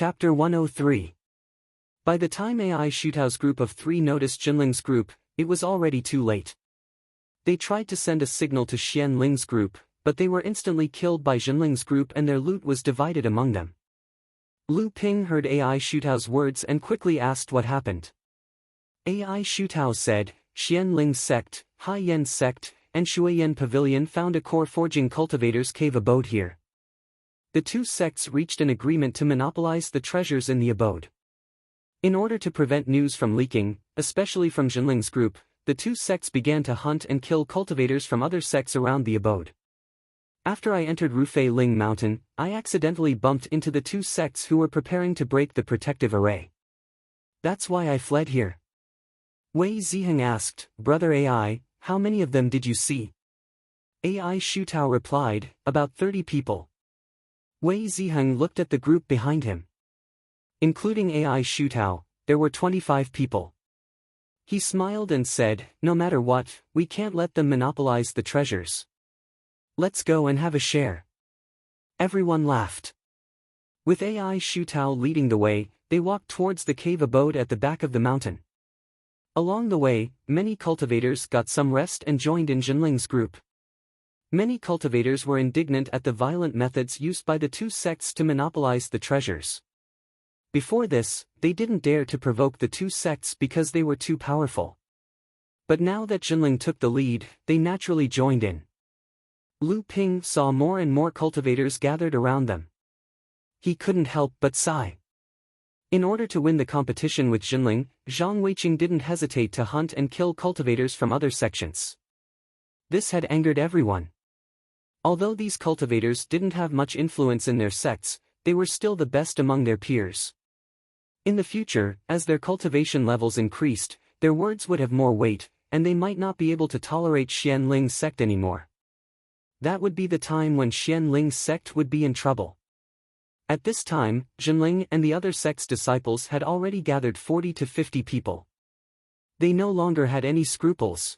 Chapter 103. By the time AI Shutao's group of three noticed Jinling's group, it was already too late. They tried to send a signal to Xianling's group, but they were instantly killed by Jinling's group and their loot was divided among them. Lu Ping heard AI Shutao's words and quickly asked what happened. AI Shutao said, Xianling's sect, Haiyan sect, and Shuiyan Pavilion found a core forging cultivator's cave abode here. The two sects reached an agreement to monopolize the treasures in the abode. In order to prevent news from leaking, especially from Jinling's group, the two sects began to hunt and kill cultivators from other sects around the abode. After I entered Rufei Ling Mountain, I accidentally bumped into the two sects who were preparing to break the protective array. That's why I fled here. Wei Ziheng asked, Brother AI, how many of them did you see? AI Shutao replied, about 30 people. Wei Ziheng looked at the group behind him. Including AI Shutao, there were 25 people. He smiled and said, no matter what, we can't let them monopolize the treasures. Let's go and have a share. Everyone laughed. With AI Shutao leading the way, they walked towards the cave abode at the back of the mountain. Along the way, many cultivators got some rest and joined in Jinling's group. Many cultivators were indignant at the violent methods used by the two sects to monopolize the treasures. Before this, they didn't dare to provoke the two sects because they were too powerful. But now that Jinling took the lead, they naturally joined in. Lu Ping saw more and more cultivators gathered around them. He couldn't help but sigh. In order to win the competition with Jinling, Zhang Weiqing didn't hesitate to hunt and kill cultivators from other sections. This had angered everyone. Although these cultivators didn't have much influence in their sects, they were still the best among their peers. In the future, as their cultivation levels increased, their words would have more weight, and they might not be able to tolerate Xianling's sect anymore. That would be the time when Xianling's sect would be in trouble. At this time, Jinling and the other sect's disciples had already gathered 40 to 50 people. They no longer had any scruples.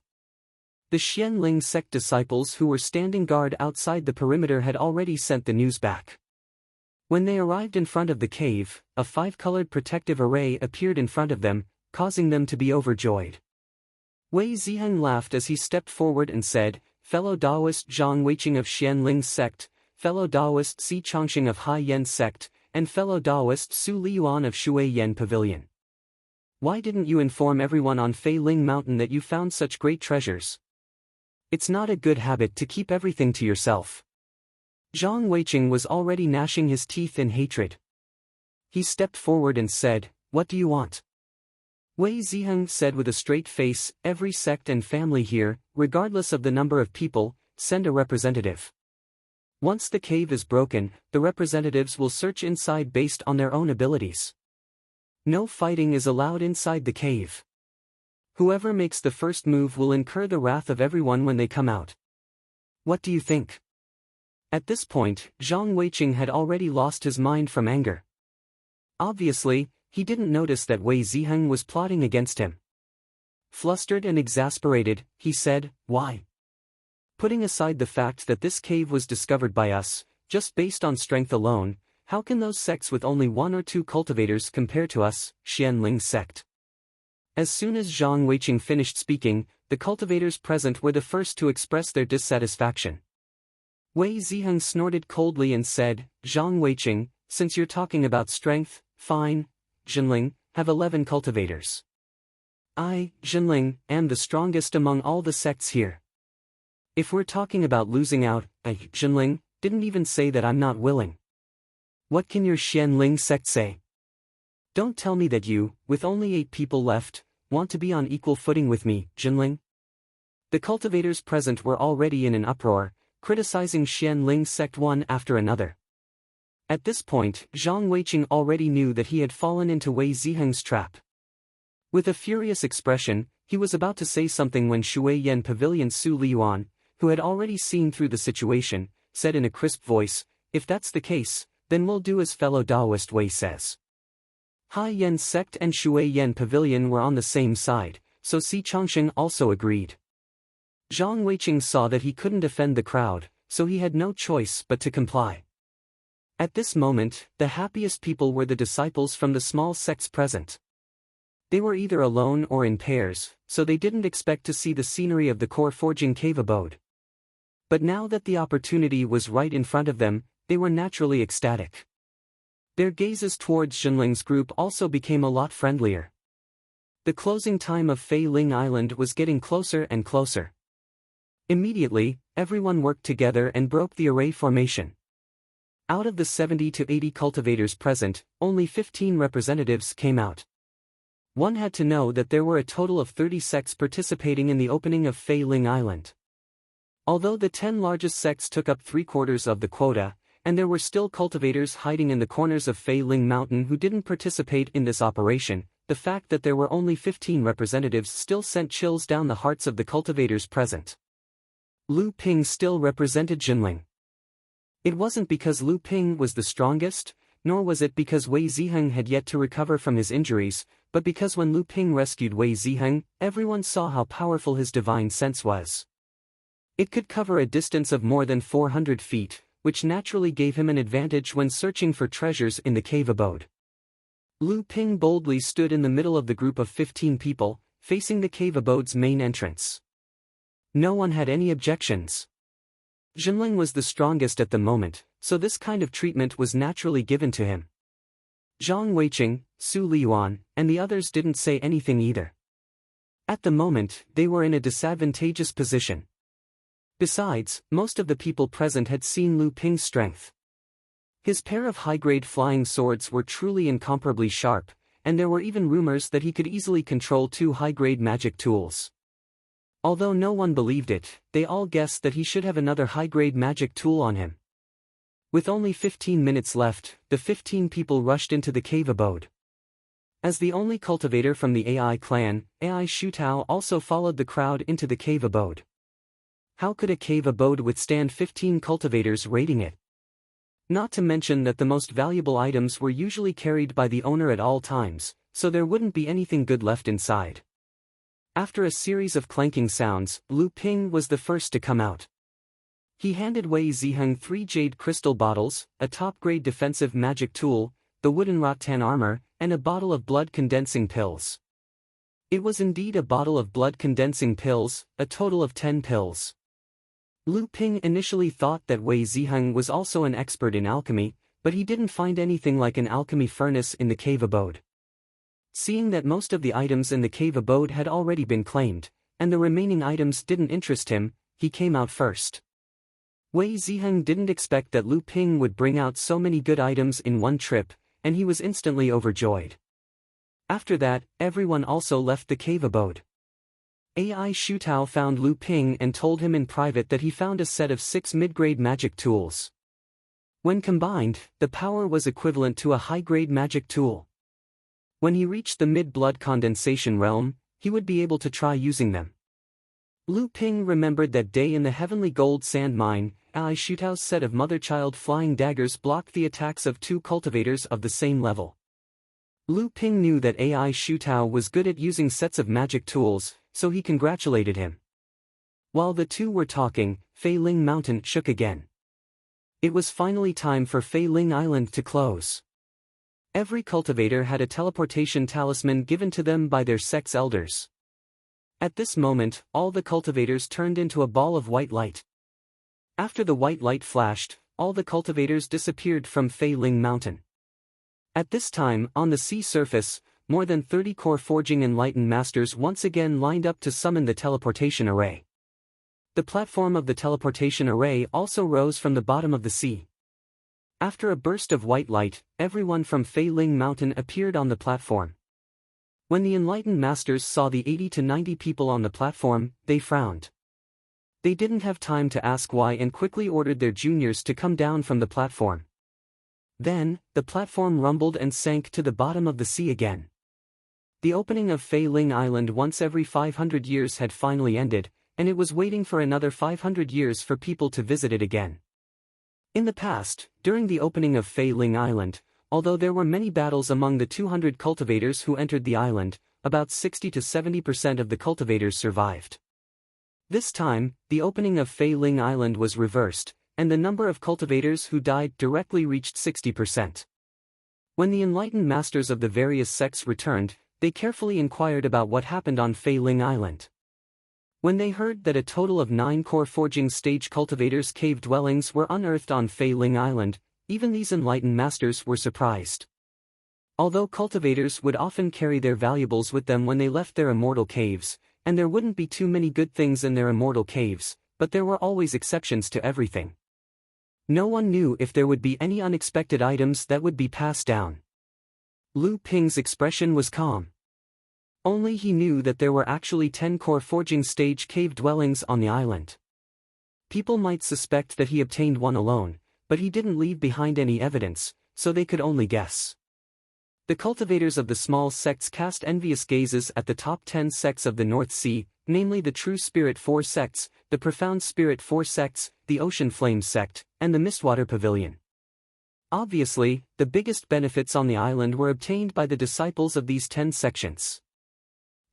The Xianling sect disciples who were standing guard outside the perimeter had already sent the news back. When they arrived in front of the cave, a five-colored protective array appeared in front of them, causing them to be overjoyed. Wei Ziheng laughed as he stepped forward and said, Fellow Taoist Zhang Weiqing of Xianling's sect, fellow Taoist Si Changxing of Haiyan sect, and fellow Taoist Su Liyuan of Shuiyan Pavilion. Why didn't you inform everyone on Fei Ling Mountain that you found such great treasures? It's not a good habit to keep everything to yourself. Zhang Weiqing was already gnashing his teeth in hatred. He stepped forward and said, What do you want? Wei Ziheng said with a straight face, Every sect and family here, regardless of the number of people, send a representative. Once the cave is broken, the representatives will search inside based on their own abilities. No fighting is allowed inside the cave. Whoever makes the first move will incur the wrath of everyone when they come out. What do you think? At this point, Zhang Weiqing had already lost his mind from anger. Obviously, he didn't notice that Wei Ziheng was plotting against him. Flustered and exasperated, he said, Why? Putting aside the fact that this cave was discovered by us, just based on strength alone, how can those sects with only one or two cultivators compare to us, Xianling's sect? As soon as Zhang Weiqing finished speaking, the cultivators present were the first to express their dissatisfaction. Wei Ziheng snorted coldly and said, Zhang Weiqing, since you're talking about strength, fine, Jinling, have 11 cultivators. I, Jinling, am the strongest among all the sects here. If we're talking about losing out, I, Jinling, didn't even say that I'm not willing. What can your Xianling sect say? Don't tell me that you, with only 8 people left, want to be on equal footing with me, Jinling. The cultivators present were already in an uproar, criticizing Xianling's sect one after another. At this point, Zhang Weiqing already knew that he had fallen into Wei Ziheng's trap. With a furious expression, he was about to say something when Shuiyan Pavilion's Su Liyuan, who had already seen through the situation, said in a crisp voice, If that's the case, then we'll do as fellow Taoist Wei says. Haiyan sect and Shuiyan Pavilion were on the same side, so Si Changxing also agreed. Zhang Weiqing saw that he couldn't defend the crowd, so he had no choice but to comply. At this moment, the happiest people were the disciples from the small sects present. They were either alone or in pairs, so they didn't expect to see the scenery of the core forging cave abode. But now that the opportunity was right in front of them, they were naturally ecstatic. Their gazes towards Jinling's group also became a lot friendlier. The closing time of Fei Ling Island was getting closer and closer. Immediately, everyone worked together and broke the array formation. Out of the 70 to 80 cultivators present, only 15 representatives came out. One had to know that there were a total of 30 sects participating in the opening of Fei Ling Island. Although the 10 largest sects took up 3/4 of the quota, and there were still cultivators hiding in the corners of Fei Ling Mountain who didn't participate in this operation, the fact that there were only 15 representatives still sent chills down the hearts of the cultivators present. Lu Ping still represented Jinling. It wasn't because Lu Ping was the strongest, nor was it because Wei Ziheng had yet to recover from his injuries, but because when Lu Ping rescued Wei Ziheng, everyone saw how powerful his divine sense was. It could cover a distance of more than 400 feet, which naturally gave him an advantage when searching for treasures in the cave abode. Lu Ping boldly stood in the middle of the group of 15 people, facing the cave abode's main entrance. No one had any objections. Jinling was the strongest at the moment, so this kind of treatment was naturally given to him. Zhang Weiqing, Su Liyuan, and the others didn't say anything either. At the moment, they were in a disadvantageous position. Besides, most of the people present had seen Lu Ping's strength. His pair of high-grade flying swords were truly incomparably sharp, and there were even rumors that he could easily control 2 high-grade magic tools. Although no one believed it, they all guessed that he should have another high-grade magic tool on him. With only 15 minutes left, the 15 people rushed into the cave abode. As the only cultivator from the AI clan, AI Shutao also followed the crowd into the cave abode. How could a cave abode withstand 15 cultivators raiding it? Not to mention that the most valuable items were usually carried by the owner at all times, so there wouldn't be anything good left inside. After a series of clanking sounds, Lu Ping was the first to come out. He handed Wei Ziheng 3 jade crystal bottles, a top-grade defensive magic tool, the wooden rattan armor, and a bottle of blood-condensing pills. It was indeed a bottle of blood-condensing pills, a total of 10 pills. Lu Ping initially thought that Wei Ziheng was also an expert in alchemy, but he didn't find anything like an alchemy furnace in the cave abode. Seeing that most of the items in the cave abode had already been claimed, and the remaining items didn't interest him, he came out first. Wei Ziheng didn't expect that Lu Ping would bring out so many good items in one trip, and he was instantly overjoyed. After that, everyone also left the cave abode. AI Shutao found Lu Ping and told him in private that he found a set of 6 mid-grade magic tools. When combined, the power was equivalent to a high-grade magic tool. When he reached the mid-blood condensation realm, he would be able to try using them. Lu Ping remembered that day in the heavenly gold sand mine. AI Shutao's set of mother-child flying daggers blocked the attacks of 2 cultivators of the same level. Lu Ping knew that AI Shutao was good at using sets of magic tools, so he congratulated him. While the two were talking, Fei Ling Mountain shook again. It was finally time for Fei Ling Island to close. Every cultivator had a teleportation talisman given to them by their sect's elders. At this moment, all the cultivators turned into a ball of white light. After the white light flashed, all the cultivators disappeared from Fei Ling Mountain. At this time, on the sea surface, more than 30 core forging enlightened masters once again lined up to summon the teleportation array. The platform of the teleportation array also rose from the bottom of the sea. After a burst of white light, everyone from Fei Ling Mountain appeared on the platform. When the enlightened masters saw the 80 to 90 people on the platform, they frowned. They didn't have time to ask why and quickly ordered their juniors to come down from the platform. Then, the platform rumbled and sank to the bottom of the sea again. The opening of Fei Ling Island once every 500 years had finally ended, and it was waiting for another 500 years for people to visit it again. In the past, during the opening of Fei Ling Island, although there were many battles among the 200 cultivators who entered the island, about 60 to 70% of the cultivators survived. This time, the opening of Fei Ling Island was reversed, and the number of cultivators who died directly reached 60%. When the enlightened masters of the various sects returned, they carefully inquired about what happened on Fei Ling Island. When they heard that a total of 9 core forging stage cultivators' cave dwellings were unearthed on Fei Ling Island, even these enlightened masters were surprised. Although cultivators would often carry their valuables with them when they left their immortal caves, and there wouldn't be too many good things in their immortal caves, but there were always exceptions to everything. No one knew if there would be any unexpected items that would be passed down. Lu Ping's expression was calm. Only he knew that there were actually 10 core forging stage cave dwellings on the island. People might suspect that he obtained one alone, but he didn't leave behind any evidence, so they could only guess. The cultivators of the small sects cast envious gazes at the top 10 sects of the North Sea, namely the True Spirit 4 sects, the Profound Spirit 4 sects, the Ocean Flame sect, and the Mistwater Pavilion. Obviously, the biggest benefits on the island were obtained by the disciples of these 10 sections.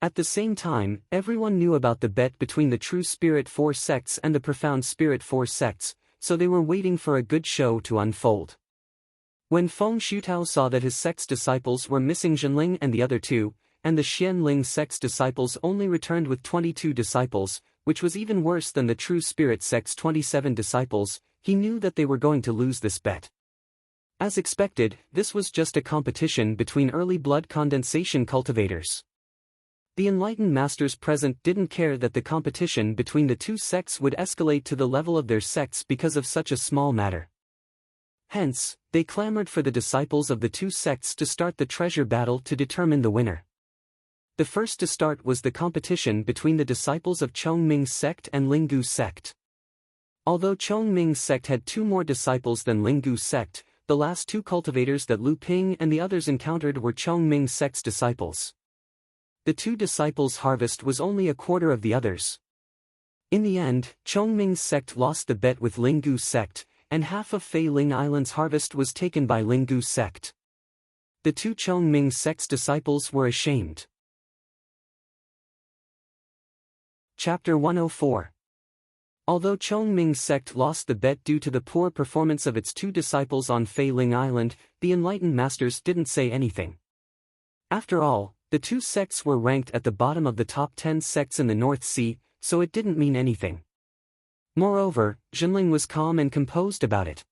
At the same time, everyone knew about the bet between the True Spirit 4 sects and the Profound Spirit 4 sects, so they were waiting for a good show to unfold. When Feng Shutao saw that his sect's disciples were missing Jinling and the other 2, and the Xianling sect's disciples only returned with 22 disciples, which was even worse than the True Spirit sect's 27 disciples, he knew that they were going to lose this bet. As expected, this was just a competition between early blood condensation cultivators. The enlightened masters present didn't care that the competition between the two sects would escalate to the level of their sects because of such a small matter. Hence, they clamored for the disciples of the two sects to start the treasure battle to determine the winner. The first to start was the competition between the disciples of Chongming's sect and Linggu's sect. Although Chongming's sect had 2 more disciples than Linggu's sect, the last 2 cultivators that Lu Ping and the others encountered were Chongming's sect's disciples. The 2 disciples' harvest was only a quarter of the others. In the end, Chongming's sect lost the bet with Linggu's sect, and half of Fei Ling Island's harvest was taken by Linggu's sect. The 2 Chongming sect's disciples were ashamed. Chapter 104. Although Chongming's sect lost the bet due to the poor performance of its 2 disciples on Fei Ling Island, the enlightened masters didn't say anything. After all, the 2 sects were ranked at the bottom of the top 10 sects in the North Sea, so it didn't mean anything. Moreover, Jinling was calm and composed about it.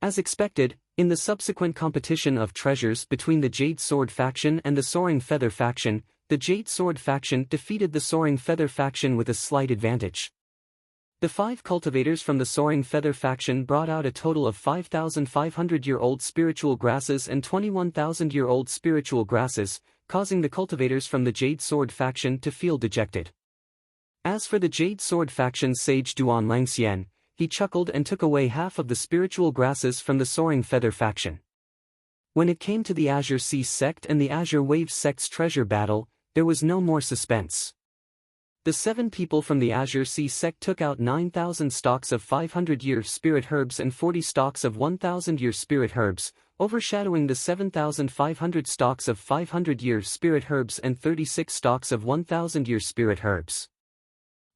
As expected, in the subsequent competition of treasures between the Jade Sword faction and the Soaring Feather faction, the Jade Sword faction defeated the Soaring Feather faction with a slight advantage. The 5 cultivators from the Soaring Feather faction brought out a total of 5,500-year-old spiritual grasses and 21,000-year-old spiritual grasses, causing the cultivators from the Jade Sword faction to feel dejected. As for the Jade Sword faction's sage Duan Langxian, he chuckled and took away half of the spiritual grasses from the Soaring Feather faction. When it came to the Azure Sea sect and the Azure Wave sect's treasure battle, there was no more suspense. The 7 people from the Azure Sea sect took out 9,000 stalks of 500-year spirit herbs and 40 stalks of 1,000-year spirit herbs, overshadowing the 7,500 stalks of 500-year spirit herbs and 36 stalks of 1,000-year spirit herbs.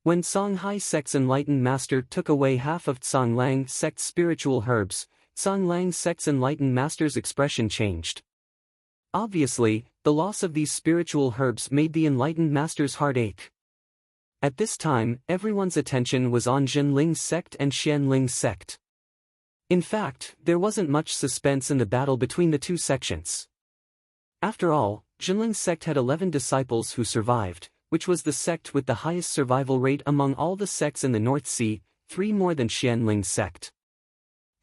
When Songhai sect's enlightened master took away half of Tsanglang sect's spiritual herbs, Tsanglang sect's enlightened master's expression changed. Obviously, the loss of these spiritual herbs made the enlightened master's heart ache. At this time, everyone's attention was on Jinling's sect and Xianling's sect. In fact, there wasn't much suspense in the battle between the 2 sections. After all, Jinling's sect had 11 disciples who survived, which was the sect with the highest survival rate among all the sects in the North Sea, 3 more than Xianling's sect.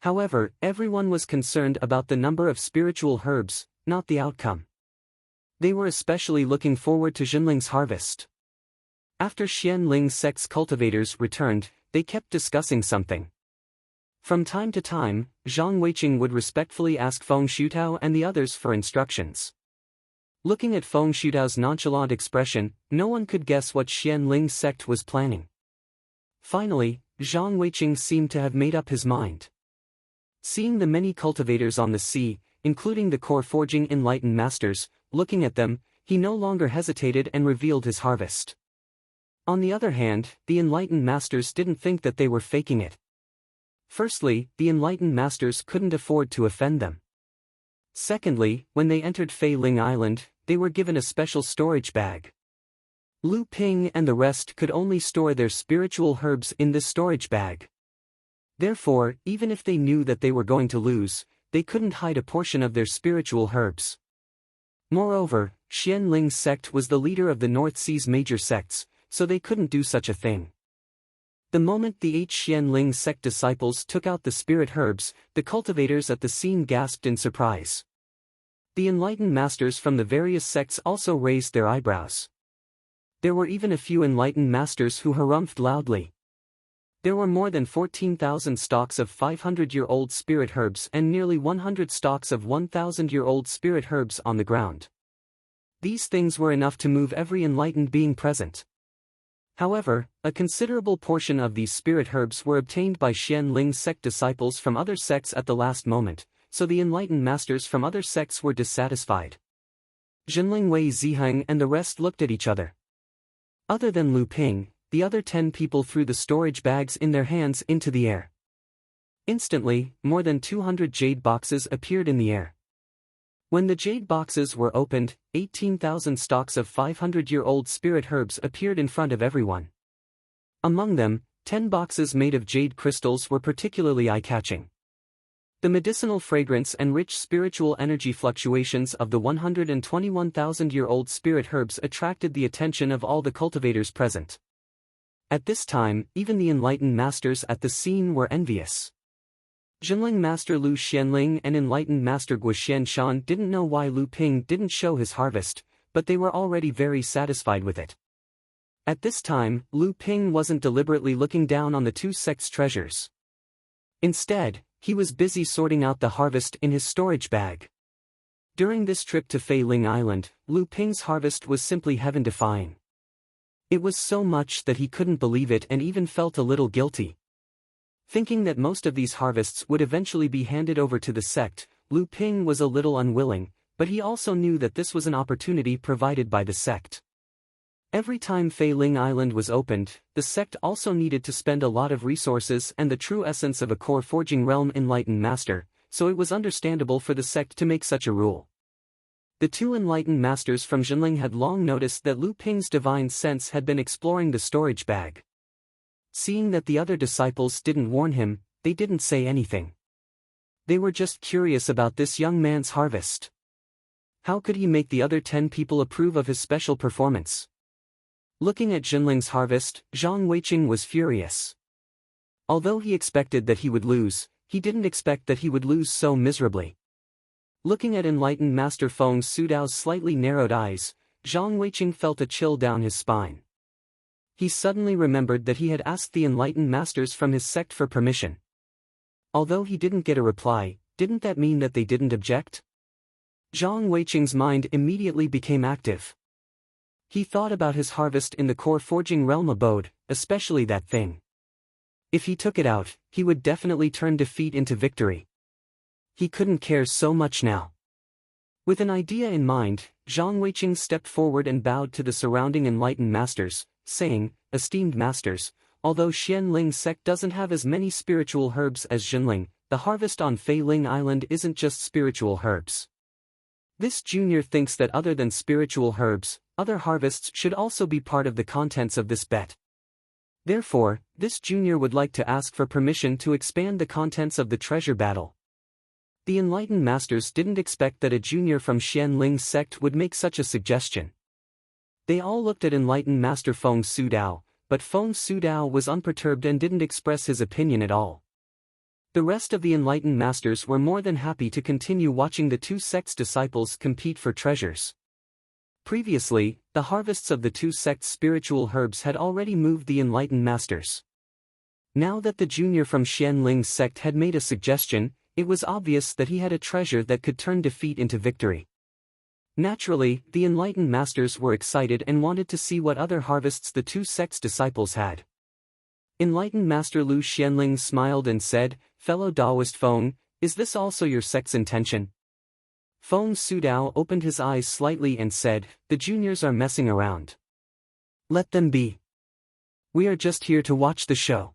However, everyone was concerned about the number of spiritual herbs, not the outcome. They were especially looking forward to Jinling's harvest. After Xianling's sect's cultivators returned, they kept discussing something. From time to time, Zhang Weiqing would respectfully ask Feng Shutao and the others for instructions. Looking at Feng Shutao's nonchalant expression, no one could guess what Xianling's sect was planning. Finally, Zhang Weiqing seemed to have made up his mind. Seeing the many cultivators on the sea, including the core forging enlightened masters, looking at them, he no longer hesitated and revealed his harvest. On the other hand, the enlightened masters didn't think that they were faking it. Firstly, the enlightened masters couldn't afford to offend them. Secondly, when they entered Fei Ling Island, they were given a special storage bag. Lu Ping and the rest could only store their spiritual herbs in this storage bag. Therefore, even if they knew that they were going to lose, they couldn't hide a portion of their spiritual herbs. Moreover, Xian Ling's sect was the leader of the North Sea's major sects, so they couldn't do such a thing. The moment the 8 Xian Ling sect disciples took out the spirit herbs, the cultivators at the scene gasped in surprise. The enlightened masters from the various sects also raised their eyebrows. There were even a few enlightened masters who harumphed loudly. There were more than 14,000 stalks of 500-year-old spirit herbs and nearly 100 stalks of 1,000-year-old spirit herbs on the ground. These things were enough to move every enlightened being present. However, a considerable portion of these spirit herbs were obtained by Xian Ling's sect disciples from other sects at the last moment, so the enlightened masters from other sects were dissatisfied. Jinling Wei Ziheng and the rest looked at each other. Other than Lu Ping, the other 10 people threw the storage bags in their hands into the air. Instantly, more than 200 jade boxes appeared in the air. When the jade boxes were opened, 18,000 stalks of 500-year-old spirit herbs appeared in front of everyone. Among them, 10 boxes made of jade crystals were particularly eye-catching. The medicinal fragrance and rich spiritual energy fluctuations of the 121,000-year-old spirit herbs attracted the attention of all the cultivators present. At this time, even the enlightened masters at the scene were envious. Jinling Master Lu Xianling and enlightened Master Guo Xianshan didn't know why Lu Ping didn't show his harvest, but they were already very satisfied with it. At this time, Lu Ping wasn't deliberately looking down on the 2 sects' treasures. Instead, he was busy sorting out the harvest in his storage bag. During this trip to Fei Ling Island, Lu Ping's harvest was simply heaven-defying. It was so much that he couldn't believe it and even felt a little guilty. Thinking that most of these harvests would eventually be handed over to the sect, Lu Ping was a little unwilling, but he also knew that this was an opportunity provided by the sect. Every time Fei Ling Island was opened, the sect also needed to spend a lot of resources and the true essence of a core forging realm enlightened master, so it was understandable for the sect to make such a rule. The 2 enlightened masters from Jinling had long noticed that Lu Ping's divine sense had been exploring the storage bag. Seeing that the other disciples didn't warn him, they didn't say anything. They were just curious about this young man's harvest. How could he make the other 10 people approve of his special performance? Looking at Jinling's harvest, Zhang Weiqing was furious. Although he expected that he would lose, he didn't expect that he would lose so miserably. Looking at enlightened Master Feng Sudao's slightly narrowed eyes, Zhang Weiqing felt a chill down his spine. He suddenly remembered that he had asked the enlightened masters from his sect for permission. Although he didn't get a reply, didn't that mean that they didn't object? Zhang Weiqing's mind immediately became active. He thought about his harvest in the core forging realm abode, especially that thing. If he took it out, he would definitely turn defeat into victory. He couldn't care so much now. With an idea in mind, Zhang Weiqing stepped forward and bowed to the surrounding enlightened masters, saying, "Esteemed masters, although Xian Ling's sect doesn't have as many spiritual herbs as Jinling, the harvest on Fei Ling Island isn't just spiritual herbs. This junior thinks that other than spiritual herbs, other harvests should also be part of the contents of this bet. Therefore, this junior would like to ask for permission to expand the contents of the treasure battle." The enlightened masters didn't expect that a junior from Xian Ling's sect would make such a suggestion. They all looked at enlightened Master Feng Sudao, but Feng Sudao was unperturbed and didn't express his opinion at all. The rest of the enlightened masters were more than happy to continue watching the 2 sects' disciples compete for treasures. Previously, the harvests of the 2 sects' spiritual herbs had already moved the enlightened masters. Now that the junior from Xian Ling's sect had made a suggestion, it was obvious that he had a treasure that could turn defeat into victory. Naturally, the enlightened masters were excited and wanted to see what other harvests the 2 sects' disciples had. Enlightened Master Lu Xianling smiled and said, "Fellow Taoist Feng, is this also your sect's intention?" Feng Sudao opened his eyes slightly and said, "The juniors are messing around. Let them be. We are just here to watch the show."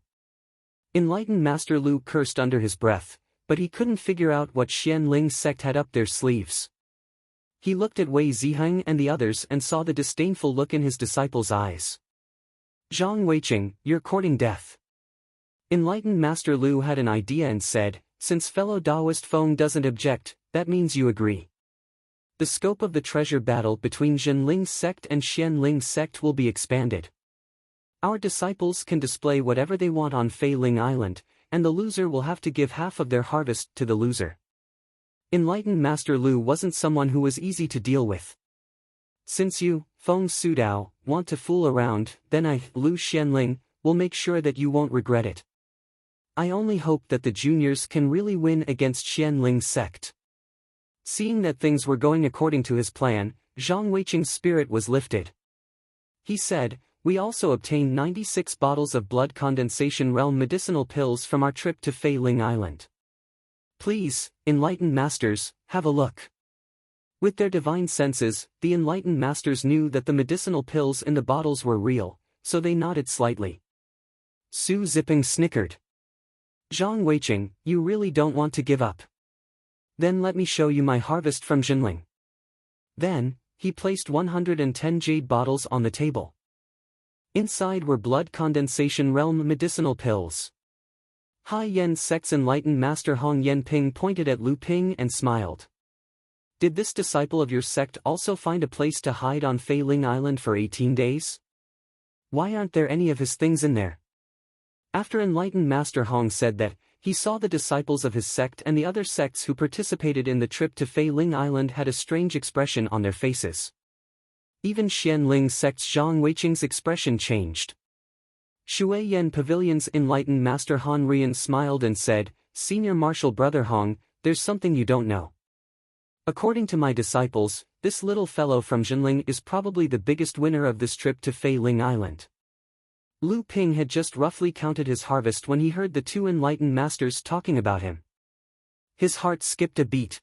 Enlightened Master Lu cursed under his breath, but he couldn't figure out what Xianling's sect had up their sleeves. He looked at Wei Ziheng and the others and saw the disdainful look in his disciples' eyes. Zhang Weiqing, you're courting death. Enlightened Master Lu had an idea and said, since fellow Taoist Feng doesn't object, that means you agree. The scope of the treasure battle between Zhenling's sect and Xianling's sect will be expanded. Our disciples can display whatever they want on Fei Ling Island, and the loser will have to give half of their harvest to the loser. Enlightened Master Lu wasn't someone who was easy to deal with. Since you, Feng Sudao, want to fool around, then I, Lu Xianling, will make sure that you won't regret it. I only hope that the juniors can really win against Xianling's sect. Seeing that things were going according to his plan, Zhang Weiqing's spirit was lifted. He said, we also obtained 96 bottles of blood condensation realm medicinal pills from our trip to Fei Ling Island. Please, enlightened masters, have a look. With their divine senses, the enlightened masters knew that the medicinal pills in the bottles were real, so they nodded slightly. Su Ziping snickered. Zhang Weiqing, you really don't want to give up. Then let me show you my harvest from Zhenling. Then, he placed 110 jade bottles on the table. Inside were blood condensation realm medicinal pills. Hai Yen Sect's enlightened master Hong Yanping pointed at Lu Ping and smiled. Did this disciple of your sect also find a place to hide on Fei Ling Island for 18 days? Why aren't there any of his things in there? After enlightened master Hong said that, he saw the disciples of his sect and the other sects who participated in the trip to Fei Ling Island had a strange expression on their faces. Even Xianling's sect's Zhang Weiqing's expression changed. Shui Yen Pavilion's enlightened master Han Rian smiled and said, Senior Marshal Brother Hong, there's something you don't know. According to my disciples, this little fellow from Zhenling is probably the biggest winner of this trip to Fei Ling Island. Lu Ping had just roughly counted his harvest when he heard the two enlightened masters talking about him. His heart skipped a beat.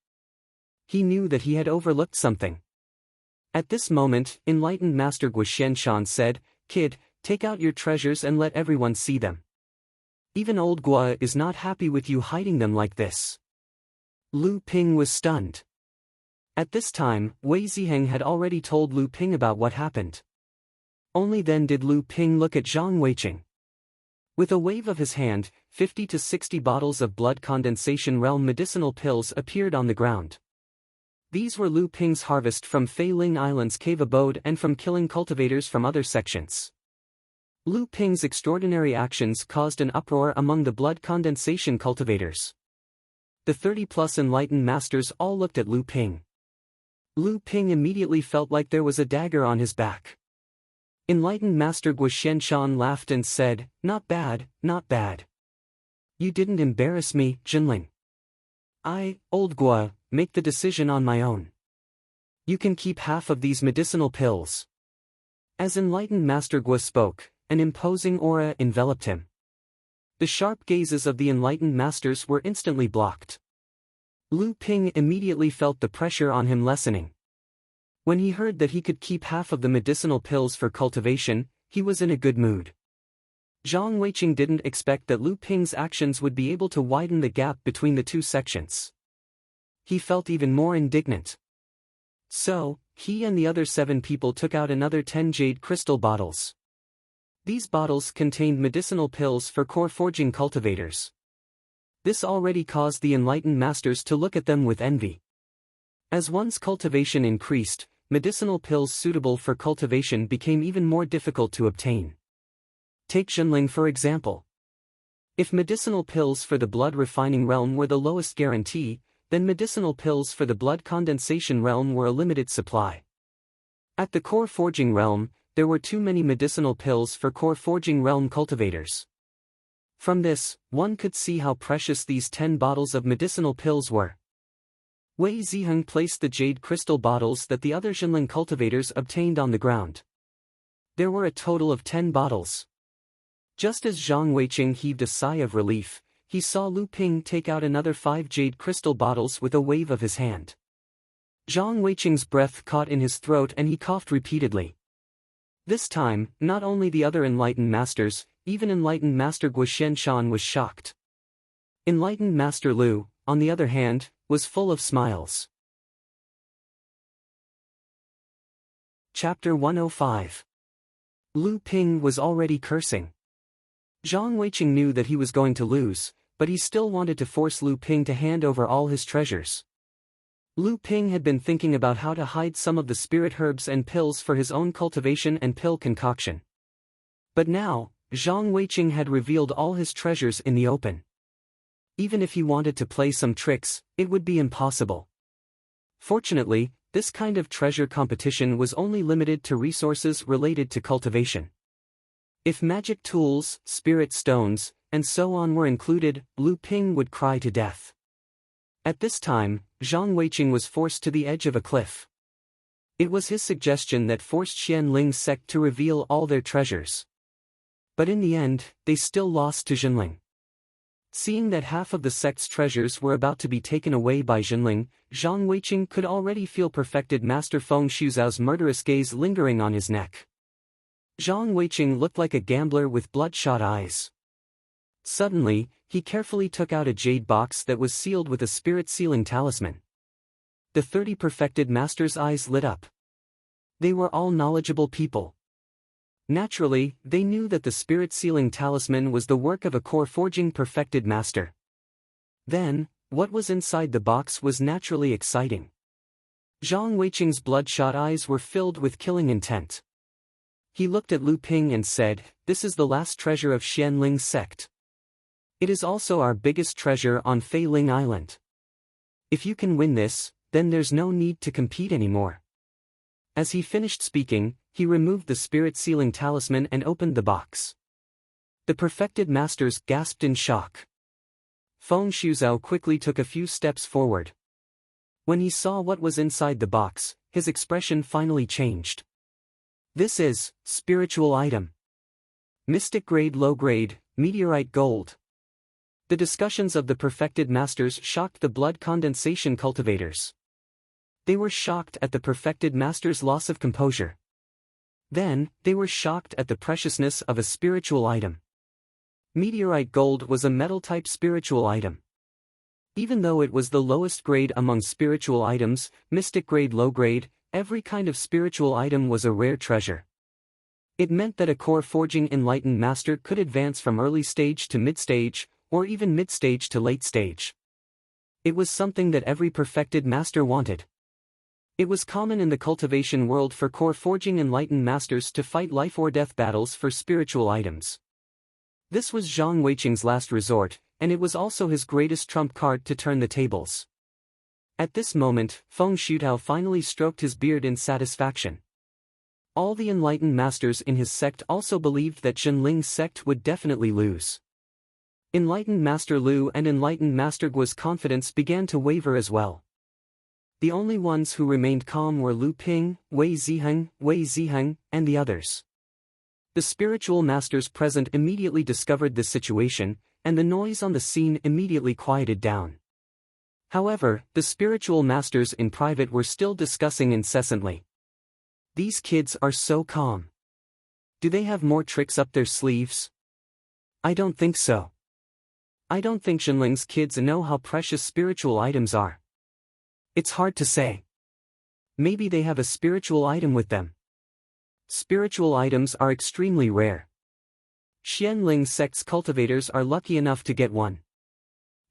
He knew that he had overlooked something. At this moment, enlightened Master Guo said, Kid, take out your treasures and let everyone see them. Even old Guo is not happy with you hiding them like this. Lu Ping was stunned. At this time, Wei Ziheng had already told Lu Ping about what happened. Only then did Lu Ping look at Zhang Weiqing. With a wave of his hand, 50 to 60 bottles of blood condensation realm medicinal pills appeared on the ground. These were Lu Ping's harvest from Fei Ling Island's cave abode and from killing cultivators from other sections. Lu Ping's extraordinary actions caused an uproar among the blood condensation cultivators. The 30-plus enlightened masters all looked at Lu Ping. Lu Ping immediately felt like there was a dagger on his back. Enlightened Master Guo Xianshan laughed and said, Not bad, not bad. You didn't embarrass me, Zhenling. I, old Guo, make the decision on my own. You can keep half of these medicinal pills. As enlightened Master Guo spoke, an imposing aura enveloped him. The sharp gazes of the enlightened masters were instantly blocked. Lu Ping immediately felt the pressure on him lessening. When he heard that he could keep half of the medicinal pills for cultivation, he was in a good mood. Zhang Weiqing didn't expect that Lu Ping's actions would be able to widen the gap between the two sections. He felt even more indignant. So, he and the other 7 people took out another 10 jade crystal bottles. These bottles contained medicinal pills for core forging cultivators. This already caused the enlightened masters to look at them with envy. As one's cultivation increased, medicinal pills suitable for cultivation became even more difficult to obtain. Take Zhenling for example. If medicinal pills for the blood refining realm were the lowest guarantee, then medicinal pills for the blood condensation realm were a limited supply. At the core forging realm, there were too many medicinal pills for core forging realm cultivators. From this, one could see how precious these 10 bottles of medicinal pills were. Wei Ziheng placed the jade crystal bottles that the other Zhenling cultivators obtained on the ground. There were a total of 10 bottles. Just as Zhang Weiqing heaved a sigh of relief, he saw Lu Ping take out another 5 jade crystal bottles with a wave of his hand. Zhang Weiqing's breath caught in his throat and he coughed repeatedly. This time, not only the other enlightened masters, even enlightened Master Guoxian Shan was shocked. Enlightened Master Lu, on the other hand, was full of smiles. Chapter 105. Lu Ping was already cursing. Zhang Weiqing knew that he was going to lose, but he still wanted to force Lu Ping to hand over all his treasures. Lu Ping had been thinking about how to hide some of the spirit herbs and pills for his own cultivation and pill concoction. But now, Zhang Weiqing had revealed all his treasures in the open. Even if he wanted to play some tricks, it would be impossible. Fortunately, this kind of treasure competition was only limited to resources related to cultivation. If magic tools, spirit stones, and so on were included, Lu Ping would cry to death. At this time, Zhang Weiqing was forced to the edge of a cliff. It was his suggestion that forced Xianling's sect to reveal all their treasures. But in the end, they still lost to Jinling. Seeing that half of the sect's treasures were about to be taken away by Jinling, Zhang Weiqing could already feel perfected Master Feng Shuzao's murderous gaze lingering on his neck. Zhang Weiqing looked like a gambler with bloodshot eyes. Suddenly, he carefully took out a jade box that was sealed with a spirit sealing talisman. The 30 perfected masters' eyes lit up. They were all knowledgeable people. Naturally, they knew that the spirit sealing talisman was the work of a core forging perfected master. Then, what was inside the box was naturally exciting. Zhang Weiqing's bloodshot eyes were filled with killing intent. He looked at Lu Ping and said, "This is the last treasure of Xianling's sect. It is also our biggest treasure on Fei Ling Island. If you can win this, then there's no need to compete anymore." As he finished speaking, he removed the spirit sealing talisman and opened the box. The perfected masters gasped in shock. Feng Shuzhao quickly took a few steps forward. When he saw what was inside the box, his expression finally changed. "This is spiritual item. Mystic grade, low grade, meteorite gold." The discussions of the perfected masters shocked the blood condensation cultivators. They were shocked at the perfected master's loss of composure. Then, they were shocked at the preciousness of a spiritual item. Meteorite gold was a metal-type spiritual item. Even though it was the lowest grade among spiritual items, mystic grade, low grade, every kind of spiritual item was a rare treasure. It meant that a core forging enlightened master could advance from early stage to mid-stage, or even mid-stage to late stage. It was something that every perfected master wanted. It was common in the cultivation world for core forging enlightened masters to fight life-or-death battles for spiritual items. This was Zhang Weiqing's last resort, and it was also his greatest trump card to turn the tables. At this moment, Feng Shutao finally stroked his beard in satisfaction. All the enlightened masters in his sect also believed that Jinling's sect would definitely lose. Enlightened Master Lu and Enlightened Master Guo's confidence began to waver as well. The only ones who remained calm were Lu Ping, Wei Ziheng, and the others. The spiritual masters present immediately discovered this situation, and the noise on the scene immediately quieted down. However, the spiritual masters in private were still discussing incessantly. These kids are so calm. Do they have more tricks up their sleeves? I don't think so. I don't think Jinling's kids know how precious spiritual items are. It's hard to say. Maybe they have a spiritual item with them. Spiritual items are extremely rare. Xianling's sect's cultivators are lucky enough to get one.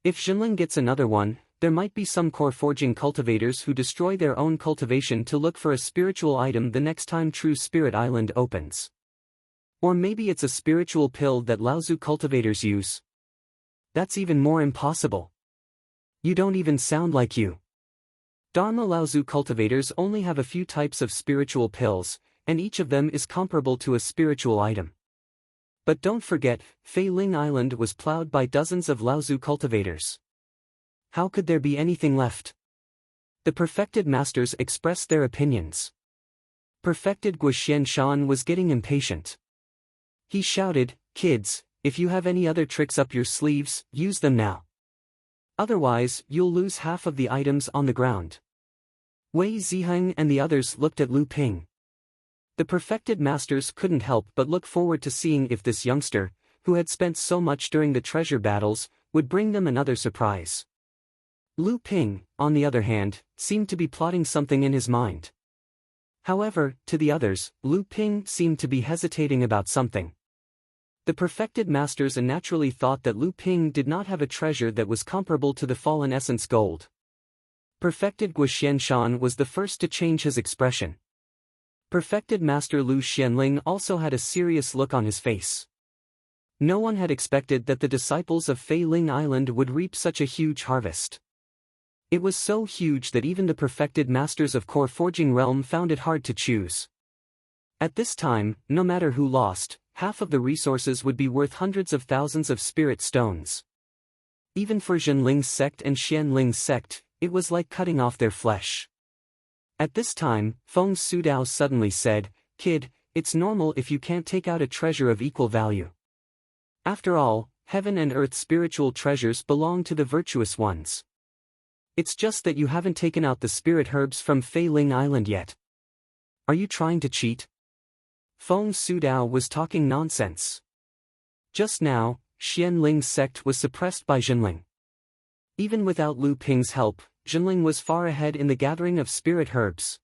If Jinling gets another one, there might be some core forging cultivators who destroy their own cultivation to look for a spiritual item the next time True Spirit Island opens. Or maybe it's a spiritual pill that Laozu cultivators use. That's even more impossible. You don't even sound like you. Dharma Laozu cultivators only have a few types of spiritual pills, and each of them is comparable to a spiritual item. But don't forget, Fei Ling Island was plowed by dozens of Laozu cultivators. How could there be anything left? The perfected masters expressed their opinions. Perfected Guoxian Shan was getting impatient. He shouted, "Kids, if you have any other tricks up your sleeves, use them now. Otherwise, you'll lose half of the items on the ground." Wei Ziheng and the others looked at Lu Ping. The perfected masters couldn't help but look forward to seeing if this youngster, who had spent so much during the treasure battles, would bring them another surprise. Lu Ping, on the other hand, seemed to be plotting something in his mind. However, to the others, Lu Ping seemed to be hesitating about something. The perfected masters naturally thought that Lu Ping did not have a treasure that was comparable to the fallen essence gold. Perfected Guo Xianshan was the first to change his expression. Perfected Master Lu Xianling also had a serious look on his face. No one had expected that the disciples of Fei Ling Island would reap such a huge harvest. It was so huge that even the perfected masters of core forging realm found it hard to choose. At this time, no matter who lost, half of the resources would be worth hundreds of thousands of spirit stones. Even for Zhenling's sect and Xianling's sect, it was like cutting off their flesh. At this time, Feng Sudao suddenly said, "Kid, it's normal if you can't take out a treasure of equal value. After all, heaven and earth spiritual treasures belong to the virtuous ones. It's just that you haven't taken out the spirit herbs from Fei Ling Island yet. Are you trying to cheat?" Feng Sudao was talking nonsense. Just now, Xianling's sect was suppressed by Zhenling. Even without Lu Ping's help, Zhenling was far ahead in the gathering of spirit herbs.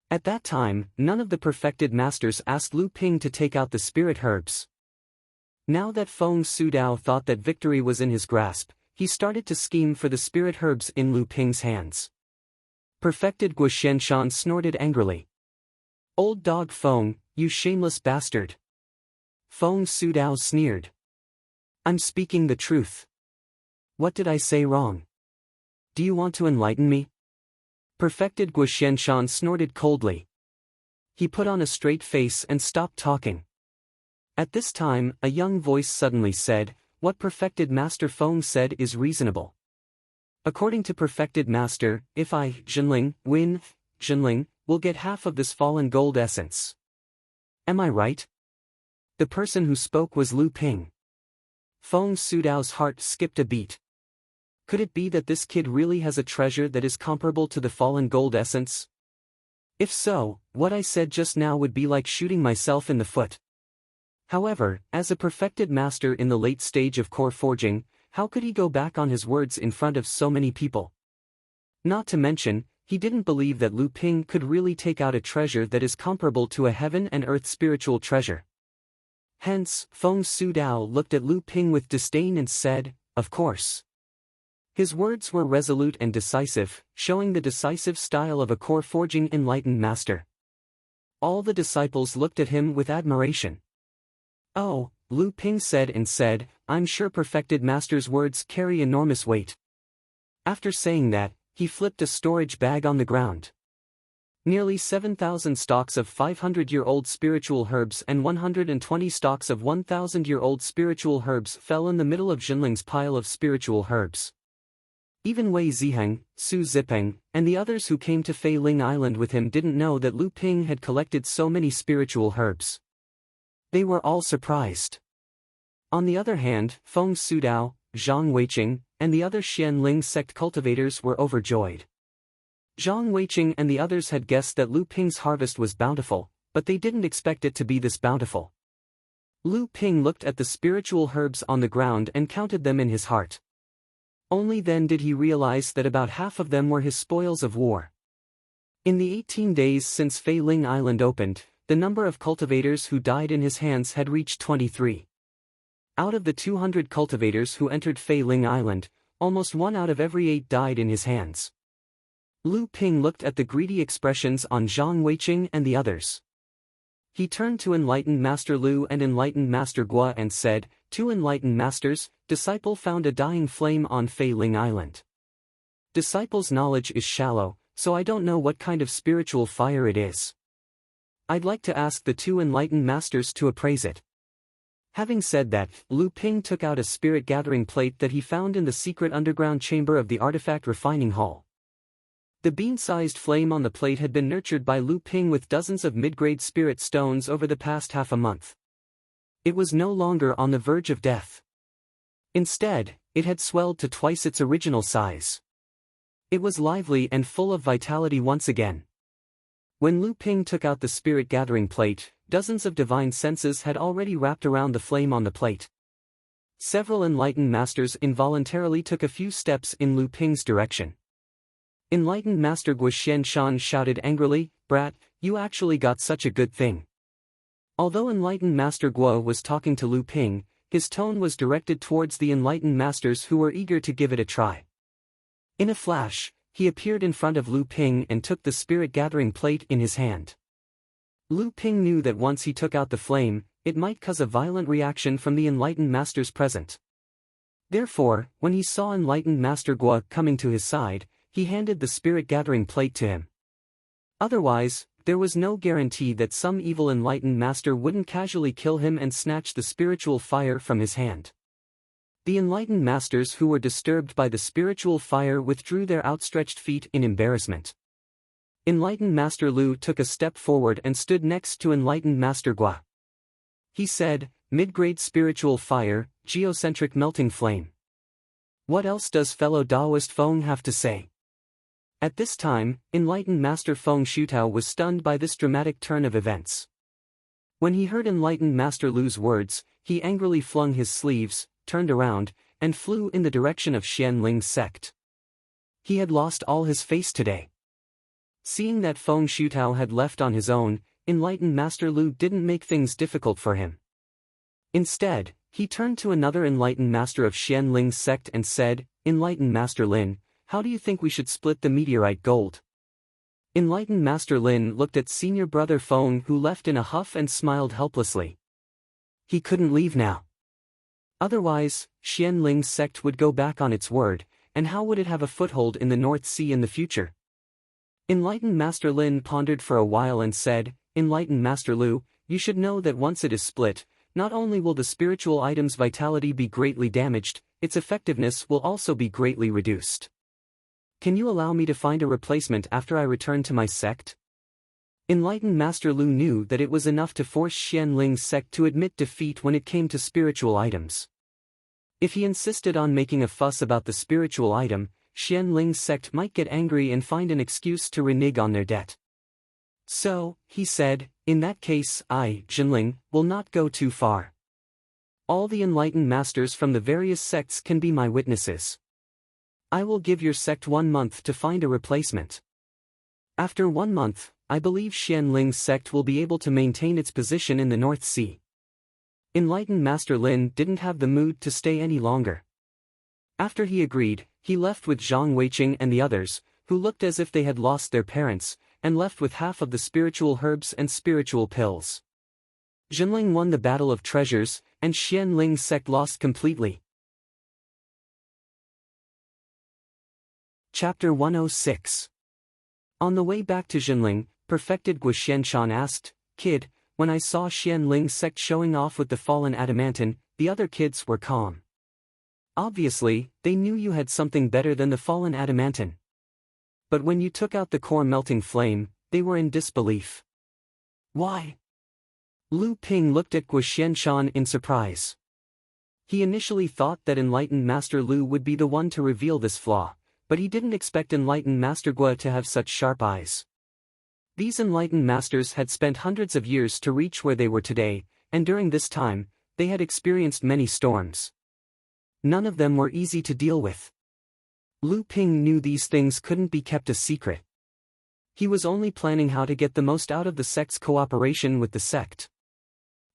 At that time, none of the perfected masters asked Lu Ping to take out the spirit herbs. Now that Feng Sudao thought that victory was in his grasp, he started to scheme for the spirit herbs in Lu Ping's hands. Perfected Guo Xianshan snorted angrily. "Old dog Feng, you shameless bastard." Feng Sudao sneered. "I'm speaking the truth. What did I say wrong? Do you want to enlighten me?" Perfected Guo Xianshan snorted coldly. He put on a straight face and stopped talking. At this time, a young voice suddenly said, "What Perfected Master Feng said is reasonable. According to Perfected Master, if I, Zhenling, win, Zhenling will get half of this fallen gold essence. Am I right?" The person who spoke was Lu Ping. Feng Sudao's heart skipped a beat. Could it be that this kid really has a treasure that is comparable to the fallen gold essence? If so, what I said just now would be like shooting myself in the foot. However, as a perfected master in the late stage of core forging, how could he go back on his words in front of so many people? Not to mention, he didn't believe that Lu Ping could really take out a treasure that is comparable to a heaven and earth spiritual treasure. Hence, Feng Sudao looked at Lu Ping with disdain and said, "Of course." His words were resolute and decisive, showing the decisive style of a core forging enlightened master. All the disciples looked at him with admiration. "Oh," Lu Ping said, "I'm sure perfected master's words carry enormous weight." After saying that, he flipped a storage bag on the ground. Nearly 7,000 stalks of 500-year-old spiritual herbs and 120 stalks of 1,000-year-old spiritual herbs fell in the middle of Zhenling's pile of spiritual herbs. Even Wei Ziheng, Su Zipeng, and the others who came to Fei Ling Island with him didn't know that Lu Ping had collected so many spiritual herbs. They were all surprised. On the other hand, Feng Sudao, Zhang Weiqing, and the other Xianling sect cultivators were overjoyed. Zhang Weiqing and the others had guessed that Lu Ping's harvest was bountiful, but they didn't expect it to be this bountiful. Lu Ping looked at the spiritual herbs on the ground and counted them in his heart. Only then did he realize that about half of them were his spoils of war. In the 18 days since Fei Ling Island opened, the number of cultivators who died in his hands had reached 23. Out of the 200 cultivators who entered Fei Ling Island, almost 1 out of every 8 died in his hands. Lu Ping looked at the greedy expressions on Zhang Weiqing and the others. He turned to Enlightened Master Lu and Enlightened Master Guo and said, "Two Enlightened Masters, disciple found a dying flame on Fei Ling Island. Disciple's knowledge is shallow, so I don't know what kind of spiritual fire it is. I'd like to ask the two Enlightened Masters to appraise it." Having said that, Lu Ping took out a spirit gathering plate that he found in the secret underground chamber of the artifact refining hall. The bean-sized flame on the plate had been nurtured by Lu Ping with dozens of mid-grade spirit stones over the past half a month. It was no longer on the verge of death. Instead, it had swelled to twice its original size. It was lively and full of vitality once again. When Lu Ping took out the spirit gathering plate, dozens of divine senses had already wrapped around the flame on the plate. Several enlightened masters involuntarily took a few steps in Lu Ping's direction. Enlightened Master Guoxian Shan shouted angrily, "Brat, you actually got such a good thing." Although Enlightened Master Guo was talking to Lu Ping, his tone was directed towards the enlightened masters who were eager to give it a try. In a flash, he appeared in front of Lu Ping and took the spirit gathering plate in his hand. Lu Ping knew that once he took out the flame, it might cause a violent reaction from the enlightened masters present. Therefore, when he saw Enlightened Master Guo coming to his side, he handed the spirit gathering plate to him. Otherwise, there was no guarantee that some evil enlightened master wouldn't casually kill him and snatch the spiritual fire from his hand. The enlightened masters who were disturbed by the spiritual fire withdrew their outstretched feet in embarrassment. Enlightened Master Lu took a step forward and stood next to Enlightened Master Guo. He said, "Mid-grade spiritual fire, geocentric melting flame. What else does fellow Taoist Feng have to say?" At this time, Enlightened Master Feng Shutao was stunned by this dramatic turn of events. When he heard Enlightened Master Lu's words, he angrily flung his sleeves, turned around, and flew in the direction of Xianling's sect. He had lost all his face today. Seeing that Feng Shutao had left on his own, Enlightened Master Lu didn't make things difficult for him. Instead, he turned to another Enlightened Master of Xianling's sect and said, "Enlightened Master Lin, how do you think we should split the meteorite gold?" Enlightened Master Lin looked at senior brother Feng, who left in a huff, and smiled helplessly. He couldn't leave now. Otherwise, Xianling's sect would go back on its word, and how would it have a foothold in the North Sea in the future? Enlightened Master Lin pondered for a while and said, "Enlightened Master Lu, you should know that once it is split, not only will the spiritual item's vitality be greatly damaged, its effectiveness will also be greatly reduced. Can you allow me to find a replacement after I return to my sect?" Enlightened Master Lu knew that it was enough to force Xianling's sect to admit defeat when it came to spiritual items. If he insisted on making a fuss about the spiritual item, Xianling's sect might get angry and find an excuse to renege on their debt. So, he said, "In that case, I, Jinling, will not go too far. All the enlightened masters from the various sects can be my witnesses. I will give your sect 1 month to find a replacement. After 1 month, I believe Xianling's sect will be able to maintain its position in the North Sea." Enlightened Master Lin didn't have the mood to stay any longer. After he agreed, he left with Zhang Weiqing and the others, who looked as if they had lost their parents, and left with half of the spiritual herbs and spiritual pills. Jinling won the battle of treasures, and Xianling's sect lost completely. Chapter 106. On the way back to Jinling, Perfected Guoxian Shan asked, "Kid, when I saw Xianling's sect showing off with the fallen adamantine, the other kids were calm. Obviously, they knew you had something better than the fallen adamantine. But when you took out the core melting flame, they were in disbelief." "Why?" Lu Ping looked at Guoxian Shan in surprise. He initially thought that Enlightened Master Lu would be the one to reveal this flaw, but he didn't expect Enlightened Master Guo to have such sharp eyes. These enlightened masters had spent hundreds of years to reach where they were today, and during this time, they had experienced many storms. None of them were easy to deal with. Lu Ping knew these things couldn't be kept a secret. He was only planning how to get the most out of the sect's cooperation with the sect.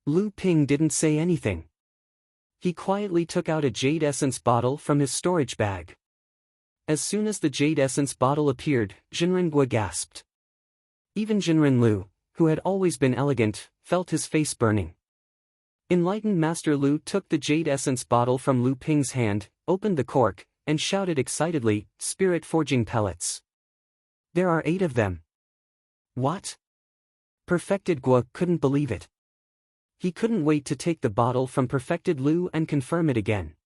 Lu Ping didn't say anything. He quietly took out a jade essence bottle from his storage bag. As soon as the jade essence bottle appeared, Jinren Guo gasped. Even Jinren Lu, who had always been elegant, felt his face burning. Enlightened Master Lu took the jade essence bottle from Lu Ping's hand, opened the cork, and shouted excitedly, "Spirit forging pellets. There are 8 of them." "What?" Perfected Guo couldn't believe it. He couldn't wait to take the bottle from Perfected Lu and confirm it again.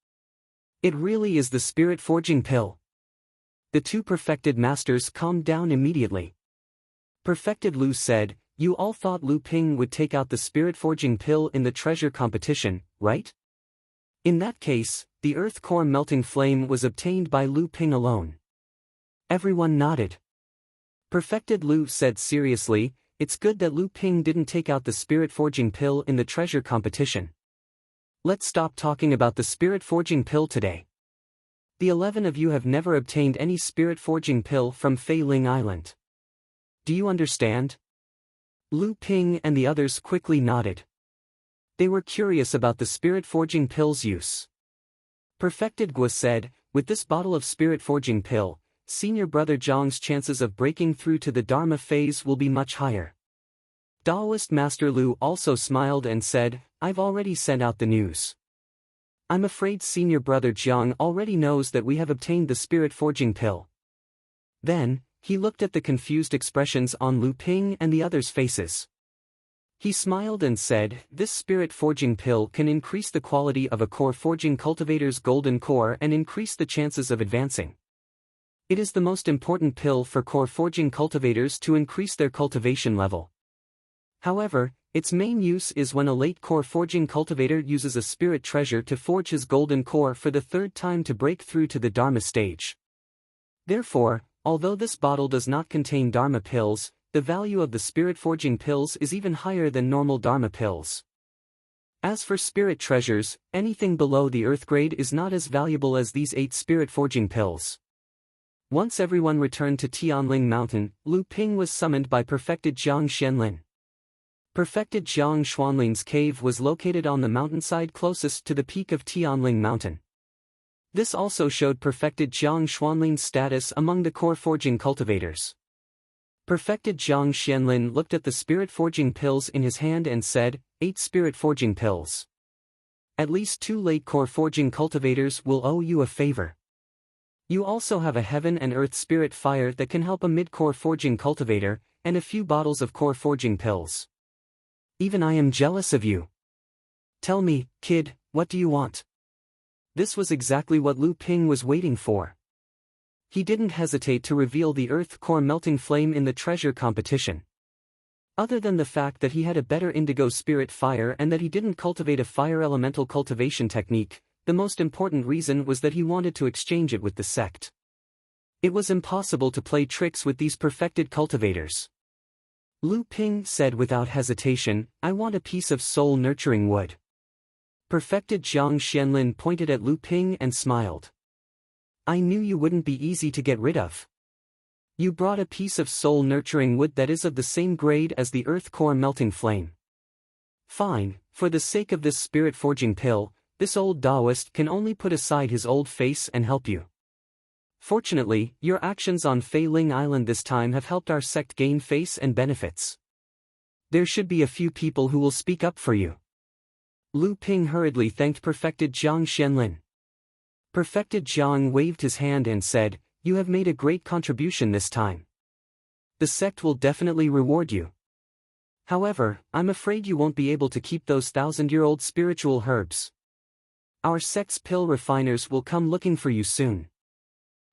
"It really is the spirit forging pill." The 2 perfected masters calmed down immediately. Perfected Lu said, "You all thought Lu Ping would take out the spirit forging pill in the treasure competition, right? In that case, the earth core melting flame was obtained by Lu Ping alone." Everyone nodded. Perfected Lu said seriously, "It's good that Lu Ping didn't take out the spirit forging pill in the treasure competition." Let's stop talking about the spirit-forging pill today. The 11 of you have never obtained any spirit-forging pill from Fei Ling Island. Do you understand? Lu Ping and the others quickly nodded. They were curious about the spirit-forging pill's use. Perfected Gua said, with this bottle of spirit-forging pill, Senior Brother Zhang's chances of breaking through to the Dharma phase will be much higher. Daoist Master Lu also smiled and said, I've already sent out the news. I'm afraid Senior Brother Jiang already knows that we have obtained the spirit-forging pill. Then, he looked at the confused expressions on Lu Ping and the others' faces. He smiled and said, this spirit-forging pill can increase the quality of a core-forging cultivator's golden core and increase the chances of advancing. It is the most important pill for core-forging cultivators to increase their cultivation level. However, its main use is when a late core-forging cultivator uses a spirit treasure to forge his golden core for the third time to break through to the Dharma stage. Therefore, although this bottle does not contain Dharma pills, the value of the spirit-forging pills is even higher than normal Dharma pills. As for spirit treasures, anything below the earth grade is not as valuable as these 8 spirit-forging pills. Once everyone returned to Tianling Mountain, Lu Ping was summoned by Perfected Jiang Xianlin. Perfected Jiang Xuanlin's cave was located on the mountainside closest to the peak of Tianling Mountain. This also showed Perfected Jiang Xuanlin's status among the core-forging cultivators. Perfected Jiang Xianlin looked at the spirit-forging pills in his hand and said, 8 spirit-forging pills. At least 2 late core-forging cultivators will owe you a favor. You also have a heaven and earth spirit fire that can help a mid-core forging cultivator, and a few bottles of core-forging pills. Even I am jealous of you. Tell me, kid, what do you want? This was exactly what Lu Ping was waiting for. He didn't hesitate to reveal the earth core melting flame in the treasure competition. Other than the fact that he had a better indigo spirit fire and that he didn't cultivate a fire elemental cultivation technique, the most important reason was that he wanted to exchange it with the sect. It was impossible to play tricks with these perfected cultivators. Lu Ping said without hesitation, I want a piece of soul-nurturing wood. Perfected Jiang Xianlin pointed at Lu Ping and smiled. I knew you wouldn't be easy to get rid of. You brought a piece of soul-nurturing wood that is of the same grade as the earth core melting flame. Fine, for the sake of this spirit-forging pill, this old Taoist can only put aside his old face and help you. Fortunately, your actions on Fei Ling Island this time have helped our sect gain face and benefits. There should be a few people who will speak up for you. Lu Ping hurriedly thanked Perfected Jiang Xianlin. Perfected Jiang waved his hand and said, you have made a great contribution this time. The sect will definitely reward you. However, I'm afraid you won't be able to keep those 1,000-year-old spiritual herbs. Our sect's pill refiners will come looking for you soon.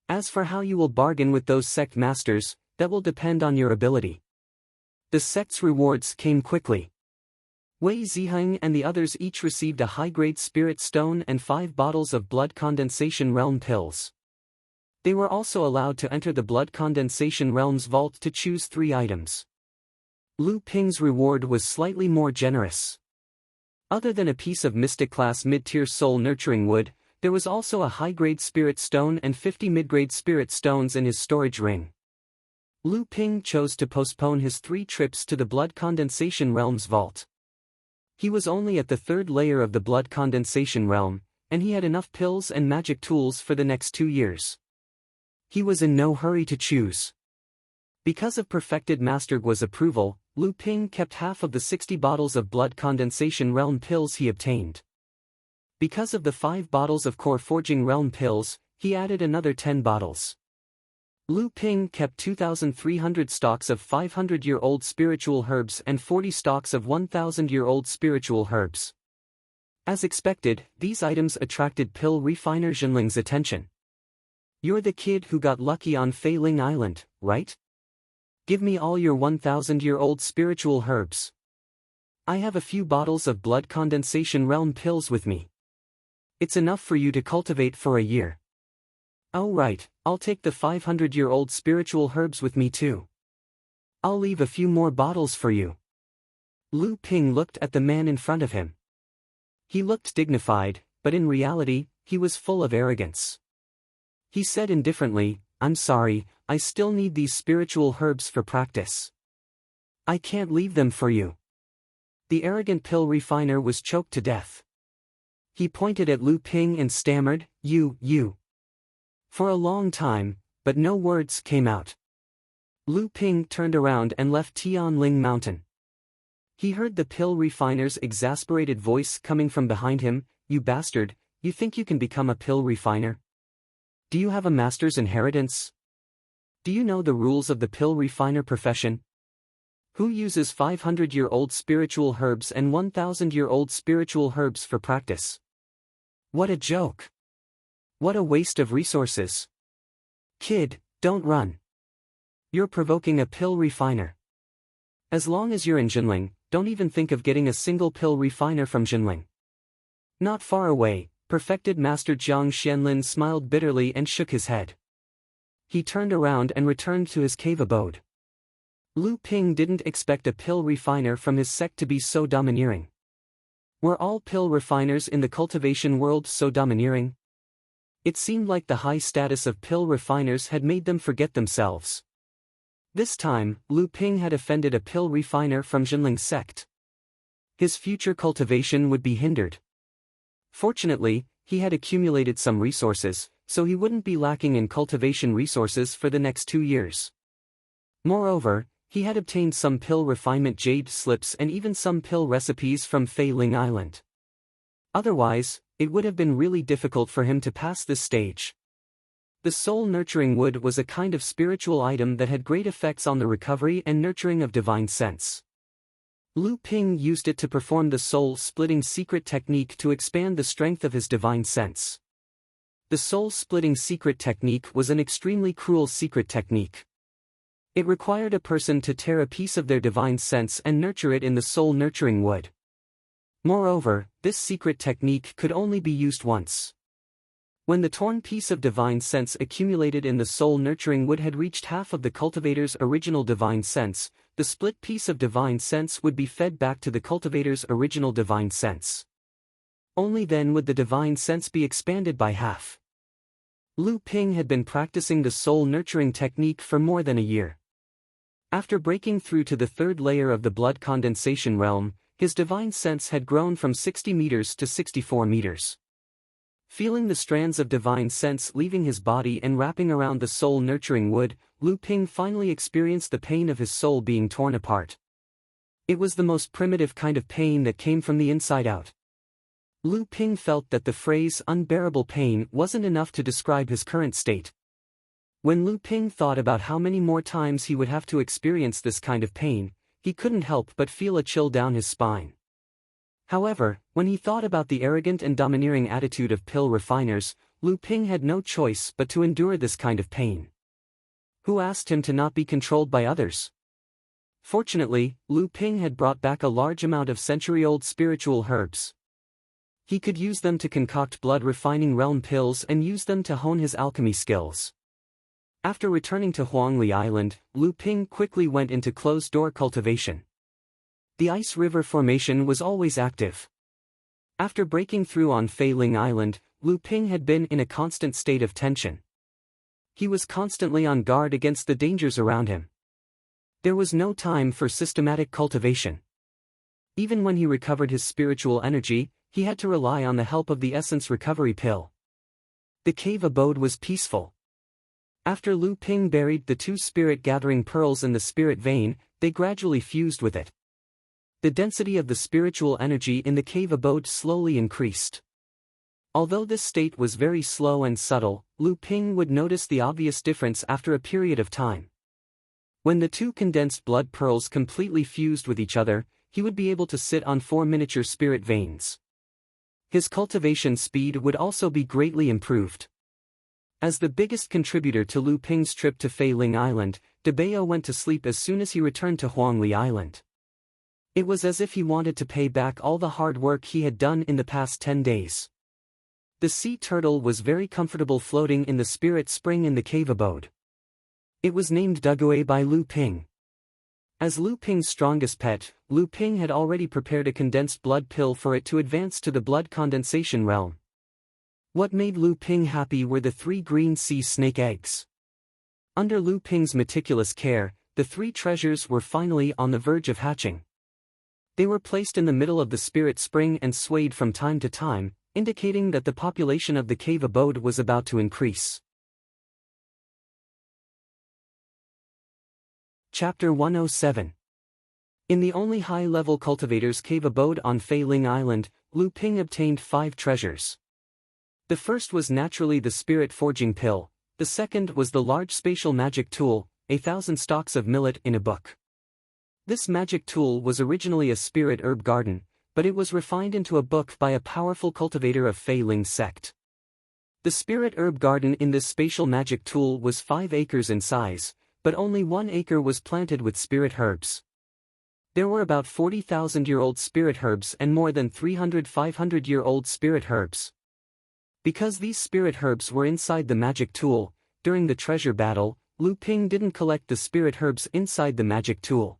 As for how you will bargain with those sect masters, that will depend on your ability. The sect's rewards came quickly. Wei Ziheng and the others each received a high-grade spirit stone and 5 bottles of blood condensation realm pills. They were also allowed to enter the blood condensation realm's vault to choose 3 items. Lu Ping's reward was slightly more generous. Other than a piece of mystic-class mid-tier soul-nurturing wood, there was also a high-grade spirit stone and 50 mid-grade spirit stones in his storage ring. Lu Ping chose to postpone his 3 trips to the blood condensation realm's vault. He was only at the 3rd layer of the blood condensation realm, and he had enough pills and magic tools for the next 2 years. He was in no hurry to choose. Because of Perfected Master Gua's approval, Lu Ping kept half of the 60 bottles of blood condensation realm pills he obtained. Because of the 5 bottles of core forging realm pills, he added another 10 bottles. Lu Ping kept 2,300 stalks of 500-year-old spiritual herbs and 40 stalks of 1,000-year-old spiritual herbs. As expected, these items attracted pill refiner Zhenling's attention. You're the kid who got lucky on Fei Ling Island, right? Give me all your 1,000-year-old spiritual herbs. I have a few bottles of blood condensation realm pills with me. It's enough for you to cultivate for a year. Oh right, I'll take the 500-year-old spiritual herbs with me too. I'll leave a few more bottles for you. Lu Ping looked at the man in front of him. He looked dignified, but in reality, he was full of arrogance. He said indifferently, "I'm sorry, I still need these spiritual herbs for practice. I can't leave them for you." The arrogant pill refiner was choked to death. He pointed at Lu Ping and stammered, You. For a long time, but no words came out. Lu Ping turned around and left Tianling Mountain. He heard the pill refiner's exasperated voice coming from behind him, "You bastard, you think you can become a pill refiner? Do you have a master's inheritance? Do you know the rules of the pill refiner profession? Who uses 500-year-old spiritual herbs and 1,000-year-old spiritual herbs for practice? What a joke! What a waste of resources! Kid, don't run. You're provoking a pill refiner. As long as you're in Jinling, don't even think of getting a single pill refiner from Jinling." Not far away, perfected Master Jiang Xianlin smiled bitterly and shook his head. He turned around and returned to his cave abode. Lu Ping didn't expect a pill refiner from his sect to be so domineering. Were all pill refiners in the cultivation world so domineering? It seemed like the high status of pill refiners had made them forget themselves. This time, Lu Ping had offended a pill refiner from Jinling's sect. His future cultivation would be hindered. Fortunately, he had accumulated some resources, so he wouldn't be lacking in cultivation resources for the next 2 years. Moreover, he had obtained some pill refinement jade slips and even some pill recipes from Fei Ling Island. Otherwise, it would have been really difficult for him to pass this stage. The soul-nurturing wood was a kind of spiritual item that had great effects on the recovery and nurturing of divine sense. Lu Ping used it to perform the soul-splitting secret technique to expand the strength of his divine sense. The soul-splitting secret technique was an extremely cruel secret technique. It required a person to tear a piece of their divine sense and nurture it in the soul-nurturing wood. Moreover, this secret technique could only be used once. When the torn piece of divine sense accumulated in the soul-nurturing wood had reached half of the cultivator's original divine sense, the split piece of divine sense would be fed back to the cultivator's original divine sense. Only then would the divine sense be expanded by half. Lu Ping had been practicing the soul-nurturing technique for more than a year. After breaking through to the third layer of the blood condensation realm, his divine sense had grown from 60 meters to 64 meters. Feeling the strands of divine sense leaving his body and wrapping around the soul-nurturing wood, Lu Ping finally experienced the pain of his soul being torn apart. It was the most primitive kind of pain that came from the inside out. Lu Ping felt that the phrase unbearable pain wasn't enough to describe his current state. When Lu Ping thought about how many more times he would have to experience this kind of pain, he couldn't help but feel a chill down his spine. However, when he thought about the arrogant and domineering attitude of pill refiners, Lu Ping had no choice but to endure this kind of pain. Who asked him to not be controlled by others? Fortunately, Lu Ping had brought back a large amount of century-old spiritual herbs. He could use them to concoct blood-refining realm pills and use them to hone his alchemy skills. After returning to Huangli Island, Lu Ping quickly went into closed-door cultivation. The ice river formation was always active. After breaking through on Fei Ling Island, Lu Ping had been in a constant state of tension. He was constantly on guard against the dangers around him. There was no time for systematic cultivation. Even when he recovered his spiritual energy, he had to rely on the help of the essence recovery pill. The cave abode was peaceful. After Lu Ping buried the 2 spirit-gathering pearls in the spirit vein, they gradually fused with it. The density of the spiritual energy in the cave abode slowly increased. Although this state was very slow and subtle, Lu Ping would notice the obvious difference after a period of time. When the 2 condensed blood pearls completely fused with each other, he would be able to sit on 4 miniature spirit veins. His cultivation speed would also be greatly improved. As the biggest contributor to Lu Ping's trip to Fei Ling Island, De Bao went to sleep as soon as he returned to Huangli Island. It was as if he wanted to pay back all the hard work he had done in the past 10 days. The sea turtle was very comfortable floating in the spirit spring in the cave abode. It was named Duguay by Lu Ping. As Lu Ping's strongest pet, Lu Ping had already prepared a condensed blood pill for it to advance to the blood condensation realm. What made Lu Ping happy were the 3 green sea snake eggs. Under Lu Ping's meticulous care, the 3 treasures were finally on the verge of hatching. They were placed in the middle of the spirit spring and swayed from time to time, indicating that the population of the cave abode was about to increase. Chapter 107. In the only high-level cultivator's cave abode on Fei Ling Island, Lu Ping obtained 5 treasures. The first was naturally the spirit forging pill, the second was the large spatial magic tool, 1,000 stalks of millet in a book. This magic tool was originally a spirit herb garden, but it was refined into a book by a powerful cultivator of Fei Ling's sect. The spirit herb garden in this spatial magic tool was 5 acres in size, but only 1 acre was planted with spirit herbs. There were about 40,000-year-old spirit herbs and more than 300 500-year-old spirit herbs. Because these spirit herbs were inside the magic tool, during the treasure battle, Lu Ping didn't collect the spirit herbs inside the magic tool.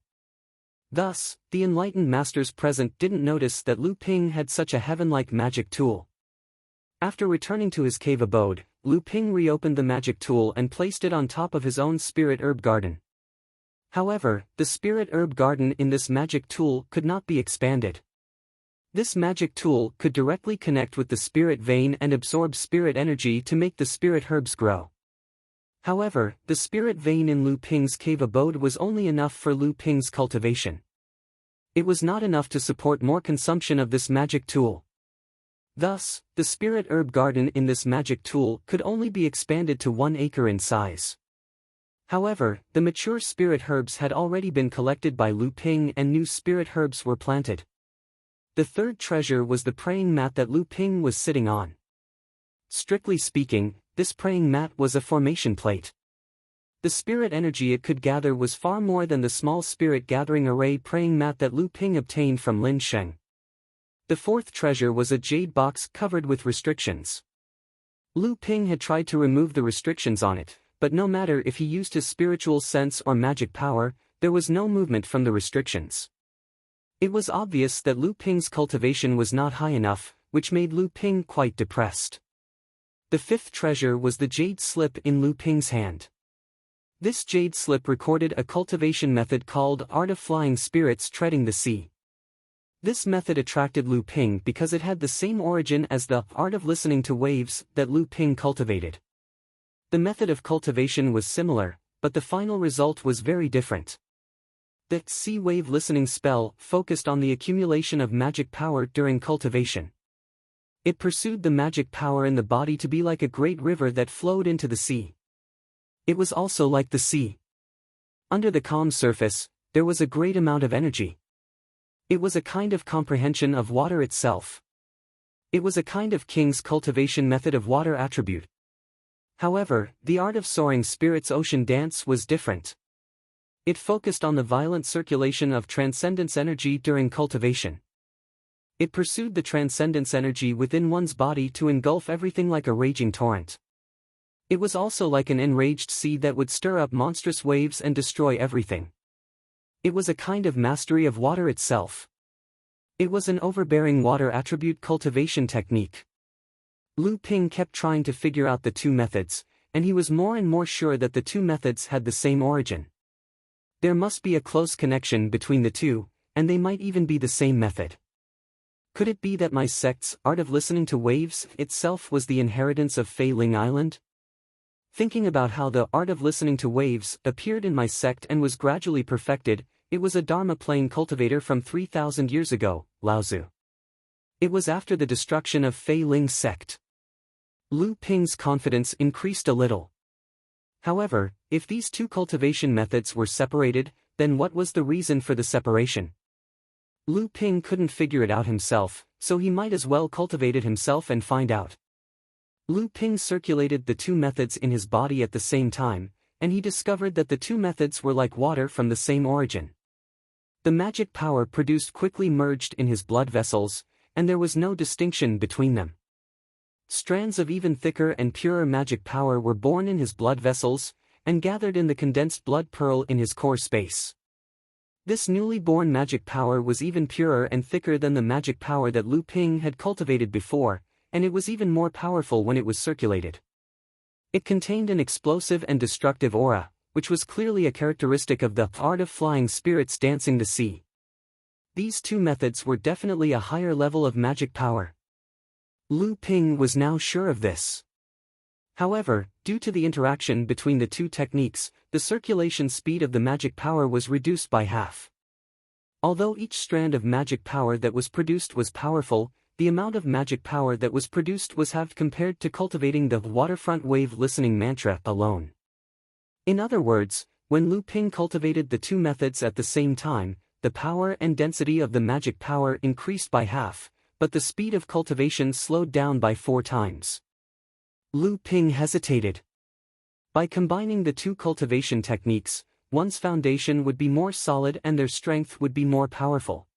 Thus, the enlightened masters present didn't notice that Lu Ping had such a heaven-like magic tool. After returning to his cave abode, Lu Ping reopened the magic tool and placed it on top of his own spirit herb garden. However, the spirit herb garden in this magic tool could not be expanded. This magic tool could directly connect with the spirit vein and absorb spirit energy to make the spirit herbs grow. However, the spirit vein in Lu Ping's cave abode was only enough for Lu Ping's cultivation. It was not enough to support more consumption of this magic tool. Thus, the spirit herb garden in this magic tool could only be expanded to 1 acre in size. However, the mature spirit herbs had already been collected by Lu Ping and new spirit herbs were planted. The third treasure was the praying mat that Lu Ping was sitting on. Strictly speaking, this praying mat was a formation plate. The spirit energy it could gather was far more than the small spirit gathering array praying mat that Lu Ping obtained from Lin Sheng. The fourth treasure was a jade box covered with restrictions. Lu Ping had tried to remove the restrictions on it, but no matter if he used his spiritual sense or magic power, there was no movement from the restrictions. It was obvious that Lu Ping's cultivation was not high enough, which made Lu Ping quite depressed. The fifth treasure was the jade slip in Lu Ping's hand. This jade slip recorded a cultivation method called Art of Flying Spirits Treading the Sea. This method attracted Lu Ping because it had the same origin as the Art of Listening to Waves that Lu Ping cultivated. The method of cultivation was similar, but the final result was very different. The sea wave listening spell focused on the accumulation of magic power during cultivation. It pursued the magic power in the body to be like a great river that flowed into the sea. It was also like the sea. Under the calm surface, there was a great amount of energy. It was a kind of comprehension of water itself. It was a kind of king's cultivation method of water attribute. However, the art of soaring spirits ocean dance was different. It focused on the violent circulation of transcendence energy during cultivation. It pursued the transcendence energy within one's body to engulf everything like a raging torrent. It was also like an enraged sea that would stir up monstrous waves and destroy everything. It was a kind of mastery of water itself. It was an overbearing water attribute cultivation technique. Lu Ping kept trying to figure out the two methods, and he was more and more sure that the two methods had the same origin. There must be a close connection between the two, and they might even be the same method. Could it be that my sect's Art of Listening to Waves itself was the inheritance of Fei Ling Island? Thinking about how the Art of Listening to Waves appeared in my sect and was gradually perfected, it was a Dharma plane cultivator from 3,000 years ago, Laozu. It was after the destruction of Fei Ling's sect. Lu Ping's confidence increased a little. However, if these two cultivation methods were separated, then what was the reason for the separation? Lu Ping couldn't figure it out himself, so he might as well cultivate it himself and find out. Lu Ping circulated the two methods in his body at the same time, and he discovered that the two methods were like water from the same origin. The magic power produced quickly merged in his blood vessels, and there was no distinction between them. Strands of even thicker and purer magic power were born in his blood vessels, and gathered in the condensed blood pearl in his core space. This newly born magic power was even purer and thicker than the magic power that Lu Ping had cultivated before, and it was even more powerful when it was circulated. It contained an explosive and destructive aura, which was clearly a characteristic of the art of flying spirits dancing the sea. These two methods were definitely a higher level of magic power. Lu Ping was now sure of this. However, due to the interaction between the two techniques, the circulation speed of the magic power was reduced by half. Although each strand of magic power that was produced was powerful, the amount of magic power that was produced was halved compared to cultivating the waterfront wave listening mantra alone. In other words, when Lu Ping cultivated the two methods at the same time, the power and density of the magic power increased by half, but the speed of cultivation slowed down by 4 times. Lu Ping hesitated. By combining the two cultivation techniques, one's foundation would be more solid and their strength would be more powerful.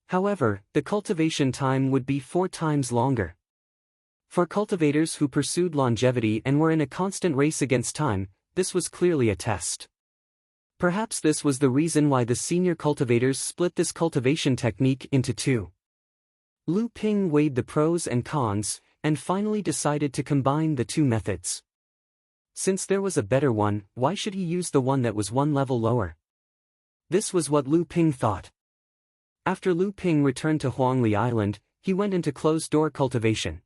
However, the cultivation time would be 4 times longer. For cultivators who pursued longevity and were in a constant race against time, this was clearly a test. Perhaps this was the reason why the senior cultivators split this cultivation technique into 2. Lu Ping weighed the pros and cons, and finally decided to combine the two methods. Since there was a better one, why should he use the one that was 1 level lower? This was what Lu Ping thought. After Lu Ping returned to Huangli Island, he went into closed-door cultivation.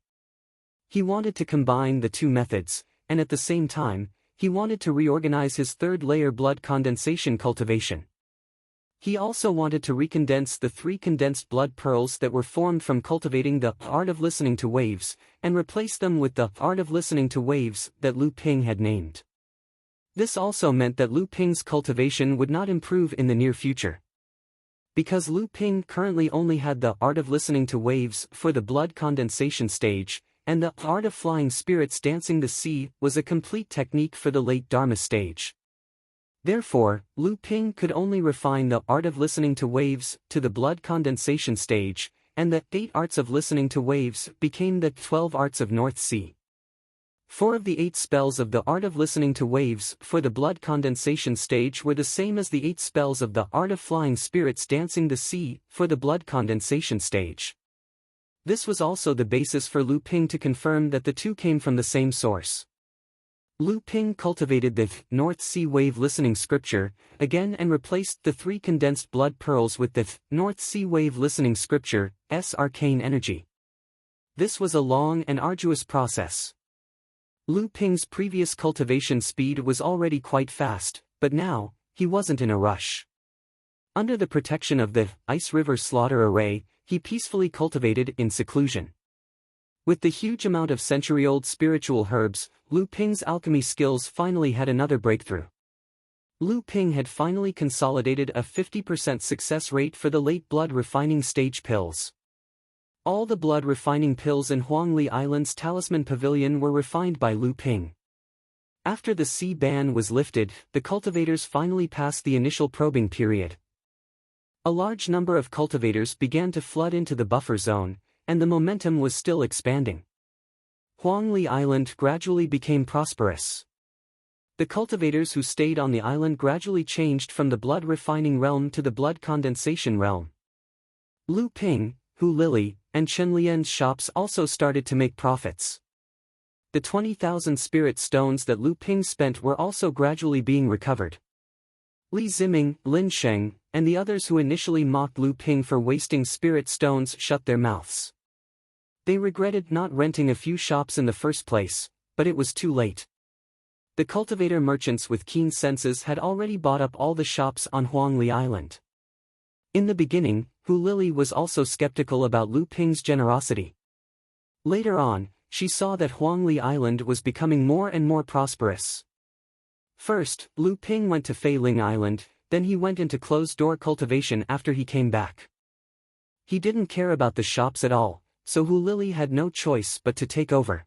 He wanted to combine the two methods, and at the same time, he wanted to reorganize his third-layer blood condensation cultivation. He also wanted to recondense the 3 condensed blood pearls that were formed from cultivating the art of listening to waves, and replace them with the art of listening to waves that Lu Ping had named. This also meant that Lu Ping's cultivation would not improve in the near future. Because Lu Ping currently only had the art of listening to waves for the blood condensation stage, and the art of flying spirits dancing the sea was a complete technique for the late Dharma stage. Therefore, Lu Ping could only refine the art of listening to waves to the blood condensation stage, and the 8 arts of listening to waves became the 12 arts of North Sea. 4 of the 8 spells of the art of listening to waves for the blood condensation stage were the same as the 8 spells of the art of flying spirits dancing the sea for the blood condensation stage. This was also the basis for Lu Ping to confirm that the two came from the same source. Lu Ping cultivated the North Sea Wave Listening Scripture again and replaced the 3 condensed blood pearls with the North Sea Wave Listening Scripture's arcane energy. This was a long and arduous process. Lu Ping's previous cultivation speed was already quite fast, but now, he wasn't in a rush. Under the protection of the Ice River Slaughter Array, he peacefully cultivated in seclusion. With the huge amount of century-old spiritual herbs, Lu Ping's alchemy skills finally had another breakthrough. Lu Ping had finally consolidated a 50% success rate for the late blood refining stage pills. All the blood refining pills in Huangli Island's Talisman Pavilion were refined by Lu Ping. After the sea ban was lifted, the cultivators finally passed the initial probing period. A large number of cultivators began to flood into the buffer zone, and the momentum was still expanding. Huangli Island gradually became prosperous. The cultivators who stayed on the island gradually changed from the blood refining realm to the blood condensation realm. Lu Ping, Hu Lili, and Chen Lian's shops also started to make profits. The 20,000 spirit stones that Lu Ping spent were also gradually being recovered. Li Ziming, Lin Sheng, and the others who initially mocked Lu Ping for wasting spirit stones shut their mouths. They regretted not renting a few shops in the first place, but it was too late. The cultivator merchants with keen senses had already bought up all the shops on Huangli Island. In the beginning, Hu Lili was also skeptical about Lu Ping's generosity. Later on, she saw that Huangli Island was becoming more and more prosperous. First, Lu Ping went to Fei Ling Island, then he went into closed-door cultivation after he came back. He didn't care about the shops at all, so Hu Lili had no choice but to take over.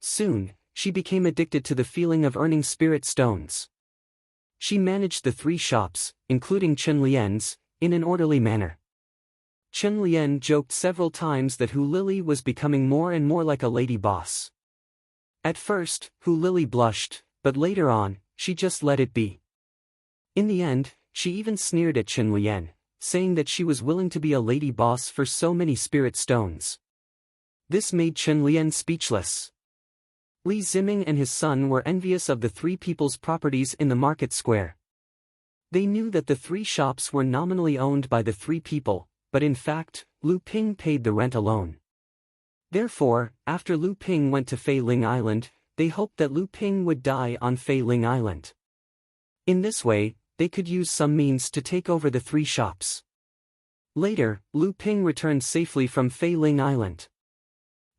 Soon, she became addicted to the feeling of earning spirit stones. She managed the 3 shops, including Chen Lian's, in an orderly manner. Chen Lian joked several times that Hu Lili was becoming more and more like a lady boss. At first, Hu Lili blushed, but later on, she just let it be. In the end, she even sneered at Chen Lian, saying that she was willing to be a lady boss for so many spirit stones. This made Chen Lian speechless. Li Ziming and his son were envious of the three people's properties in the market square. They knew that the three shops were nominally owned by the three people, but in fact, Lu Ping paid the rent alone. Therefore, after Lu Ping went to Fei Ling Island, they hoped that Lu Ping would die on Fei Ling Island. In this way, they could use some means to take over the three shops. Later, Lu Ping returned safely from Fei Ling Island.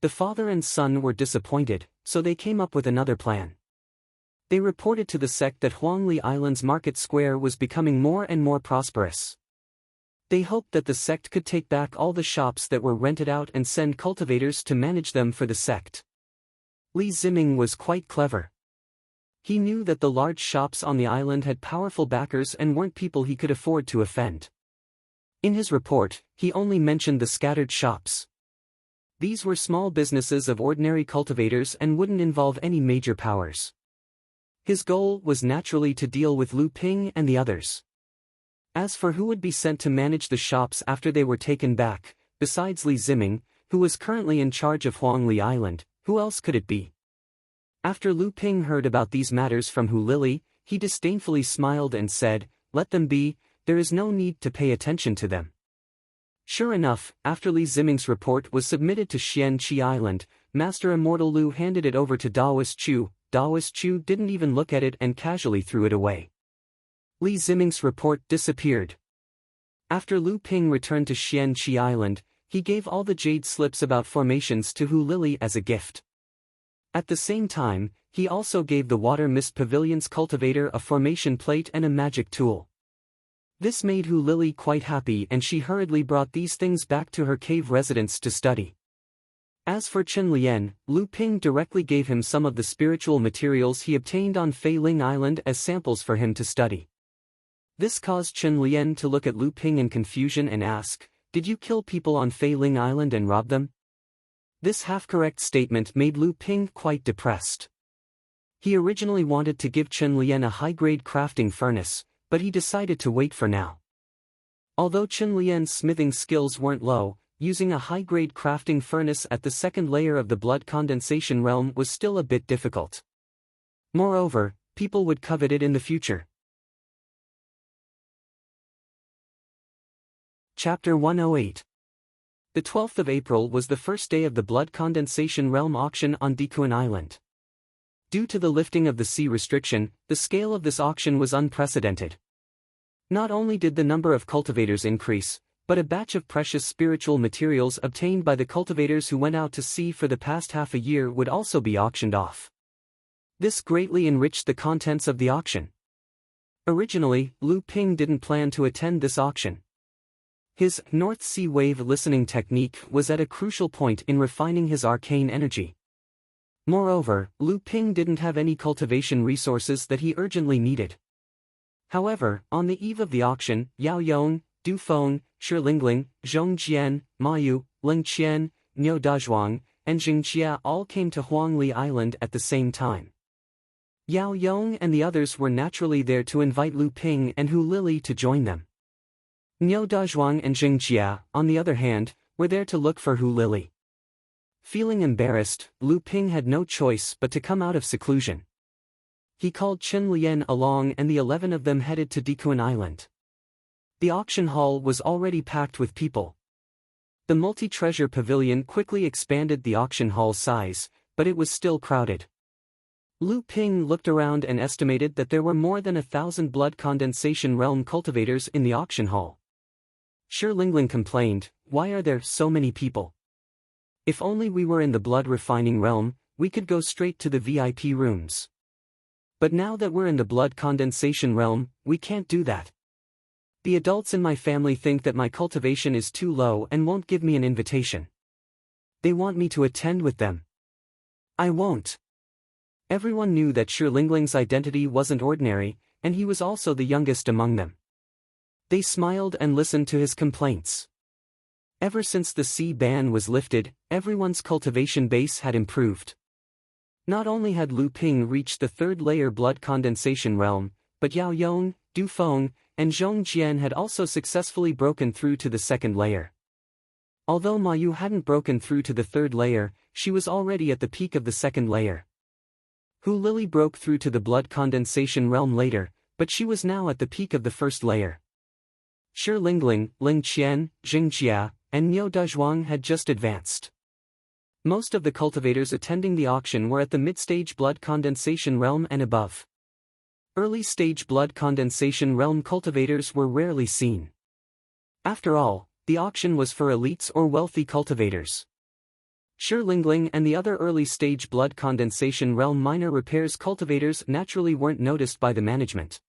The father and son were disappointed, so they came up with another plan. They reported to the sect that Huangli Island's market square was becoming more and more prosperous. They hoped that the sect could take back all the shops that were rented out and send cultivators to manage them for the sect. Li Ziming was quite clever. He knew that the large shops on the island had powerful backers and weren't people he could afford to offend. In his report, he only mentioned the scattered shops. These were small businesses of ordinary cultivators and wouldn't involve any major powers. His goal was naturally to deal with Lu Ping and the others. As for who would be sent to manage the shops after they were taken back, besides Li Ziming, who was currently in charge of Huangli Island, who else could it be? After Lu Ping heard about these matters from Hu Lili, he disdainfully smiled and said, "Let them be, there is no need to pay attention to them." Sure enough, after Li Ziming's report was submitted to Xian Qi Island, Master Immortal Lu handed it over to Daoist Chu. Daoist Chu didn't even look at it and casually threw it away. Li Ziming's report disappeared. After Lu Ping returned to Xian Qi Island, he gave all the jade slips about formations to Hu Lili as a gift. At the same time, he also gave the Water Mist Pavilion's cultivator a formation plate and a magic tool. This made Hu Lili quite happy and she hurriedly brought these things back to her cave residence to study. As for Chen Lian, Lu Ping directly gave him some of the spiritual materials he obtained on Fei Ling Island as samples for him to study. This caused Chen Lian to look at Lu Ping in confusion and ask, "Did you kill people on Fei Ling Island and rob them?" This half-correct statement made Lu Ping quite depressed. He originally wanted to give Chen Lian a high-grade crafting furnace, but he decided to wait for now. Although Chen Lian's smithing skills weren't low, using a high-grade crafting furnace at the second layer of the blood condensation realm was still a bit difficult. Moreover, people would covet it in the future. Chapter 108. The 12th of April was the first day of the blood condensation realm auction on Dikuan Island. Due to the lifting of the sea restriction, the scale of this auction was unprecedented. Not only did the number of cultivators increase, but a batch of precious spiritual materials obtained by the cultivators who went out to sea for the past half a year would also be auctioned off. This greatly enriched the contents of the auction. Originally, Lu Ping didn't plan to attend this auction. His North Sea wave listening technique was at a crucial point in refining his arcane energy. Moreover, Lu Ping didn't have any cultivation resources that he urgently needed. However, on the eve of the auction, Yao Yong, Du Feng, Shi Lingling, Zhong Jian, Ma Yu, Ling Qian, Niu Dazhuang, and Jing Jia all came to Huangli Island at the same time. Yao Yong and the others were naturally there to invite Lu Ping and Hu Lili to join them. Niu Dazhuang and Jing Jia, on the other hand, were there to look for Hu Lili. Feeling embarrassed, Lu Ping had no choice but to come out of seclusion. He called Chen Lian along and the 11 of them headed to Dikuan Island. The auction hall was already packed with people. The multi-treasure pavilion quickly expanded the auction hall's size, but it was still crowded. Lu Ping looked around and estimated that there were more than 1,000 blood condensation realm cultivators in the auction hall. Shi Lingling complained, "Why are there so many people? If only we were in the blood refining realm, we could go straight to the VIP rooms. But now that we're in the blood condensation realm, we can't do that. The adults in my family think that my cultivation is too low and won't give me an invitation. They want me to attend with them. I won't." Everyone knew that Shi Lingling's identity wasn't ordinary, and he was also the youngest among them. They smiled and listened to his complaints. Ever since the sea ban was lifted, everyone's cultivation base had improved. Not only had Lu Ping reached the third layer blood condensation realm, but Yao Yong, Du Feng, and Zhong Jian had also successfully broken through to the second layer. Although Ma Yu hadn't broken through to the third layer, she was already at the peak of the second layer. Hu Lili broke through to the blood condensation realm later, but she was now at the peak of the first layer. Shi Lingling, Ling Qian, Jing Jia, and Niu Dazhuang had just advanced. Most of the cultivators attending the auction were at the mid-stage blood condensation realm and above. Early-stage blood condensation realm cultivators were rarely seen. After all, the auction was for elites or wealthy cultivators. Shi Lingling and the other early-stage blood condensation realm minor repairs cultivators naturally weren't noticed by the management.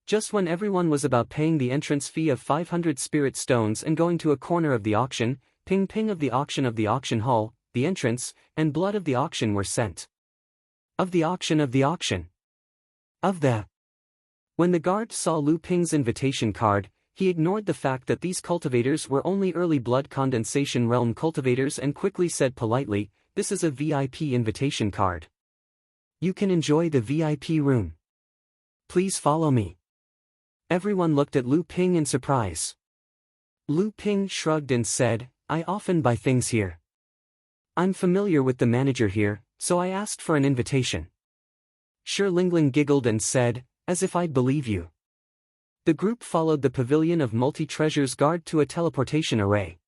Just when everyone was about paying the entrance fee of 500 spirit stones and going to a corner of the auction, ping of the auction hall, the entrance, and blood of the auction were sent. Of the auction. When the guard saw Lu Ping's invitation card, he ignored the fact that these cultivators were only early blood condensation realm cultivators and quickly said politely, "This is a VIP invitation card. You can enjoy the VIP room. Please follow me." Everyone looked at Lu Ping in surprise. Lu Ping shrugged and said, "I often buy things here. I'm familiar with the manager here, so I asked for an invitation." Shi Lingling giggled and said, "As if I'd believe you." The group followed the pavilion of multi-treasures guard to a teleportation array.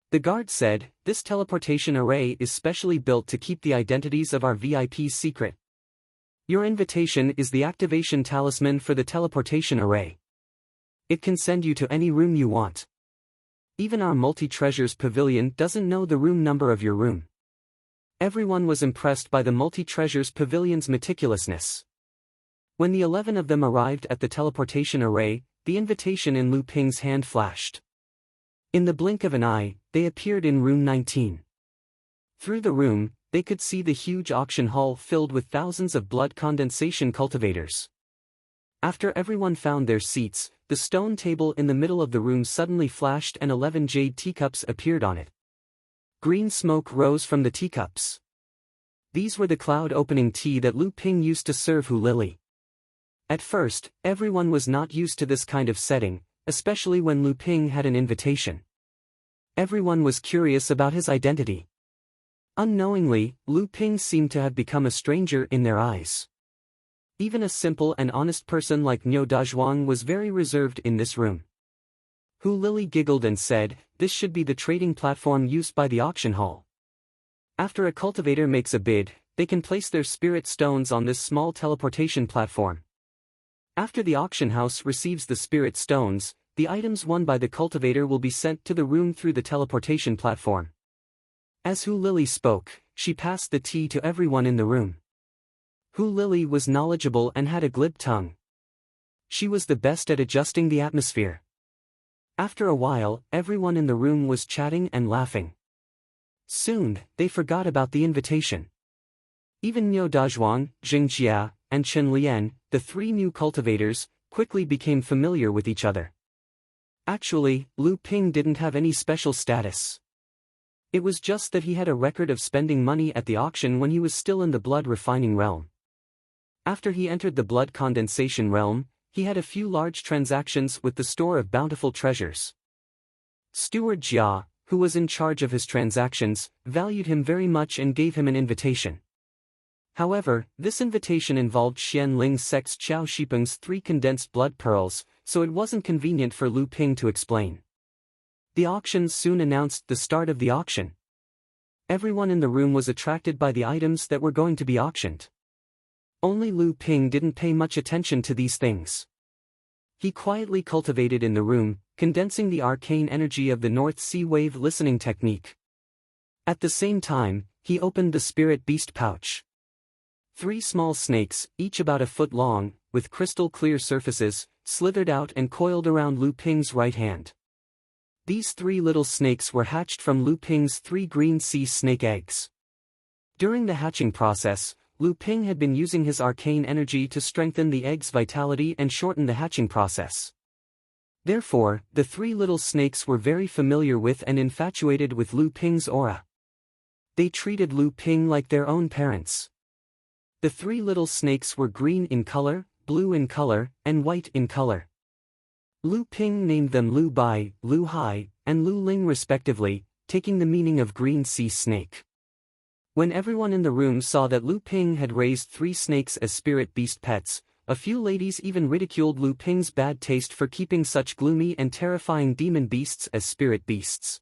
The guard said, "This teleportation array is specially built to keep the identities of our VIPs secret. Your invitation is the activation talisman for the teleportation array. It can send you to any room you want. Even our multi-treasures pavilion doesn't know the room number of your room." Everyone was impressed by the multi-treasures pavilion's meticulousness. When the 11 of them arrived at the teleportation array, the invitation in Lu Ping's hand flashed. In the blink of an eye, they appeared in room 19. Through the room, they could see the huge auction hall filled with thousands of blood condensation cultivators. After everyone found their seats, the stone table in the middle of the room suddenly flashed and 11 jade teacups appeared on it. Green smoke rose from the teacups. These were the cloud-opening tea that Lu Ping used to serve Hu Lili. At first, everyone was not used to this kind of setting, especially when Lu Ping had an invitation. Everyone was curious about his identity. Unknowingly, Lu Ping seemed to have become a stranger in their eyes. Even a simple and honest person like Niu Dazhuang was very reserved in this room. Hu Lili giggled and said, "This should be the trading platform used by the auction hall. After a cultivator makes a bid, they can place their spirit stones on this small teleportation platform. After the auction house receives the spirit stones, the items won by the cultivator will be sent to the room through the teleportation platform." As Hu Lili spoke, she passed the tea to everyone in the room. Hu Lili was knowledgeable and had a glib tongue. She was the best at adjusting the atmosphere. After a while, everyone in the room was chatting and laughing. Soon, they forgot about the invitation. Even Niu Dazhuang, Jing Jia, and Chen Lian, the three new cultivators, quickly became familiar with each other. Actually, Lu Ping didn't have any special status. It was just that he had a record of spending money at the auction when he was still in the blood refining realm. After he entered the blood condensation realm, he had a few large transactions with the store of bountiful treasures. Steward Jia, who was in charge of his transactions, valued him very much and gave him an invitation. However, this invitation involved Xian Ling's sex Qiao Shipeng's 3 condensed blood pearls, so it wasn't convenient for Lu Ping to explain. The auction soon announced the start of the auction. Everyone in the room was attracted by the items that were going to be auctioned. Only Lu Ping didn't pay much attention to these things. He quietly cultivated in the room, condensing the arcane energy of the North Sea Wave listening technique. At the same time, he opened the spirit beast pouch. 3 small snakes, each about a foot long, with crystal clear surfaces, slithered out and coiled around Lu Ping's right hand. These 3 little snakes were hatched from Lu Ping's 3 green sea snake eggs. During the hatching process, Lu Ping had been using his arcane energy to strengthen the egg's vitality and shorten the hatching process. Therefore, the 3 little snakes were very familiar with and infatuated with Lu Ping's aura. They treated Lu Ping like their own parents. The 3 little snakes were green in color, blue in color, and white in color. Lu Ping named them Lu Bai, Lu Hai, and Lu Ling respectively, taking the meaning of green sea snake. When everyone in the room saw that Lu Ping had raised 3 snakes as spirit beast pets, a few ladies even ridiculed Lu Ping's bad taste for keeping such gloomy and terrifying demon beasts as spirit beasts.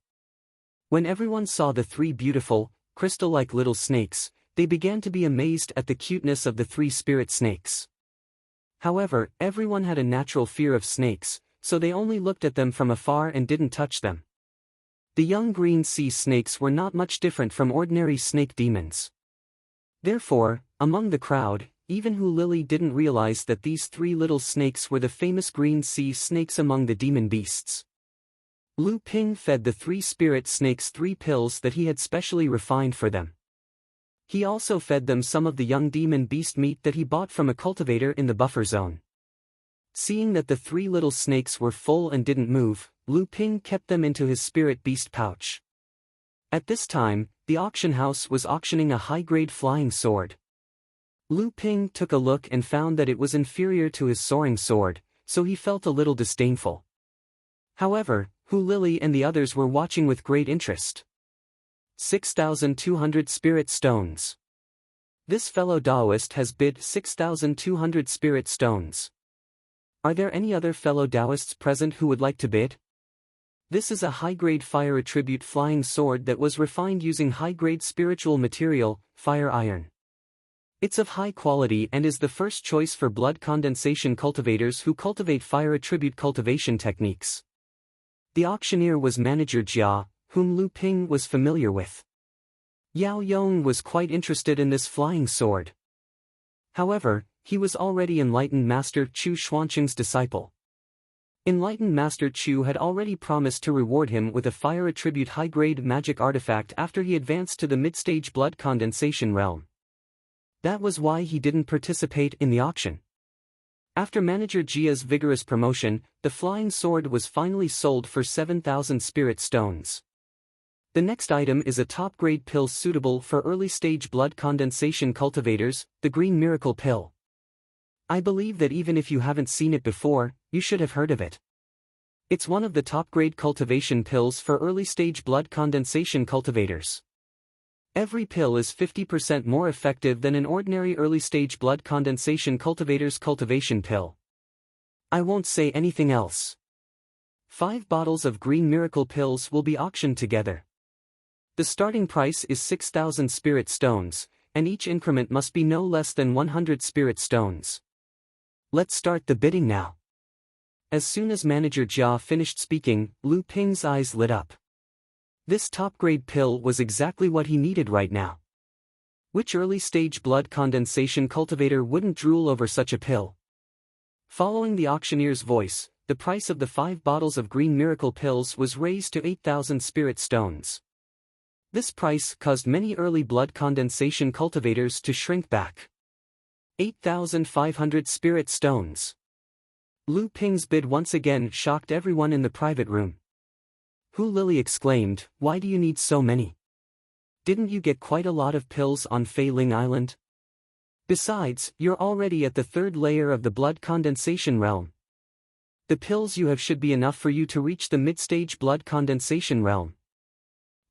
When everyone saw the 3 beautiful, crystal-like little snakes, they began to be amazed at the cuteness of the 3 spirit snakes. However, everyone had a natural fear of snakes, so they only looked at them from afar and didn't touch them. The young green sea snakes were not much different from ordinary snake demons. Therefore, among the crowd, even Hu Lily didn't realize that these 3 little snakes were the famous green sea snakes among the demon beasts. Lu Ping fed the 3 spirit snakes 3 pills that he had specially refined for them. He also fed them some of the young demon beast meat that he bought from a cultivator in the buffer zone. Seeing that the 3 little snakes were full and didn't move, Lu Ping kept them into his spirit beast pouch. At this time, the auction house was auctioning a high-grade flying sword. Lu Ping took a look and found that it was inferior to his soaring sword, so he felt a little disdainful. However, Hu Lily and the others were watching with great interest. 6,200 spirit stones. This fellow Taoist has bid 6,200 spirit stones. Are there any other fellow Taoists present who would like to bid? This is a high-grade fire attribute flying sword that was refined using high-grade spiritual material, fire iron. It's of high quality and is the first choice for blood condensation cultivators who cultivate fire attribute cultivation techniques. The auctioneer was Manager Jia, whom Lu Ping was familiar with. Yao Yong was quite interested in this flying sword. However, he was already Enlightened Master Chu Xuanqing's disciple. Enlightened Master Chu had already promised to reward him with a fire attribute high-grade magic artifact after he advanced to the mid-stage blood condensation realm. That was why he didn't participate in the auction. After Manager Jia's vigorous promotion, the flying sword was finally sold for 7,000 spirit stones. The next item is a top-grade pill suitable for early-stage blood condensation cultivators, the Green Miracle Pill. I believe that even if you haven't seen it before, you should have heard of it. It's one of the top-grade cultivation pills for early-stage blood condensation cultivators. Every pill is 50% more effective than an ordinary early-stage blood condensation cultivator's cultivation pill. I won't say anything else. 5 bottles of Green Miracle pills will be auctioned together. The starting price is 6,000 spirit stones, and each increment must be no less than 100 spirit stones. Let's start the bidding now. As soon as Manager Jia finished speaking, Lu Ping's eyes lit up. This top-grade pill was exactly what he needed right now. Which early-stage blood condensation cultivator wouldn't drool over such a pill? Following the auctioneer's voice, the price of the 5 bottles of Green Miracle pills was raised to 8,000 spirit stones. This price caused many early blood condensation cultivators to shrink back. 8,500 spirit stones. Lu Ping's bid once again shocked everyone in the private room. Hu Lily exclaimed, "Why do you need so many? Didn't you get quite a lot of pills on Fei Ling Island? Besides, you're already at the 3rd layer of the blood condensation realm. The pills you have should be enough for you to reach the mid-stage blood condensation realm."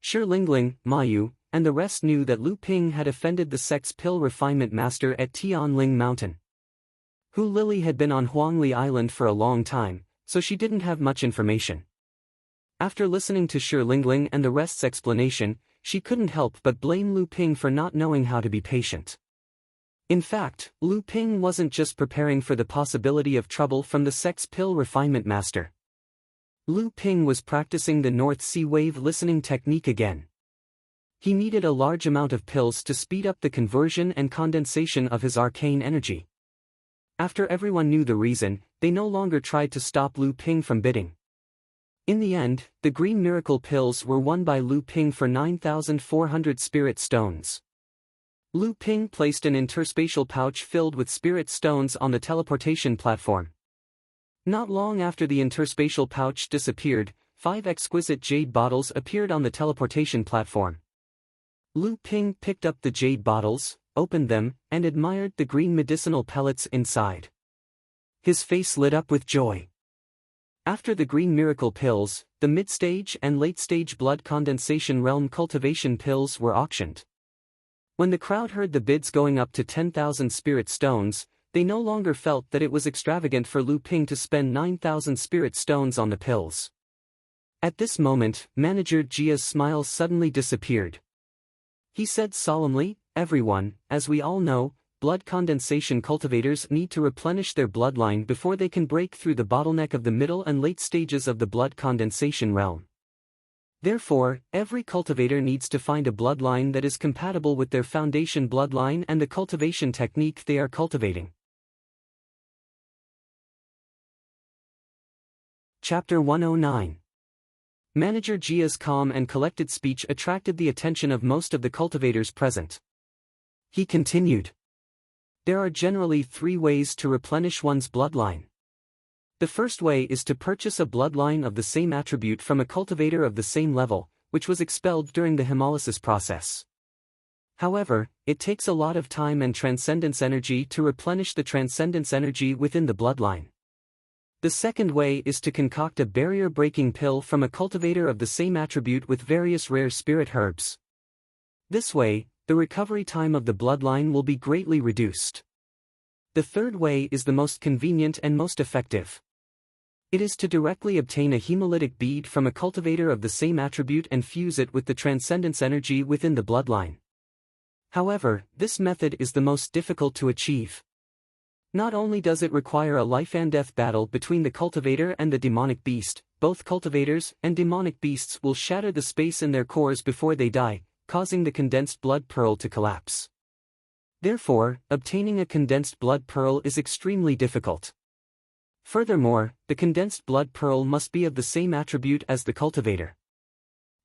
Shi Lingling, Ma Yu, and the rest knew that Lu Ping had offended the sect's pill refinement master at Tianling Mountain. Hu Lily had been on Huangli Island for a long time, so she didn't have much information. After listening to Shi Lingling and the rest's explanation, she couldn't help but blame Lu Ping for not knowing how to be patient. In fact, Lu Ping wasn't just preparing for the possibility of trouble from the sect's pill refinement master. Lu Ping was practicing the North Sea wave listening technique again. He needed a large amount of pills to speed up the conversion and condensation of his arcane energy. After everyone knew the reason, they no longer tried to stop Lu Ping from bidding. In the end, the Green Miracle pills were won by Lu Ping for 9,400 spirit stones. Lu Ping placed an interspatial pouch filled with spirit stones on the teleportation platform. Not long after the interspatial pouch disappeared, 5 exquisite jade bottles appeared on the teleportation platform. Lu Ping picked up the jade bottles, opened them, and admired the green medicinal pellets inside. His face lit up with joy. After the green miracle pills, the mid-stage and late-stage blood condensation realm cultivation pills were auctioned. When the crowd heard the bids going up to 10,000 spirit stones, they no longer felt that it was extravagant for Lu Ping to spend 9,000 spirit stones on the pills. At this moment, Manager Jia's smile suddenly disappeared. He said solemnly, "Everyone, as we all know, blood condensation cultivators need to replenish their bloodline before they can break through the bottleneck of the middle and late stages of the blood condensation realm. Therefore, every cultivator needs to find a bloodline that is compatible with their foundation bloodline and the cultivation technique they are cultivating." Chapter 109. Manager Jia's calm and collected speech attracted the attention of most of the cultivators present. He continued. There are generally 3 ways to replenish one's bloodline. The first way is to purchase a bloodline of the same attribute from a cultivator of the same level, which was expelled during the hemolysis process. However, it takes a lot of time and transcendence energy to replenish the transcendence energy within the bloodline. The second way is to concoct a barrier-breaking pill from a cultivator of the same attribute with various rare spirit herbs. This way, the recovery time of the bloodline will be greatly reduced. The third way is the most convenient and most effective. It is to directly obtain a hemolytic bead from a cultivator of the same attribute and fuse it with the transcendence energy within the bloodline. However, this method is the most difficult to achieve. Not only does it require a life-and-death battle between the cultivator and the demonic beast, both cultivators and demonic beasts will shatter the space in their cores before they die, causing the condensed blood pearl to collapse. Therefore, obtaining a condensed blood pearl is extremely difficult. Furthermore, the condensed blood pearl must be of the same attribute as the cultivator.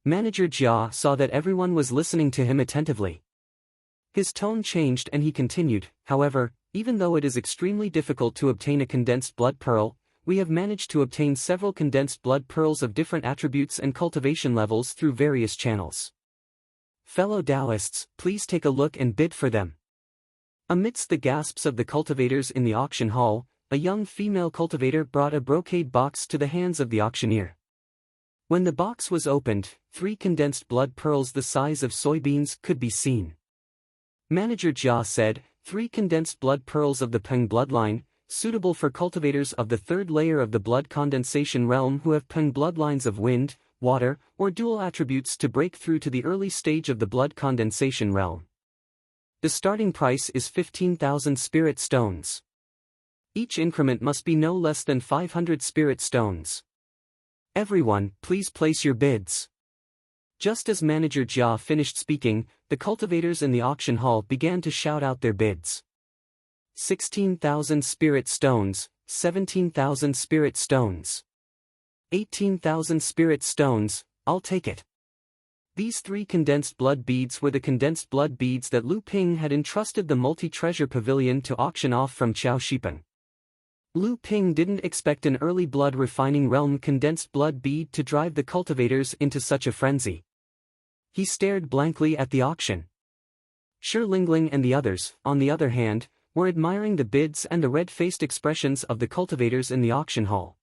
Manager Jia saw that everyone was listening to him attentively. His tone changed and he continued, "However, even though it is extremely difficult to obtain a condensed blood pearl, we have managed to obtain several condensed blood pearls of different attributes and cultivation levels through various channels. Fellow Taoists, please take a look and bid for them." Amidst the gasps of the cultivators in the auction hall, a young female cultivator brought a brocade box to the hands of the auctioneer. When the box was opened, 3 condensed blood pearls the size of soybeans could be seen. Manager Jia said, 3 condensed blood pearls of the Peng bloodline, suitable for cultivators of the 3rd layer of the blood condensation realm who have Peng bloodlines of wind, water, or dual attributes to break through to the early stage of the blood condensation realm. The starting price is 15,000 spirit stones. Each increment must be no less than 500 spirit stones. Everyone, please place your bids. Just as Manager Jia finished speaking, the cultivators in the auction hall began to shout out their bids. 16,000 spirit stones, 17,000 spirit stones. 18,000 spirit stones, I'll take it. These 3 condensed blood beads were the condensed blood beads that Lu Ping had entrusted the multi-treasure pavilion to auction off from Qiao Shipan. Lu Ping didn't expect an early blood refining realm condensed blood bead to drive the cultivators into such a frenzy. He stared blankly at the auction. Shi Lingling and the others, on the other hand, were admiring the bids and the red-faced expressions of the cultivators in the auction hall.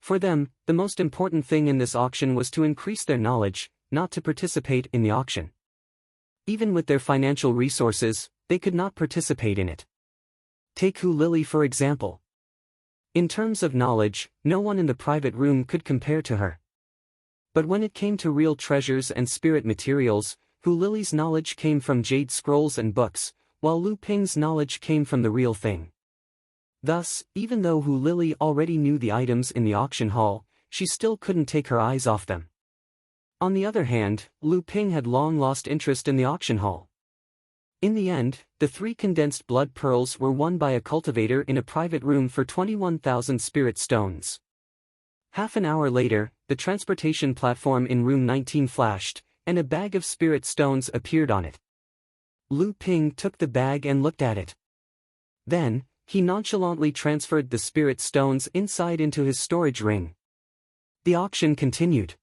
For them, the most important thing in this auction was to increase their knowledge, not to participate in the auction. Even with their financial resources, they could not participate in it. Take Hu Lily for example. In terms of knowledge, no one in the private room could compare to her. But when it came to real treasures and spirit materials, Hu Lily's knowledge came from jade scrolls and books, while Lu Ping's knowledge came from the real thing. Thus, even though Hu Lily already knew the items in the auction hall, she still couldn't take her eyes off them. On the other hand, Lu Ping had long lost interest in the auction hall. In the end, the 3 condensed blood pearls were won by a cultivator in a private room for 21,000 spirit stones. Half an hour later, the transportation platform in room 19 flashed, and a bag of spirit stones appeared on it. Lu Ping took the bag and looked at it. Then, he nonchalantly transferred the spirit stones inside into his storage ring. The auction continued.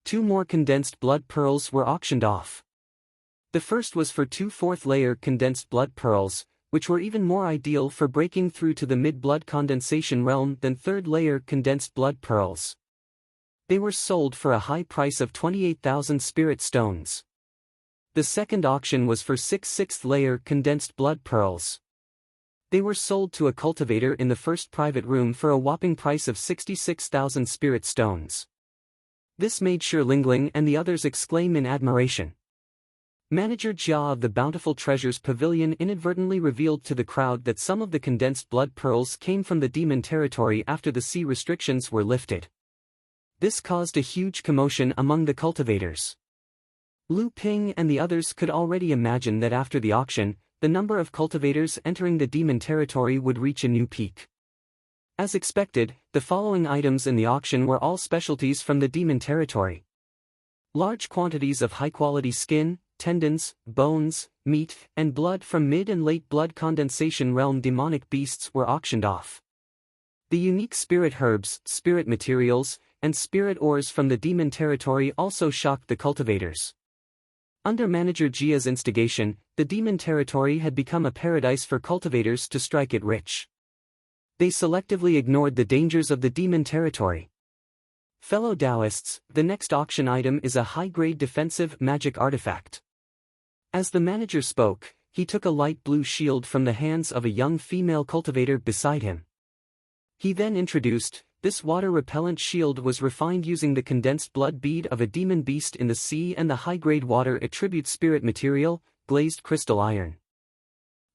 2 more condensed blood pearls were auctioned off. The first was for 2 4th-layer condensed blood pearls, which were even more ideal for breaking through to the mid-blood condensation realm than third-layer condensed blood pearls. They were sold for a high price of 28,000 spirit stones. The second auction was for 6 sixth-layer condensed blood pearls. They were sold to a cultivator in the first private room for a whopping price of 66,000 spirit stones. This made Shi Lingling and the others exclaim in admiration. Manager Jia of the Bountiful Treasures Pavilion inadvertently revealed to the crowd that some of the condensed blood pearls came from the demon territory after the sea restrictions were lifted. This caused a huge commotion among the cultivators. Lu Ping and the others could already imagine that after the auction, the number of cultivators entering the demon territory would reach a new peak. As expected, the following items in the auction were all specialties from the demon territory. Large quantities of high-quality skin, tendons, bones, meat, and blood from mid and late blood condensation realm demonic beasts were auctioned off. The unique spirit herbs, spirit materials, and spirit ores from the demon territory also shocked the cultivators. Under Manager Jia's instigation, the demon territory had become a paradise for cultivators to strike it rich. They selectively ignored the dangers of the demon territory. Fellow Taoists, the next auction item is a high-grade defensive magic artifact. As the manager spoke, he took a light blue shield from the hands of a young female cultivator beside him. He then introduced, this water-repellent shield was refined using the condensed blood bead of a demon beast in the sea and the high-grade water attribute spirit material, glazed crystal iron.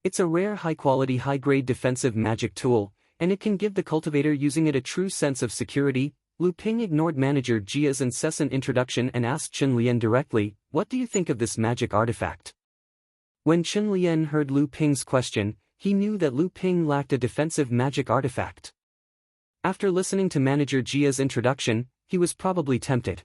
It's a rare high-quality high-grade defensive magic tool, and it can give the cultivator using it a true sense of security. Lu Ping ignored Manager Jia's incessant introduction and asked Chen Lian directly, what do you think of this magic artifact? When Chen Lian heard Lu Ping's question, he knew that Lu Ping lacked a defensive magic artifact. After listening to Manager Jia's introduction, he was probably tempted.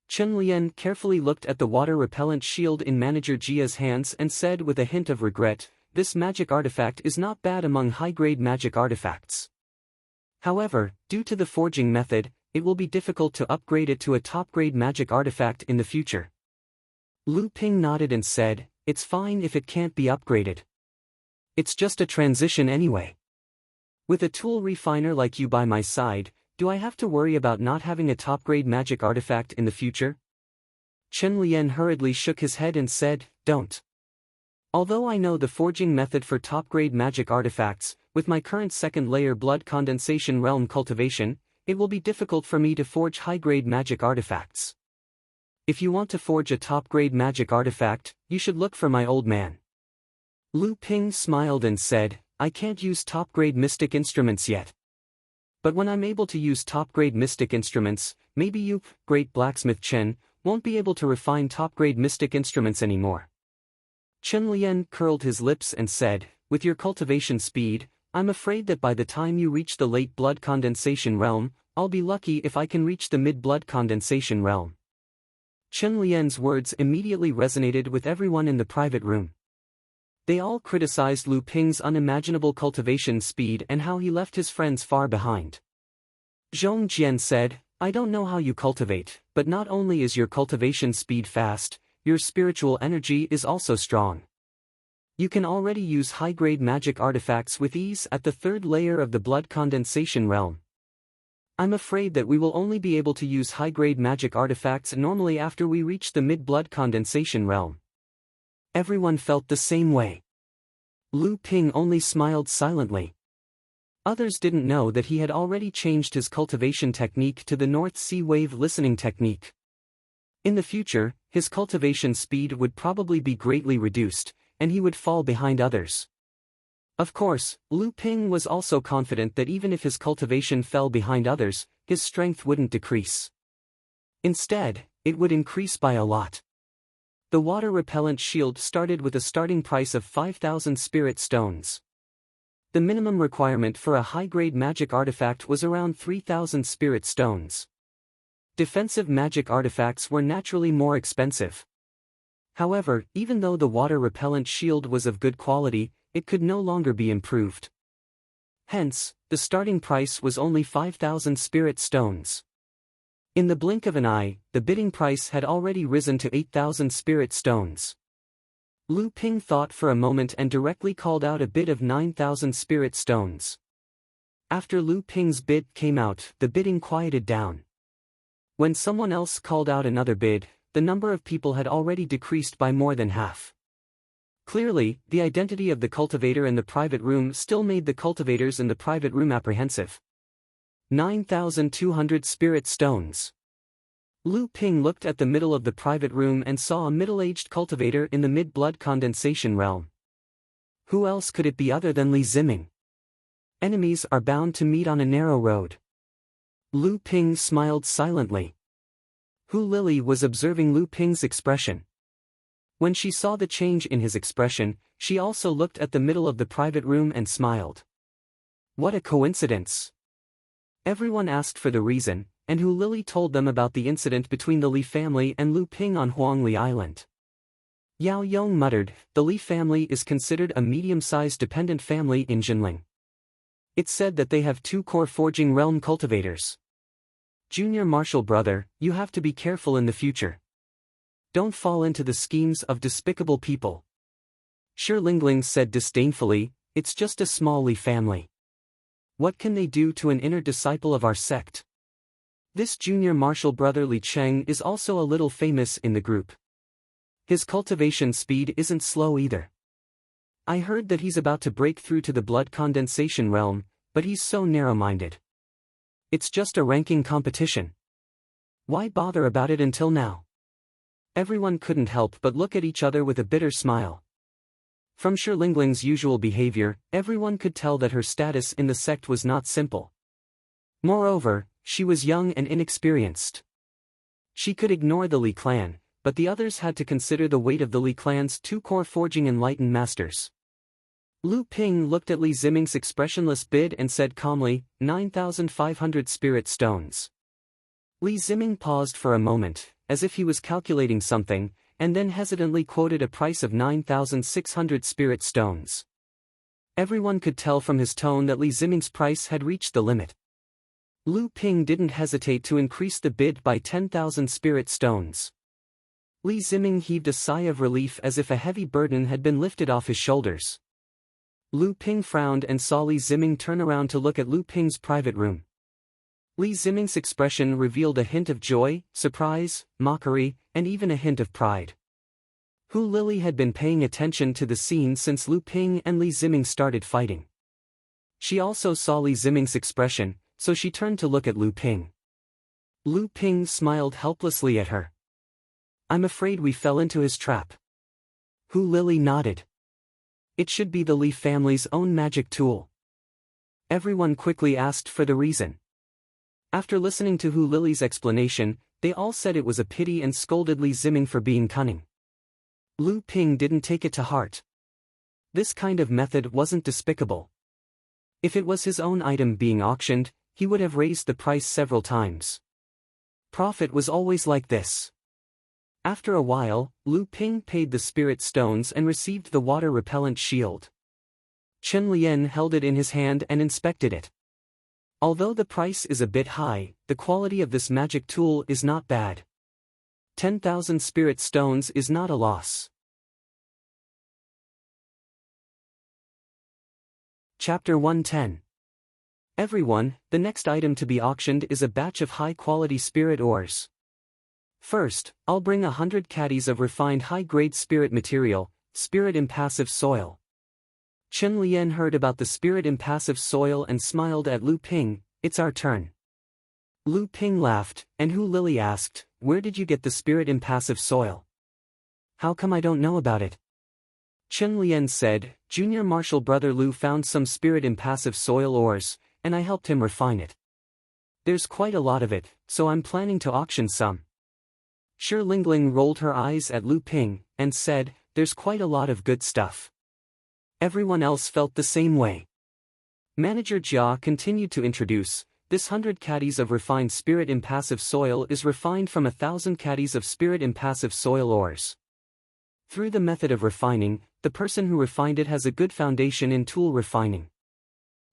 Chen Lian carefully looked at the water-repellent shield in Manager Jia's hands and said with a hint of regret, this magic artifact is not bad among high-grade magic artifacts. However, due to the forging method, it will be difficult to upgrade it to a top-grade magic artifact in the future. Lu Ping nodded and said, it's fine if it can't be upgraded. It's just a transition anyway. With a tool refiner like you by my side, do I have to worry about not having a top-grade magic artifact in the future? Chen Lian hurriedly shook his head and said, don't. Although I know the forging method for top-grade magic artifacts, with my current second-layer blood condensation realm cultivation, it will be difficult for me to forge high-grade magic artifacts. If you want to forge a top-grade magic artifact, you should look for my old man. Lu Ping smiled and said, I can't use top-grade mystic instruments yet. But when I'm able to use top-grade mystic instruments, maybe you, great blacksmith Chen, won't be able to refine top-grade mystic instruments anymore. Chen Lian curled his lips and said, with your cultivation speed, I'm afraid that by the time you reach the late blood condensation realm, I'll be lucky if I can reach the mid-blood condensation realm. Chen Lian's words immediately resonated with everyone in the private room. They all criticized Lu Ping's unimaginable cultivation speed and how he left his friends far behind. Zhong Jian said, I don't know how you cultivate, but not only is your cultivation speed fast, your spiritual energy is also strong. You can already use high-grade magic artifacts with ease at the third layer of the blood condensation realm. I'm afraid that we will only be able to use high-grade magic artifacts normally after we reach the mid-blood condensation realm. Everyone felt the same way. Lu Ping only smiled silently. Others didn't know that he had already changed his cultivation technique to the North Sea Wave listening technique. In the future, his cultivation speed would probably be greatly reduced, and he would fall behind others. Of course, Lu Ping was also confident that even if his cultivation fell behind others, his strength wouldn't decrease. Instead, it would increase by a lot. The water-repellent shield started with a starting price of 5,000 spirit stones. The minimum requirement for a high-grade magic artifact was around 3,000 spirit stones. Defensive magic artifacts were naturally more expensive. However, even though the water-repellent shield was of good quality, it could no longer be improved. Hence, the starting price was only 5,000 spirit stones. In the blink of an eye, the bidding price had already risen to 8,000 spirit stones. Lu Ping thought for a moment and directly called out a bid of 9,000 spirit stones. After Lu Ping's bid came out, the bidding quieted down. When someone else called out another bid, the number of people had already decreased by more than half. Clearly, the identity of the cultivator in the private room still made the cultivators in the private room apprehensive. 9,200 spirit stones. Lu Ping looked at the middle of the private room and saw a middle-aged cultivator in the mid-blood condensation realm. Who else could it be other than Li Ziming? Enemies are bound to meet on a narrow road. Lu Ping smiled silently. Hu Lili was observing Lu Ping's expression. When she saw the change in his expression, she also looked at the middle of the private room and smiled. What a coincidence! Everyone asked for the reason, and Hu Lili told them about the incident between the Li family and Lu Ping on Huangli Island. Yao Yong muttered, the Li family is considered a medium-sized dependent family in Jinling. It's said that they have 2 core forging realm cultivators. Junior martial brother, you have to be careful in the future. Don't fall into the schemes of despicable people. Shi Lingling said disdainfully, it's just a small Li family. What can they do to an inner disciple of our sect? This junior martial brother Li Cheng is also a little famous in the group. His cultivation speed isn't slow either. I heard that he's about to break through to the blood condensation realm, but he's so narrow-minded. It's just a ranking competition. Why bother about it until now? Everyone couldn't help but look at each other with a bitter smile. From Shi Lingling's usual behavior, everyone could tell that her status in the sect was not simple. Moreover, she was young and inexperienced. She could ignore the Li clan, but the others had to consider the weight of the Li clan's 2 core forging enlightened masters. Lu Ping looked at Li Ziming's expressionless bid and said calmly, 9,500 spirit stones. Li Ziming paused for a moment, as if he was calculating something, and then hesitantly quoted a price of 9,600 spirit stones. Everyone could tell from his tone that Li Ziming's price had reached the limit. Lu Ping didn't hesitate to increase the bid by 10,000 spirit stones. Li Ziming heaved a sigh of relief as if a heavy burden had been lifted off his shoulders. Lu Ping frowned and saw Li Ziming turn around to look at Lu Ping's private room. Li Ziming's expression revealed a hint of joy, surprise, mockery, and even a hint of pride. Hu Lili had been paying attention to the scene since Lu Ping and Li Ziming started fighting. She also saw Li Ziming's expression, so she turned to look at Lu Ping. Lu Ping smiled helplessly at her. I'm afraid we fell into his trap. Hu Lili nodded. It should be the Li family's own magic tool. Everyone quickly asked for the reason. After listening to Hu Lili's explanation, they all said it was a pity and scolded Li Ziming for being cunning. Lu Ping didn't take it to heart. This kind of method wasn't despicable. If it was his own item being auctioned, he would have raised the price several times. Profit was always like this. After a while, Lu Ping paid the spirit stones and received the water-repellent shield. Chen Lian held it in his hand and inspected it. Although the price is a bit high, the quality of this magic tool is not bad. 10,000 spirit stones is not a loss. Chapter 110. Everyone, the next item to be auctioned is a batch of high-quality spirit ores. First, I'll bring 100 caddies of refined high-grade spirit material, spirit impassive soil. Chen Lian heard about the spirit impassive soil and smiled at Lu Ping. It's our turn. Lu Ping laughed, and Hu Lili asked, where did you get the spirit impassive soil? How come I don't know about it? Chen Lian said, junior martial brother Lu found some spirit impassive soil ores, and I helped him refine it. There's quite a lot of it, so I'm planning to auction some. Shi Lingling rolled her eyes at Lu Ping, and said, there's quite a lot of good stuff. Everyone else felt the same way. Manager Jia continued to introduce, this 100 caddies of refined spirit impassive soil is refined from 1,000 caddies of spirit impassive soil ores. Through the method of refining, the person who refined it has a good foundation in tool refining.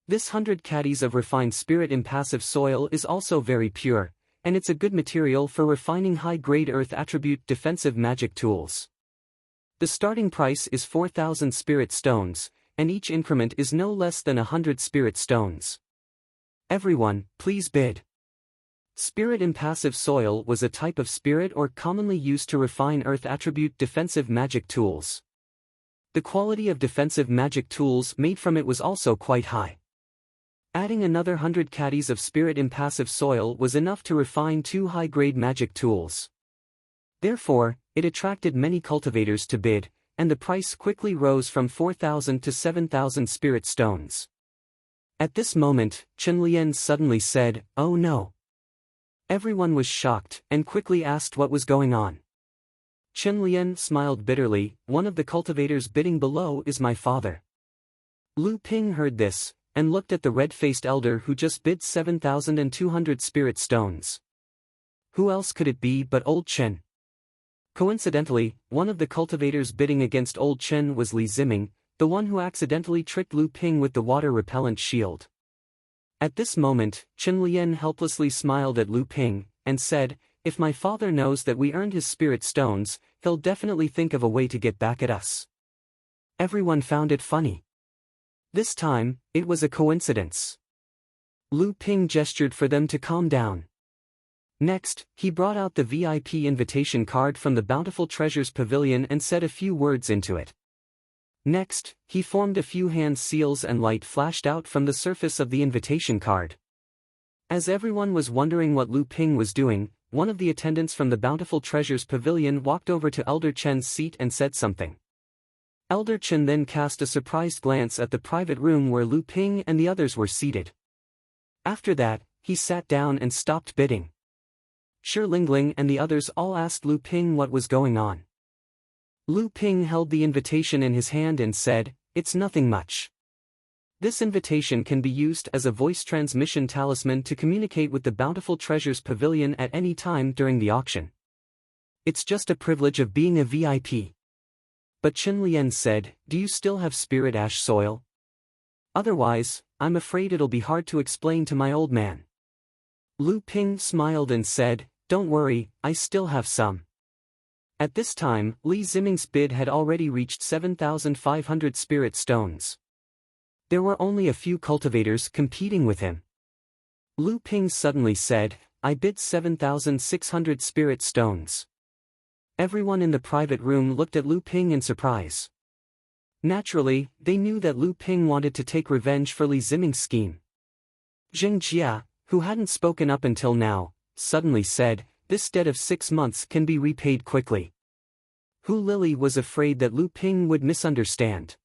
This 100 caddies of refined spirit impassive soil is also very pure, and it's a good material for refining high-grade earth attribute defensive magic tools. The starting price is 4,000 spirit stones, and each increment is no less than 100 spirit stones. Everyone, please bid. Spirit impassive soil was a type of spirit ore commonly used to refine earth attribute defensive magic tools. The quality of defensive magic tools made from it was also quite high. Adding another 100 caddies of spirit impassive soil was enough to refine 2 high-grade magic tools. Therefore, it attracted many cultivators to bid, and the price quickly rose from 4,000 to 7,000 spirit stones. At this moment, Chen Lian suddenly said, "Oh no." Everyone was shocked, and quickly asked what was going on. Chen Lian smiled bitterly. "One of the cultivators bidding below is my father." Lu Ping heard this, and looked at the red-faced elder who just bid 7,200 spirit stones. Who else could it be but old Chen? Coincidentally, one of the cultivators bidding against old Chen was Li Ziming, the one who accidentally tricked Lu Ping with the water-repellent shield. At this moment, Chen Lian helplessly smiled at Lu Ping, and said, "If my father knows that we earned his spirit stones, he'll definitely think of a way to get back at us." Everyone found it funny. This time, it was a coincidence. Lu Ping gestured for them to calm down. Next, he brought out the VIP invitation card from the Bountiful Treasures Pavilion and said a few words into it. Next, he formed a few hand seals and light flashed out from the surface of the invitation card. As everyone was wondering what Lu Ping was doing, one of the attendants from the Bountiful Treasures Pavilion walked over to Elder Chen's seat and said something. Elder Chen then cast a surprised glance at the private room where Lu Ping and the others were seated. After that, he sat down and stopped bidding. Shi Lingling and the others all asked Lu Ping what was going on. Lu Ping held the invitation in his hand and said, "It's nothing much. This invitation can be used as a voice transmission talisman to communicate with the Bountiful Treasures Pavilion at any time during the auction. It's just a privilege of being a VIP." But Chen Lian said, "Do you still have spirit ash soil? Otherwise, I'm afraid it'll be hard to explain to my old man." Lu Ping smiled and said, "Don't worry, I still have some." At this time, Li Ziming's bid had already reached 7,500 spirit stones. There were only a few cultivators competing with him. Lu Ping suddenly said, "I bid 7,600 spirit stones." Everyone in the private room looked at Lu Ping in surprise. Naturally, they knew that Lu Ping wanted to take revenge for Li Ziming's scheme. Zheng Jia, who hadn't spoken up until now, suddenly said, "This debt of 6 months can be repaid quickly." Hu Lili was afraid that Lu Ping would misunderstand.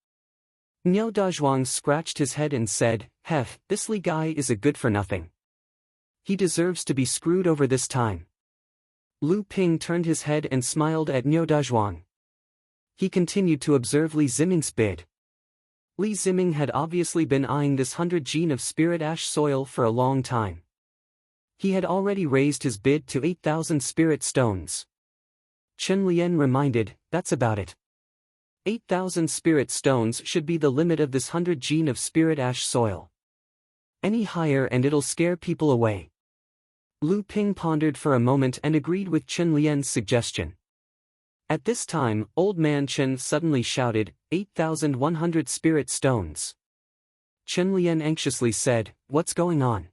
Niao Dazhuang scratched his head and said, "Heh, this Li guy is a good-for-nothing. He deserves to be screwed over this time." Lu Ping turned his head and smiled at Niao Dazhuang. He continued to observe Li Ziming's bid. Li Ziming had obviously been eyeing this 100 gene of spirit ash soil for a long time. He had already raised his bid to 8,000 spirit stones. Chen Lian reminded, "That's about it. 8,000 spirit stones should be the limit of this 100 gene of spirit ash soil. Any higher and it'll scare people away." Lu Ping pondered for a moment and agreed with Chen Lian's suggestion. At this time, Old Man Chen suddenly shouted, 8,100 spirit stones. Chen Lian anxiously said, "What's going on?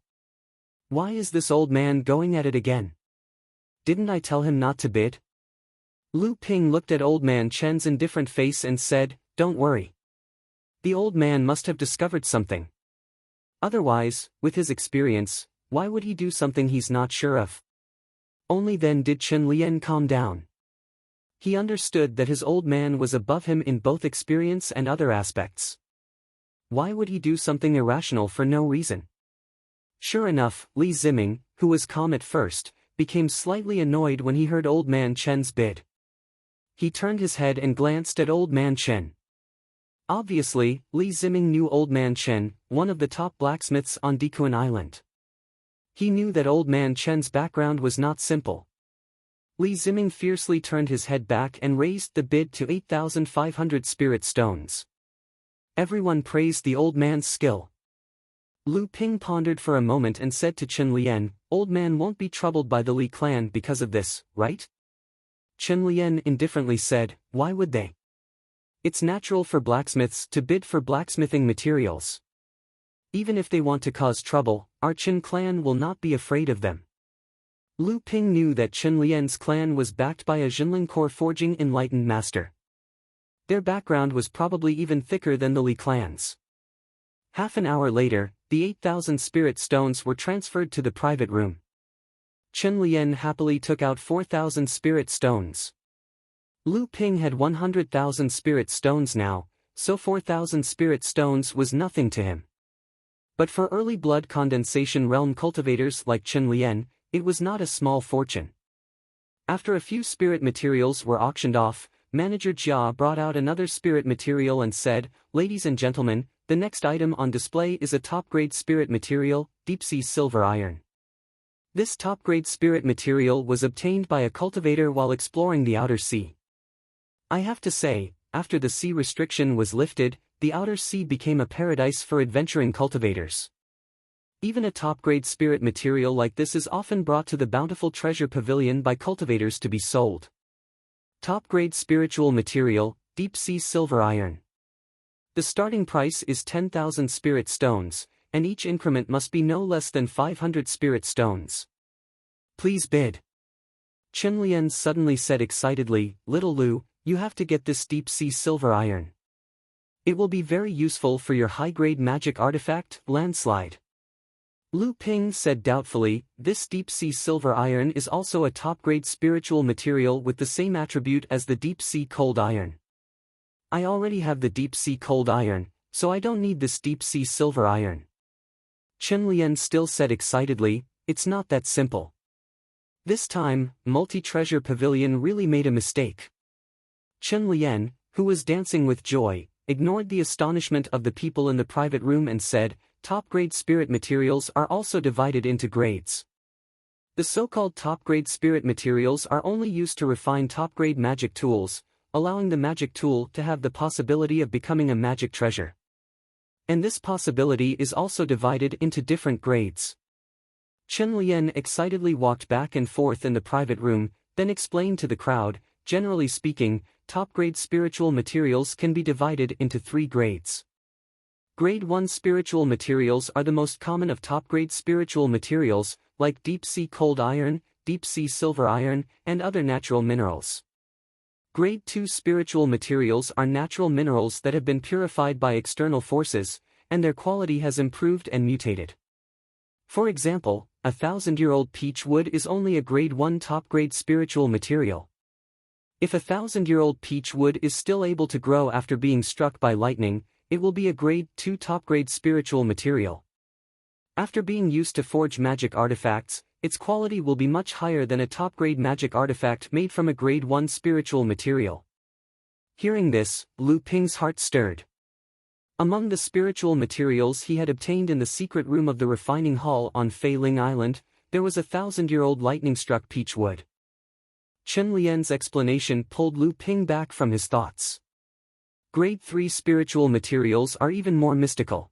Why is this old man going at it again? Didn't I tell him not to bid?" Lu Ping looked at Old Man Chen's indifferent face and said, "Don't worry. The old man must have discovered something. Otherwise, with his experience, why would he do something he's not sure of?" Only then did Chen Lian calm down. He understood that his old man was above him in both experience and other aspects. Why would he do something irrational for no reason? Sure enough, Li Ziming, who was calm at first, became slightly annoyed when he heard Old Man Chen's bid. He turned his head and glanced at Old Man Chen. Obviously, Li Ziming knew Old Man Chen, one of the top blacksmiths on Dikuan Island. He knew that Old Man Chen's background was not simple. Li Ziming fiercely turned his head back and raised the bid to 8,500 spirit stones. Everyone praised the old man's skill. Lu Ping pondered for a moment and said to Chen Lian, "Old man won't be troubled by the Li clan because of this, right?" Chen Lian indifferently said, "Why would they? It's natural for blacksmiths to bid for blacksmithing materials. Even if they want to cause trouble, our Qin clan will not be afraid of them. Lu Ping knew that Chen Lian's clan was backed by a Jinling core forging enlightened master. Their background was probably even thicker than the Li clan's. Half an hour later, the 8,000 spirit stones were transferred to the private room. Chen Lian happily took out 4,000 spirit stones. Lu Ping had 100,000 spirit stones now, so 4,000 spirit stones was nothing to him. But for early blood condensation realm cultivators like Chen Lian, it was not a small fortune. After a few spirit materials were auctioned off, Manager Jia brought out another spirit material and said, "Ladies and gentlemen, the next item on display is a top-grade spirit material, deep-sea silver iron." This top-grade spirit material was obtained by a cultivator while exploring the outer sea. I have to say, after the sea restriction was lifted, the outer sea became a paradise for adventuring cultivators. Even a top-grade spirit material like this is often brought to the bountiful treasure pavilion by cultivators to be sold. Top-grade spiritual material, deep-sea silver iron. The starting price is 10,000 spirit stones, and each increment must be no less than 500 spirit stones. Please bid. Chen Lian suddenly said excitedly, "Little Lu, you have to get this deep-sea silver iron. It will be very useful for your high-grade magic artifact, landslide." Lu Ping said doubtfully, "This deep-sea silver iron is also a top-grade spiritual material with the same attribute as the deep-sea cold iron. I already have the deep-sea cold iron, so I don't need this deep-sea silver iron." Chen Lian still said excitedly, "It's not that simple." This time, Multi-Treasure Pavilion really made a mistake. Chen Lian, who was dancing with joy, ignored the astonishment of the people in the private room and said, "Top-grade spirit materials are also divided into grades. The so-called top-grade spirit materials are only used to refine top-grade magic tools, allowing the magic tool to have the possibility of becoming a magic treasure. And this possibility is also divided into different grades." Chen Lian excitedly walked back and forth in the private room, then explained to the crowd, "Generally speaking, top-grade spiritual materials can be divided into 3 grades. Grade 1 spiritual materials are the most common of top-grade spiritual materials, like deep-sea cold iron, deep-sea silver iron, and other natural minerals. Grade 2 spiritual materials are natural minerals that have been purified by external forces, and their quality has improved and mutated. For example, 1,000-year-old peach wood is only a grade 1 top-grade spiritual material. If 1,000-year-old peach wood is still able to grow after being struck by lightning, it will be a grade 2 top-grade spiritual material. After being used to forge magic artifacts, its quality will be much higher than a top-grade magic artifact made from a grade 1 spiritual material." Hearing this, Lu Ping's heart stirred. Among the spiritual materials he had obtained in the secret room of the refining hall on Fei Ling Island, there was 1,000-year-old lightning-struck peach wood. Chen Lian's explanation pulled Lu Ping back from his thoughts. Grade 3 spiritual materials are even more mystical.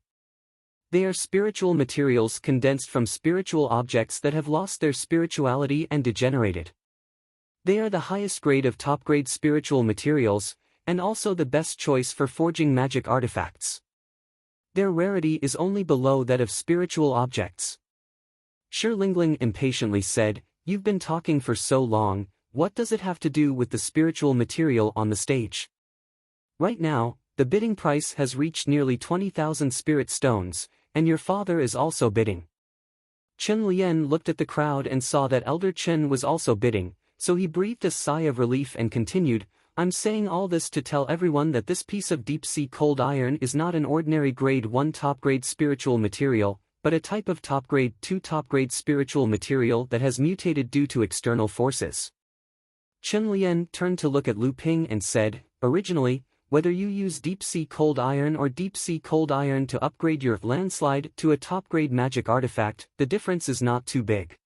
They are spiritual materials condensed from spiritual objects that have lost their spirituality and degenerated. They are the highest grade of top-grade spiritual materials, and also the best choice for forging magic artifacts. Their rarity is only below that of spiritual objects. Shi Lingling impatiently said, "You've been talking for so long, what does it have to do with the spiritual material on the stage? Right now, the bidding price has reached nearly 20,000 spirit stones, and your father is also bidding." Chen Lian looked at the crowd and saw that Elder Chen was also bidding, so he breathed a sigh of relief and continued, "I'm saying all this to tell everyone that this piece of deep-sea cold iron is not an ordinary grade 1 top-grade spiritual material, but a type of top-grade 2 top-grade spiritual material that has mutated due to external forces." Chen Lian turned to look at Lu Ping and said, "Originally, whether you use deep-sea cold iron or deep-sea cold iron to upgrade your landslide to a top-grade magic artifact, the difference is not too big.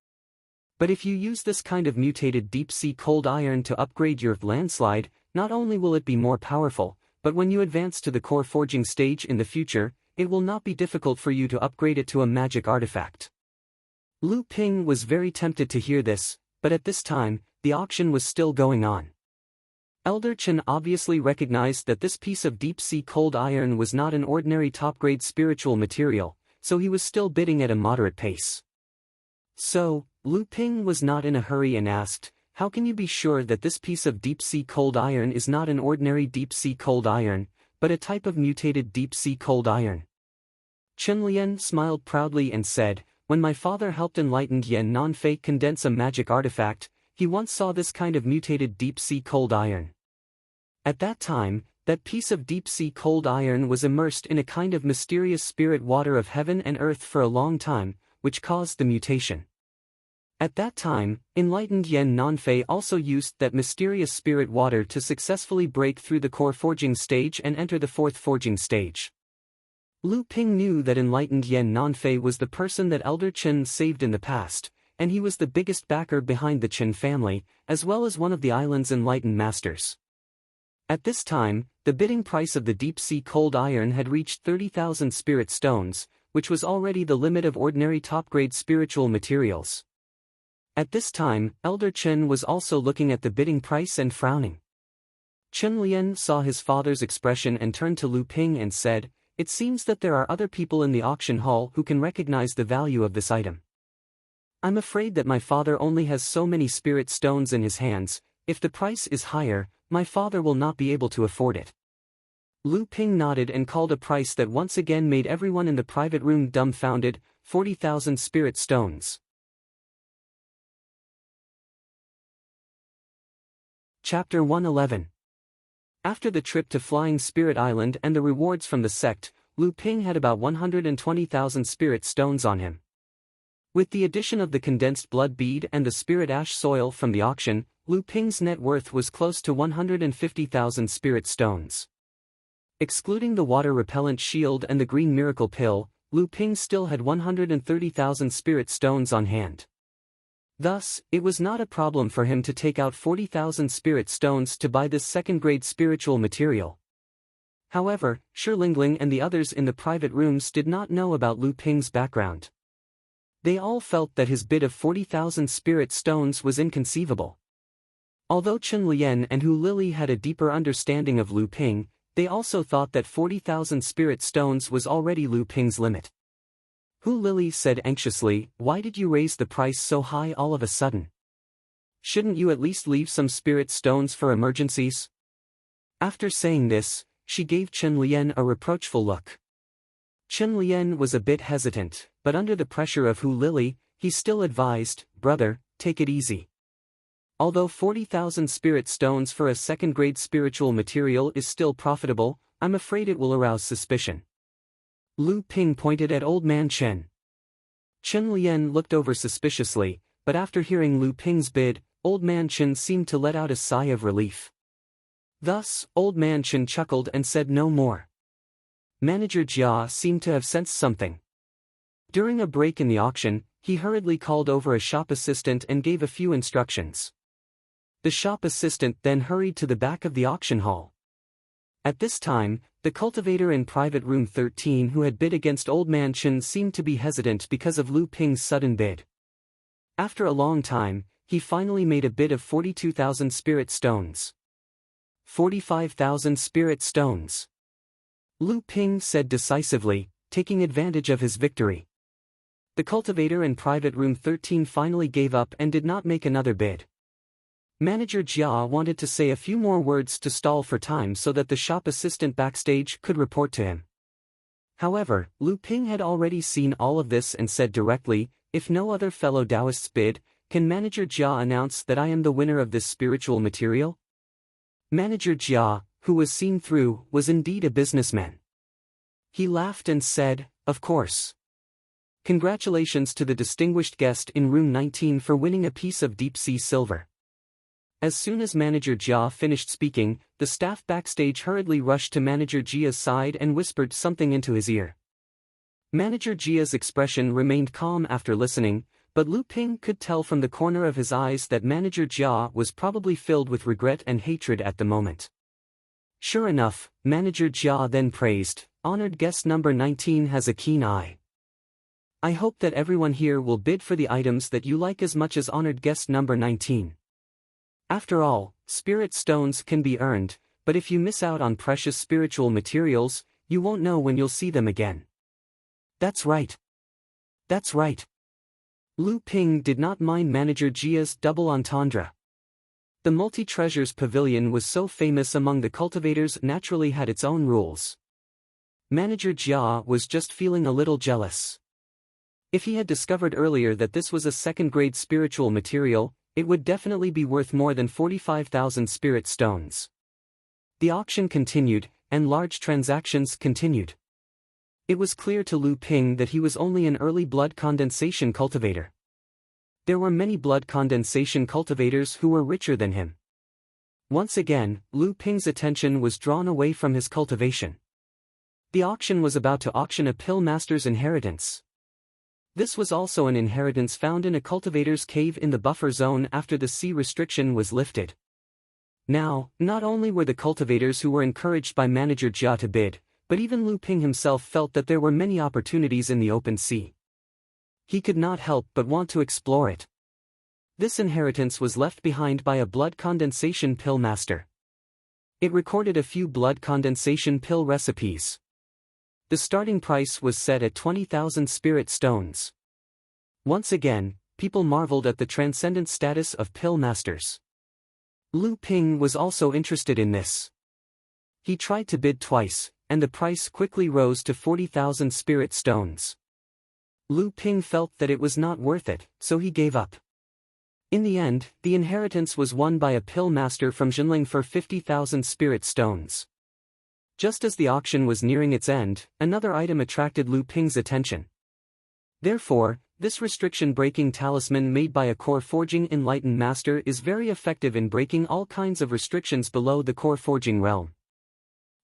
But if you use this kind of mutated deep-sea cold iron to upgrade your landslide, not only will it be more powerful, but when you advance to the core forging stage in the future, it will not be difficult for you to upgrade it to a magic artifact." Lu Ping was very tempted to hear this, but at this time, the auction was still going on. Elder Chen obviously recognized that this piece of deep-sea cold iron was not an ordinary top-grade spiritual material, so he was still bidding at a moderate pace. So, Lu Ping was not in a hurry and asked, "How can you be sure that this piece of deep-sea cold iron is not an ordinary deep-sea cold iron, but a type of mutated deep-sea cold iron?" Chen Lian smiled proudly and said, "When my father helped enlightened Yan Nanfei condense a magic artifact, he once saw this kind of mutated deep-sea cold iron. At that time, that piece of deep-sea cold iron was immersed in a kind of mysterious spirit water of heaven and earth for a long time, which caused the mutation. At that time, enlightened Yan Nanfei also used that mysterious spirit water to successfully break through the core forging stage and enter the fourth forging stage." Lu Ping knew that enlightened Yan Nanfei was the person that Elder Chen saved in the past, and he was the biggest backer behind the Chen family, as well as one of the island's enlightened masters. At this time, the bidding price of the deep-sea cold iron had reached 30,000 spirit stones, which was already the limit of ordinary top-grade spiritual materials. At this time, Elder Chen was also looking at the bidding price and frowning. Chen Lian saw his father's expression and turned to Lu Ping and said, "It seems that there are other people in the auction hall who can recognize the value of this item. I'm afraid that my father only has so many spirit stones in his hands. If the price is higher, my father will not be able to afford it." Lu Ping nodded and called a price that once again made everyone in the private room dumbfounded: 40,000 spirit stones. Chapter 111. After the trip to Flying Spirit Island and the rewards from the sect, Lu Ping had about 120,000 spirit stones on him. With the addition of the condensed blood bead and the spirit ash soil from the auction, Lu Ping's net worth was close to 150,000 spirit stones. Excluding the water-repellent shield and the green miracle pill, Lu Ping still had 130,000 spirit stones on hand. Thus, it was not a problem for him to take out 40,000 spirit stones to buy this second-grade spiritual material. However, Shi Lingling and the others in the private rooms did not know about Lu Ping's background. They all felt that his bid of 40,000 spirit stones was inconceivable. Although Chen Lian and Hu Lili had a deeper understanding of Lu Ping, they also thought that 40,000 spirit stones was already Lu Ping's limit. Hu Lili said anxiously, "Why did you raise the price so high all of a sudden? Shouldn't you at least leave some spirit stones for emergencies?" After saying this, she gave Chen Lian a reproachful look. Chen Lian was a bit hesitant, but under the pressure of Hu Lili, he still advised, "Brother, take it easy. Although 40,000 spirit stones for a second-grade spiritual material is still profitable, I'm afraid it will arouse suspicion." Lu Ping pointed at Old Man Chen. Chen Lian looked over suspiciously, but after hearing Lu Ping's bid, Old Man Chen seemed to let out a sigh of relief. Thus, Old Man Chen chuckled and said no more. Manager Jia seemed to have sensed something. During a break in the auction, he hurriedly called over a shop assistant and gave a few instructions. The shop assistant then hurried to the back of the auction hall. At this time, the cultivator in private room 13 who had bid against Old Man Chen seemed to be hesitant because of Lu Ping's sudden bid. After a long time, he finally made a bid of 42,000 spirit stones. 45,000 spirit stones. Lu Ping said decisively, taking advantage of his victory. The cultivator in private room 13 finally gave up and did not make another bid. Manager Jia wanted to say a few more words to stall for time so that the shop assistant backstage could report to him. However, Lu Ping had already seen all of this and said directly, "If no other fellow Taoists bid, can Manager Jia announce that I am the winner of this spiritual material?" Manager Jia, who was seen through, was indeed a businessman. He laughed and said, "Of course. Congratulations to the distinguished guest in room 19 for winning a piece of deep-sea silver." As soon as Manager Jia finished speaking, the staff backstage hurriedly rushed to Manager Jia's side and whispered something into his ear. Manager Jia's expression remained calm after listening, but Lu Ping could tell from the corner of his eyes that Manager Jia was probably filled with regret and hatred at the moment. Sure enough, Manager Jia then praised, "Honored guest number 19 has a keen eye. I hope that everyone here will bid for the items that you like as much as honored guest number 19. After all, Spirit stones can be earned, but if you miss out on precious spiritual materials, you won't know when you'll see them again. That's right. That's right. Lu Ping did not mind Manager Jia's double entendre. The multi-treasures pavilion was so famous among the cultivators naturally had its own rules. Manager Jia was just feeling a little jealous. If he had discovered earlier that this was a second-grade spiritual material, it would definitely be worth more than 45,000 spirit stones. The auction continued, and large transactions continued. It was clear to Lu Ping that he was only an early blood condensation cultivator. There were many blood condensation cultivators who were richer than him. Once again, Lu Ping's attention was drawn away from his cultivation. The auction was about to auction a pill master's inheritance. This was also an inheritance found in a cultivator's cave in the buffer zone after the sea restriction was lifted. Now, not only were the cultivators who were encouraged by Manager Jia to bid, but even Lu Ping himself felt that there were many opportunities in the open sea. He could not help but want to explore it. This inheritance was left behind by a blood condensation pill master. It recorded a few blood condensation pill recipes. The starting price was set at 20,000 spirit stones. Once again, people marveled at the transcendent status of pill masters. Lu Ping was also interested in this. He tried to bid twice, and the price quickly rose to 40,000 spirit stones. Lu Ping felt that it was not worth it, so he gave up. In the end, the inheritance was won by a pill master from Jinling for 50,000 spirit stones. Just as the auction was nearing its end, another item attracted Lu Ping's attention. Therefore, this restriction-breaking talisman made by a core forging enlightened master is very effective in breaking all kinds of restrictions below the core forging realm.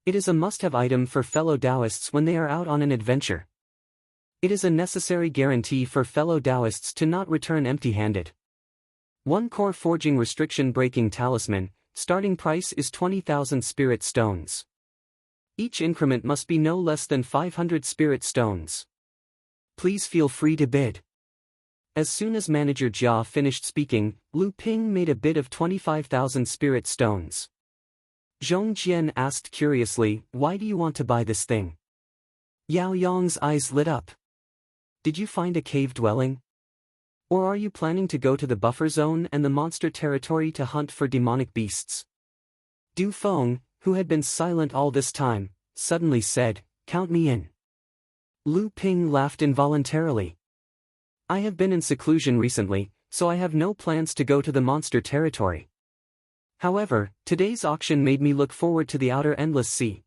It is a must-have item for fellow Taoists when they are out on an adventure. It is a necessary guarantee for fellow Taoists to not return empty-handed. One core forging restriction-breaking talisman, starting price is 20,000 spirit stones. Each increment must be no less than 500 spirit stones. Please feel free to bid. As soon as Manager Jia finished speaking, Lu Ping made a bid of 25,000 spirit stones. Zhong Jian asked curiously, "Why do you want to buy this thing?" Yao Yong's eyes lit up. "Did you find a cave dwelling? Or are you planning to go to the buffer zone and the monster territory to hunt for demonic beasts?" Du Feng, who had been silent all this time, suddenly said, "Count me in." Lu Ping laughed involuntarily. "I have been in seclusion recently, so I have no plans to go to the monster territory. However, today's auction made me look forward to the outer endless sea.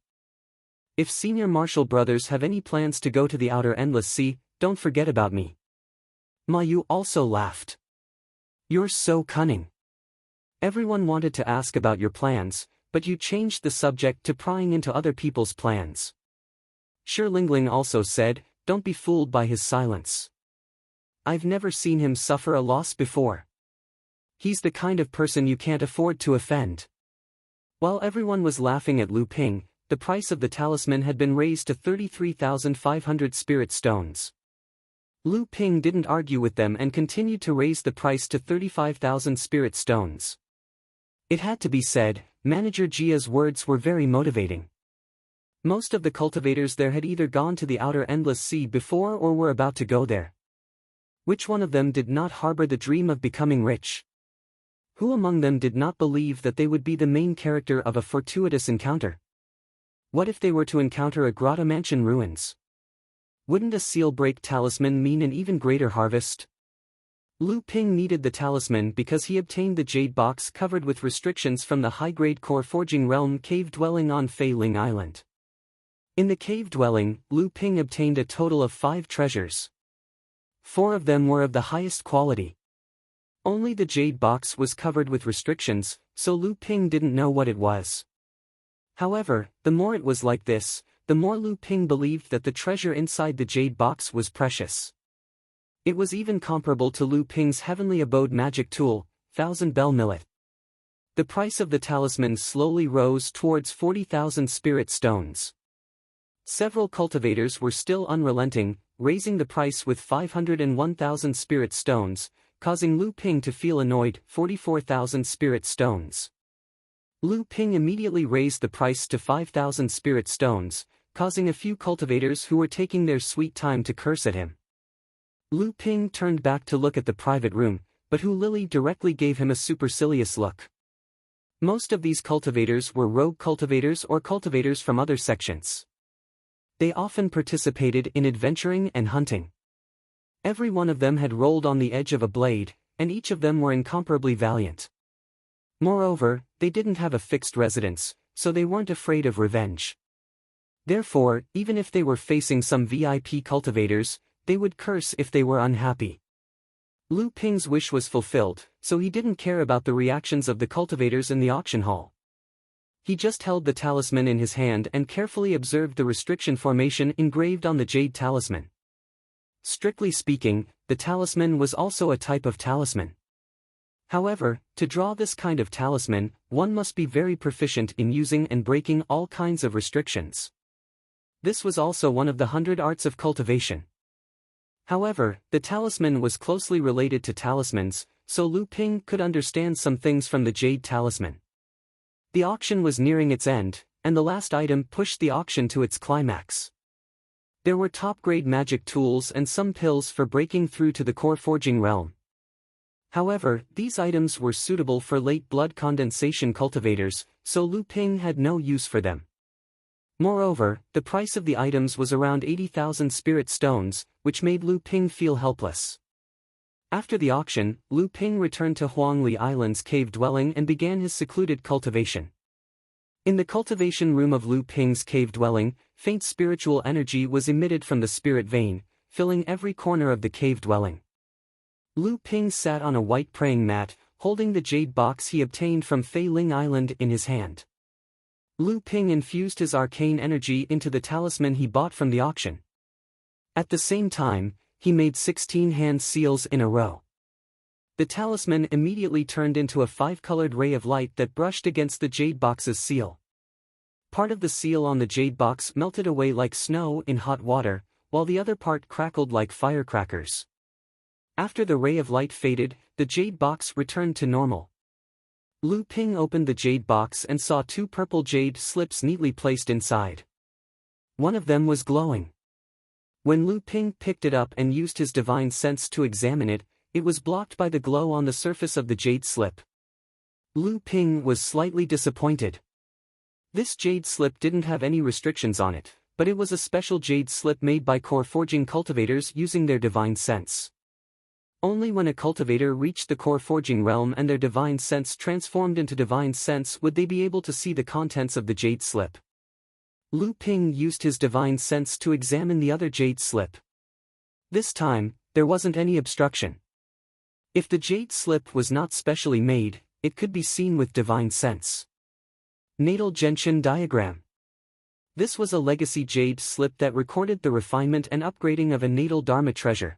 If senior martial brothers have any plans to go to the outer endless sea, don't forget about me." Ma Yu also laughed. "You're so cunning. Everyone wanted to ask about your plans, but you changed the subject to prying into other people's plans." Shi Lingling also said, "Don't be fooled by his silence. I've never seen him suffer a loss before. He's the kind of person you can't afford to offend." While everyone was laughing at Lu Ping, the price of the talisman had been raised to 33,500 spirit stones. Lu Ping didn't argue with them and continued to raise the price to 35,000 spirit stones. It had to be said, Manager Jia's words were very motivating. Most of the cultivators there had either gone to the outer endless sea before or were about to go there. Which one of them did not harbor the dream of becoming rich? Who among them did not believe that they would be the main character of a fortuitous encounter? What if they were to encounter a grotto mansion ruins? Wouldn't a seal break talisman mean an even greater harvest? Lu Ping needed the talisman because he obtained the jade box covered with restrictions from the high-grade core forging realm cave dwelling on Fei Ling Island. In the cave dwelling, Lu Ping obtained a total of 5 treasures. 4 of them were of the highest quality. Only the jade box was covered with restrictions, so Lu Ping didn't know what it was. However, the more it was like this, the more Lu Ping believed that the treasure inside the jade box was precious. It was even comparable to Lu Ping's heavenly abode magic tool, Thousand Bell Millet. The price of the talisman slowly rose towards 40,000 spirit stones. Several cultivators were still unrelenting, raising the price with 501,000 spirit stones, causing Lu Ping to feel annoyed. 44,000 spirit stones. Lu Ping immediately raised the price to 5,000 spirit stones, causing a few cultivators who were taking their sweet time to curse at him. Lu Ping turned back to look at the private room, but Hu Lily directly gave him a supercilious look. Most of these cultivators were rogue cultivators or cultivators from other sections. They often participated in adventuring and hunting. Every one of them had rolled on the edge of a blade, and each of them were incomparably valiant. Moreover, they didn't have a fixed residence, so they weren't afraid of revenge. Therefore, even if they were facing some VIP cultivators, they would curse if they were unhappy. Lu Ping's wish was fulfilled, so he didn't care about the reactions of the cultivators in the auction hall. He just held the talisman in his hand and carefully observed the restriction formation engraved on the jade talisman. Strictly speaking, the talisman was also a type of talisman. However, to draw this kind of talisman, one must be very proficient in using and breaking all kinds of restrictions. This was also one of the 100 arts of cultivation. However, the talisman was closely related to talismans, so Lu Ping could understand some things from the jade talisman. The auction was nearing its end, and the last item pushed the auction to its climax. There were top-grade magic tools and some pills for breaking through to the core forging realm. However, these items were suitable for late blood condensation cultivators, so Lu Ping had no use for them. Moreover, the price of the items was around 80,000 spirit stones, which made Lu Ping feel helpless. After the auction, Lu Ping returned to Huangli Island's cave dwelling and began his secluded cultivation. In the cultivation room of Lu Ping's cave dwelling, faint spiritual energy was emitted from the spirit vein, filling every corner of the cave dwelling. Lu Ping sat on a white praying mat, holding the jade box he obtained from Fei Ling Island in his hand. Lu Ping infused his arcane energy into the talisman he bought from the auction. At the same time, he made 16 hand seals in a row. The talisman immediately turned into a 5-colored ray of light that brushed against the jade box's seal. Part of the seal on the jade box melted away like snow in hot water, while the other part crackled like firecrackers. After the ray of light faded, the jade box returned to normal. Lu Ping opened the jade box and saw 2 purple jade slips neatly placed inside. One of them was glowing. When Lu Ping picked it up and used his divine sense to examine it, it was blocked by the glow on the surface of the jade slip. Lu Ping was slightly disappointed. This jade slip didn't have any restrictions on it, but it was a special jade slip made by core forging cultivators using their divine sense. Only when a cultivator reached the core forging realm and their divine sense transformed into divine sense would they be able to see the contents of the jade slip. Lu Ping used his divine sense to examine the other jade slip. This time, there wasn't any obstruction. If the jade slip was not specially made, it could be seen with divine sense. Natal Genshin Diagram. This was a legacy jade slip that recorded the refinement and upgrading of a natal dharma treasure.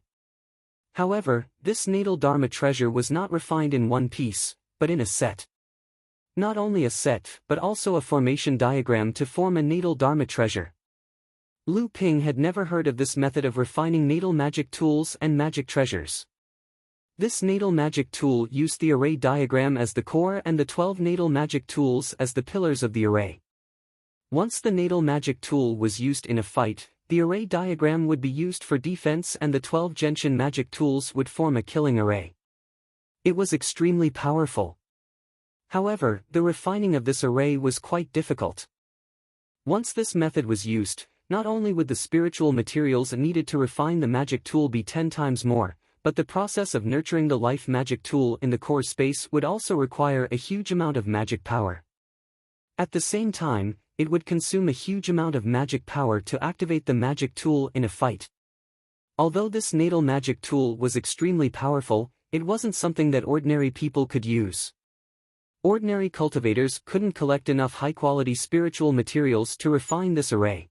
However, this natal dharma treasure was not refined in one piece, but in a set. Not only a set, but also a formation diagram to form a natal dharma treasure. Lu Ping had never heard of this method of refining natal magic tools and magic treasures. This natal magic tool used the array diagram as the core and the 12 natal magic tools as the pillars of the array. Once the natal magic tool was used in a fight, the array diagram would be used for defense and the 12 Genshin magic tools would form a killing array. It was extremely powerful. However, the refining of this array was quite difficult. Once this method was used, not only would the spiritual materials needed to refine the magic tool be 10 times more, but the process of nurturing the life magic tool in the core space would also require a huge amount of magic power. At the same time, it would consume a huge amount of magic power to activate the magic tool in a fight. Although this natal magic tool was extremely powerful, it wasn't something that ordinary people could use. Ordinary cultivators couldn't collect enough high-quality spiritual materials to refine this array.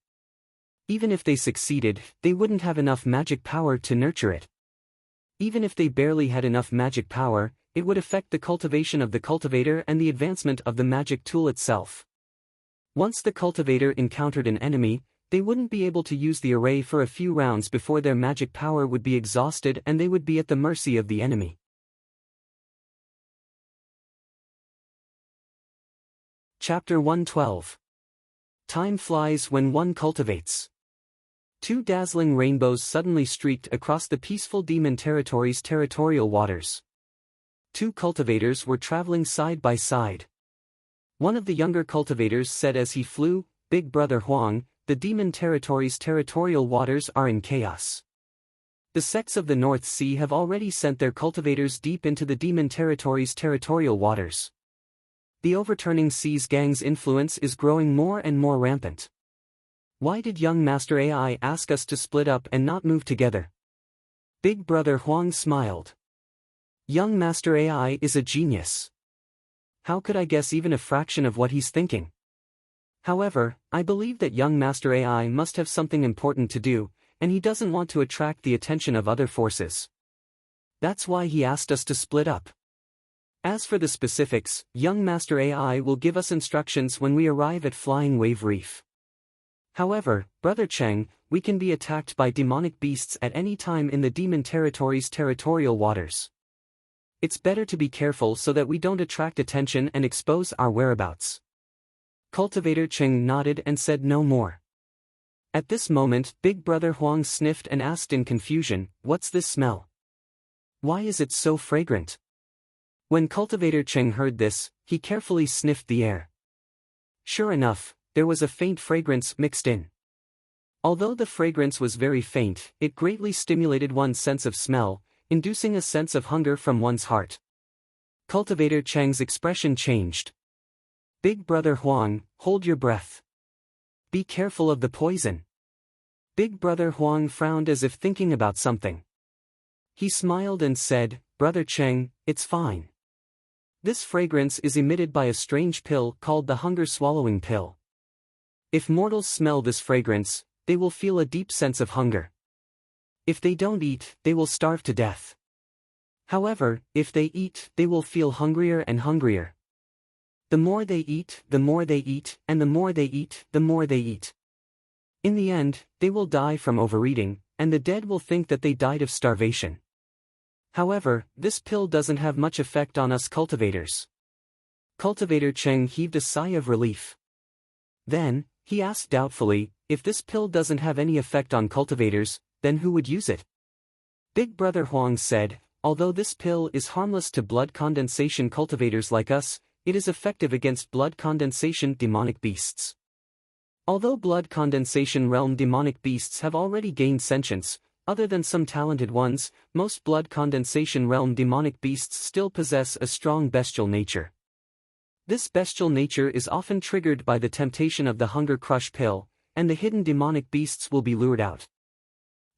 Even if they succeeded, they wouldn't have enough magic power to nurture it. Even if they barely had enough magic power, it would affect the cultivation of the cultivator and the advancement of the magic tool itself. Once the cultivator encountered an enemy, they wouldn't be able to use the array for a few rounds before their magic power would be exhausted and they would be at the mercy of the enemy. Chapter 112. Time flies when one cultivates. Two dazzling rainbows suddenly streaked across the peaceful demon territory's territorial waters. Two cultivators were traveling side by side. One of the younger cultivators said as he flew, "Big Brother Huang, the demon territory's territorial waters are in chaos. The sects of the North Sea have already sent their cultivators deep into the demon territory's territorial waters. The overturning seas gang's influence is growing more and more rampant. Why did young Master AI ask us to split up and not move together?" Big Brother Huang smiled. Young Master AI is a genius. How could I guess even a fraction of what he's thinking? However, I believe that young Master AI must have something important to do, and he doesn't want to attract the attention of other forces. That's why he asked us to split up. As for the specifics, young Master AI will give us instructions when we arrive at Flying Wave Reef. However, Brother Cheng, we can be attacked by demonic beasts at any time in the demon territory's territorial waters. It's better to be careful so that we don't attract attention and expose our whereabouts. Cultivator Cheng nodded and said no more. At this moment, Big Brother Huang sniffed and asked in confusion, "What's this smell? Why is it so fragrant?" When Cultivator Cheng heard this, he carefully sniffed the air. Sure enough, there was a faint fragrance mixed in. Although the fragrance was very faint, it greatly stimulated one's sense of smell, inducing a sense of hunger from one's heart. Cultivator Cheng's expression changed. "Big Brother Huang, hold your breath. Be careful of the poison." Big Brother Huang frowned as if thinking about something. He smiled and said, "Brother Cheng, it's fine. This fragrance is emitted by a strange pill called the hunger-swallowing pill. If mortals smell this fragrance, they will feel a deep sense of hunger. If they don't eat, they will starve to death. However, if they eat, they will feel hungrier and hungrier. The more they eat, the more they eat, and the more they eat, the more they eat. In the end, they will die from overeating, and the dead will think that they died of starvation. However, this pill doesn't have much effect on us cultivators." Cultivator Cheng heaved a sigh of relief. Then, he asked doubtfully, "If this pill doesn't have any effect on cultivators, then who would use it?" Big Brother Huang said, "Although this pill is harmless to blood condensation cultivators like us, it is effective against blood condensation demonic beasts. Although blood condensation realm demonic beasts have already gained sentience, other than some talented ones, most blood condensation realm demonic beasts still possess a strong bestial nature. This bestial nature is often triggered by the temptation of the hunger crush pill, and the hidden demonic beasts will be lured out.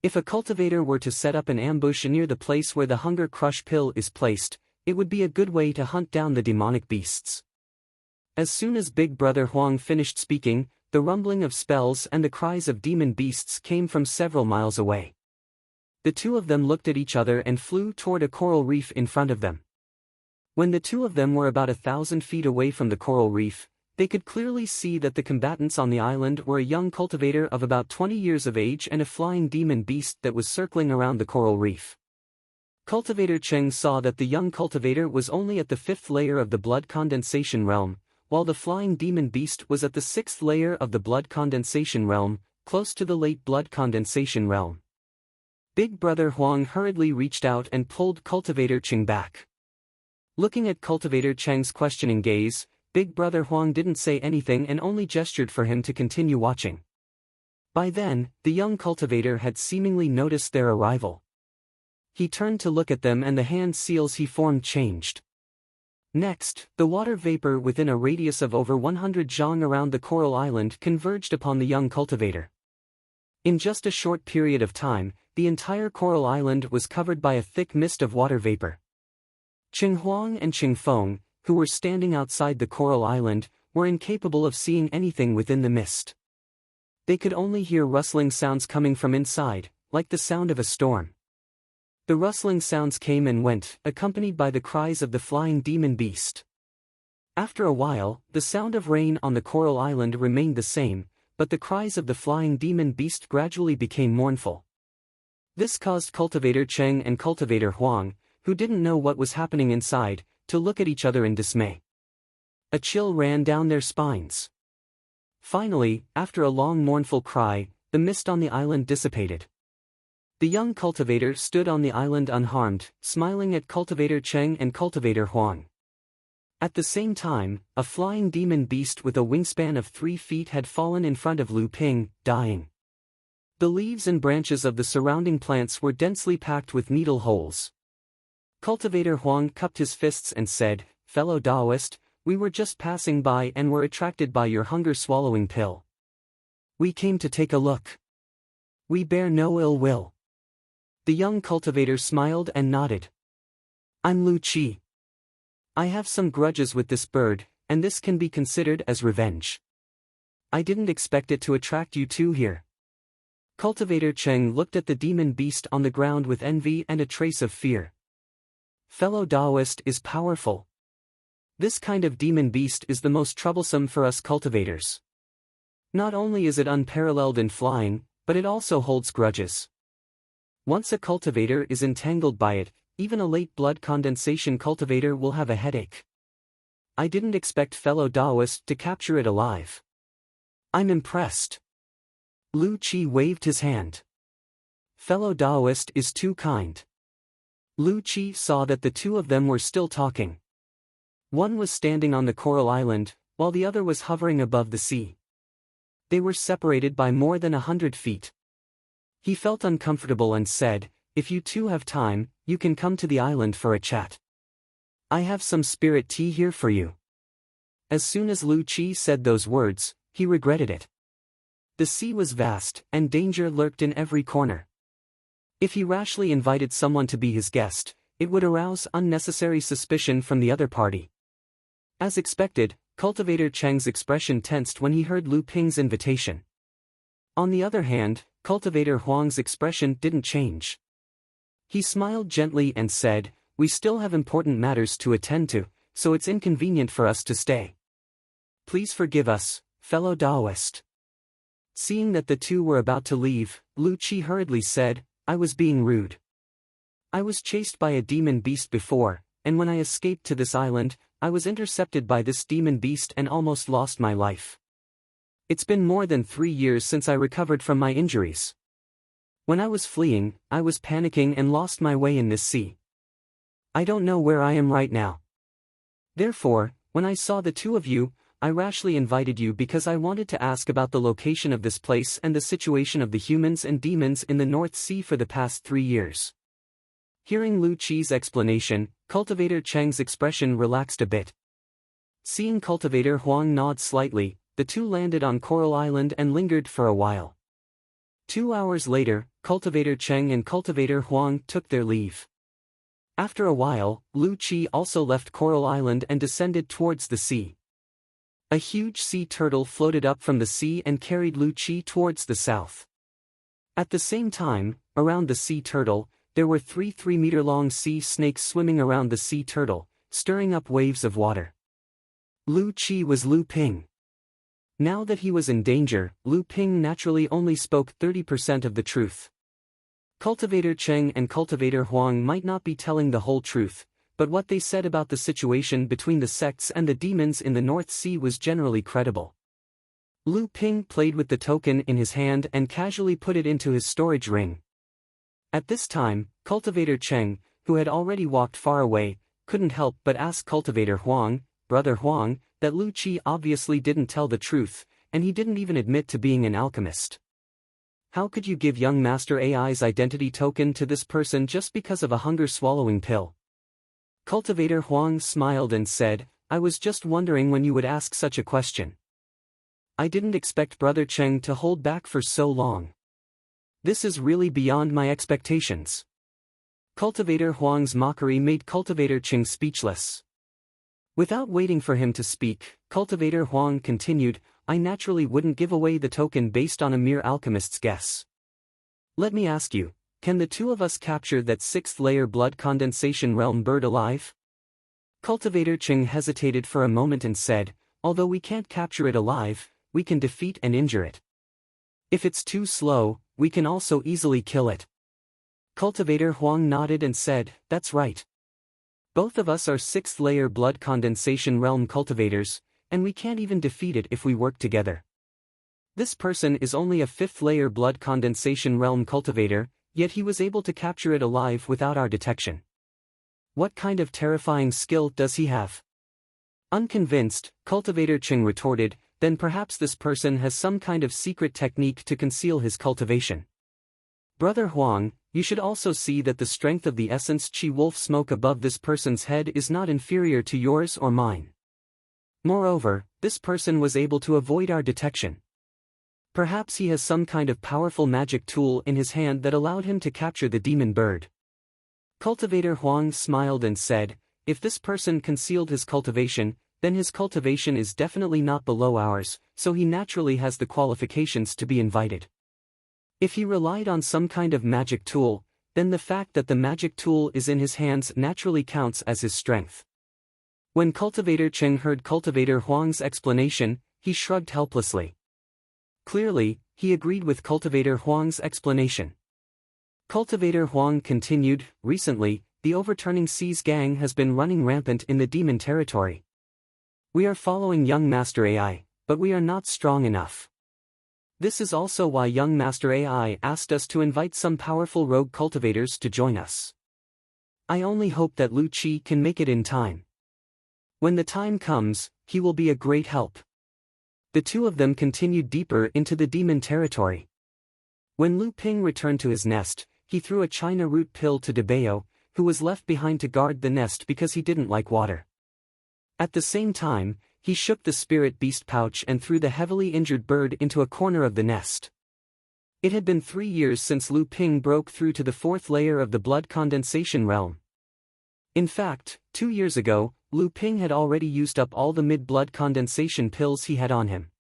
If a cultivator were to set up an ambush near the place where the hunger crush pill is placed, it would be a good way to hunt down the demonic beasts." As soon as Big Brother Huang finished speaking, the rumbling of spells and the cries of demon beasts came from several miles away. The two of them looked at each other and flew toward a coral reef in front of them. When the two of them were about 1,000 feet away from the coral reef, they could clearly see that the combatants on the island were a young cultivator of about 20 years of age and a flying demon beast that was circling around the coral reef. Cultivator Cheng saw that the young cultivator was only at the 5th layer of the blood condensation realm, while the flying demon beast was at the 6th layer of the blood condensation realm, close to the late blood condensation realm. Big Brother Huang hurriedly reached out and pulled Cultivator Cheng back. Looking at Cultivator Cheng's questioning gaze, Big Brother Huang didn't say anything and only gestured for him to continue watching. By then, the young cultivator had seemingly noticed their arrival. He turned to look at them and the hand seals he formed changed. Next, the water vapor within a radius of over 100 zhang around the coral island converged upon the young cultivator. In just a short period of time, the entire coral island was covered by a thick mist of water vapor. Qing Huang and Qing Feng, who were standing outside the coral island, were incapable of seeing anything within the mist. They could only hear rustling sounds coming from inside, like the sound of a storm. The rustling sounds came and went, accompanied by the cries of the flying demon beast. After a while, the sound of rain on the coral island remained the same, but the cries of the flying demon beast gradually became mournful. This caused Cultivator Cheng and Cultivator Huang, who didn't know what was happening inside, to look at each other in dismay. A chill ran down their spines. Finally, after a long mournful cry, the mist on the island dissipated. The young cultivator stood on the island unharmed, smiling at Cultivator Cheng and Cultivator Huang. At the same time, a flying demon beast with a wingspan of 3 feet had fallen in front of Lu Ping, dying. The leaves and branches of the surrounding plants were densely packed with needle holes. Cultivator Huang cupped his fists and said, "Fellow Taoist, we were just passing by and were attracted by your hunger-swallowing pill. We came to take a look. We bear no ill will." The young cultivator smiled and nodded. "I'm Lu Qi. I have some grudges with this bird, and this can be considered as revenge. I didn't expect it to attract you two here." Cultivator Cheng looked at the demon beast on the ground with envy and a trace of fear. "Fellow Taoist is powerful. This kind of demon beast is the most troublesome for us cultivators. Not only is it unparalleled in flying, but it also holds grudges. Once a cultivator is entangled by it, even a late blood condensation cultivator will have a headache. I didn't expect fellow Taoist to capture it alive. I'm impressed." Lu Qi waved his hand. "Fellow Taoist is too kind." Lu Qi saw that the two of them were still talking. One was standing on the coral island, while the other was hovering above the sea. They were separated by more than 100 feet. He felt uncomfortable and said, "If you two have time, you can come to the island for a chat. I have some spirit tea here for you." As soon as Lu Qi said those words, he regretted it. The sea was vast, and danger lurked in every corner. If he rashly invited someone to be his guest, it would arouse unnecessary suspicion from the other party. As expected, Cultivator Cheng's expression tensed when he heard Lu Ping's invitation. On the other hand, Cultivator Huang's expression didn't change. He smiled gently and said, "We still have important matters to attend to, so it's inconvenient for us to stay. Please forgive us, fellow Taoist." Seeing that the two were about to leave, Lu Qi hurriedly said, "I was being rude. I was chased by a demon beast before, and when I escaped to this island, I was intercepted by this demon beast and almost lost my life. It's been more than 3 years since I recovered from my injuries. When I was fleeing, I was panicking and lost my way in this sea. I don't know where I am right now. Therefore, when I saw the two of you, I rashly invited you because I wanted to ask about the location of this place and the situation of the humans and demons in the North Sea for the past 3 years." Hearing Lu Qi's explanation, Cultivator Cheng's expression relaxed a bit. Seeing Cultivator Huang nod slightly, the two landed on Coral Island and lingered for a while. 2 hours later, Cultivator Cheng and Cultivator Huang took their leave. After a while, Lu Qi also left Coral Island and descended towards the sea. A huge sea turtle floated up from the sea and carried Lu Qi towards the south. At the same time, around the sea turtle, there were 3 3-meter-long sea snakes swimming around the sea turtle, stirring up waves of water. Lu Qi was Lu Ping. Now that he was in danger, Lu Ping naturally only spoke 30% of the truth. Cultivator Cheng and Cultivator Huang might not be telling the whole truth, but what they said about the situation between the sects and the demons in the North Sea was generally credible. Lu Ping played with the token in his hand and casually put it into his storage ring. At this time, Cultivator Cheng, who had already walked far away, couldn't help but ask Cultivator Huang, "Brother Huang, that Lu Qi obviously didn't tell the truth, and he didn't even admit to being an alchemist. How could you give young Master AI's identity token to this person just because of a hunger-swallowing pill?" Cultivator Huang smiled and said, "I was just wondering when you would ask such a question. I didn't expect Brother Cheng to hold back for so long. This is really beyond my expectations." Cultivator Huang's mockery made Cultivator Cheng speechless. Without waiting for him to speak, Cultivator Huang continued, "I naturally wouldn't give away the token based on a mere alchemist's guess. Let me ask you, can the two of us capture that 6th-layer blood condensation realm bird alive?" Cultivator Cheng hesitated for a moment and said, "Although we can't capture it alive, we can defeat and injure it. If it's too slow, we can also easily kill it." Cultivator Huang nodded and said, "That's right. Both of us are 6th-layer blood condensation realm cultivators, and we can't even defeat it if we work together. This person is only a 5th-layer blood condensation realm cultivator, yet he was able to capture it alive without our detection. What kind of terrifying skill does he have? Unconvinced, Cultivator Cheng retorted, then perhaps this person has some kind of secret technique to conceal his cultivation. Brother Huang, you should also see that the strength of the essence Qi Wolf smoke above this person's head is not inferior to yours or mine. Moreover, this person was able to avoid our detection. Perhaps he has some kind of powerful magic tool in his hand that allowed him to capture the demon bird. Cultivator Huang smiled and said, if this person concealed his cultivation, then his cultivation is definitely not below ours, so he naturally has the qualifications to be invited. If he relied on some kind of magic tool, then the fact that the magic tool is in his hands naturally counts as his strength. When Cultivator Cheng heard Cultivator Huang's explanation, he shrugged helplessly. Clearly, he agreed with Cultivator Huang's explanation. Cultivator Huang continued, recently, the Overturning Seas gang has been running rampant in the demon territory. We are following Young Master AI, but we are not strong enough. This is also why Young Master AI asked us to invite some powerful rogue cultivators to join us. I only hope that Lu Qi can make it in time. When the time comes, he will be a great help. The two of them continued deeper into the demon territory. When Lu Ping returned to his nest, he threw a China root pill to Debao, who was left behind to guard the nest because he didn't like water. At the same time, he shook the spirit beast pouch and threw the heavily injured bird into a corner of the nest. It had been 3 years since Lu Ping broke through to the 4th layer of the blood condensation realm. In fact, 2 years ago, Lu Ping had already used up all the mid-blood condensation pills he had on him.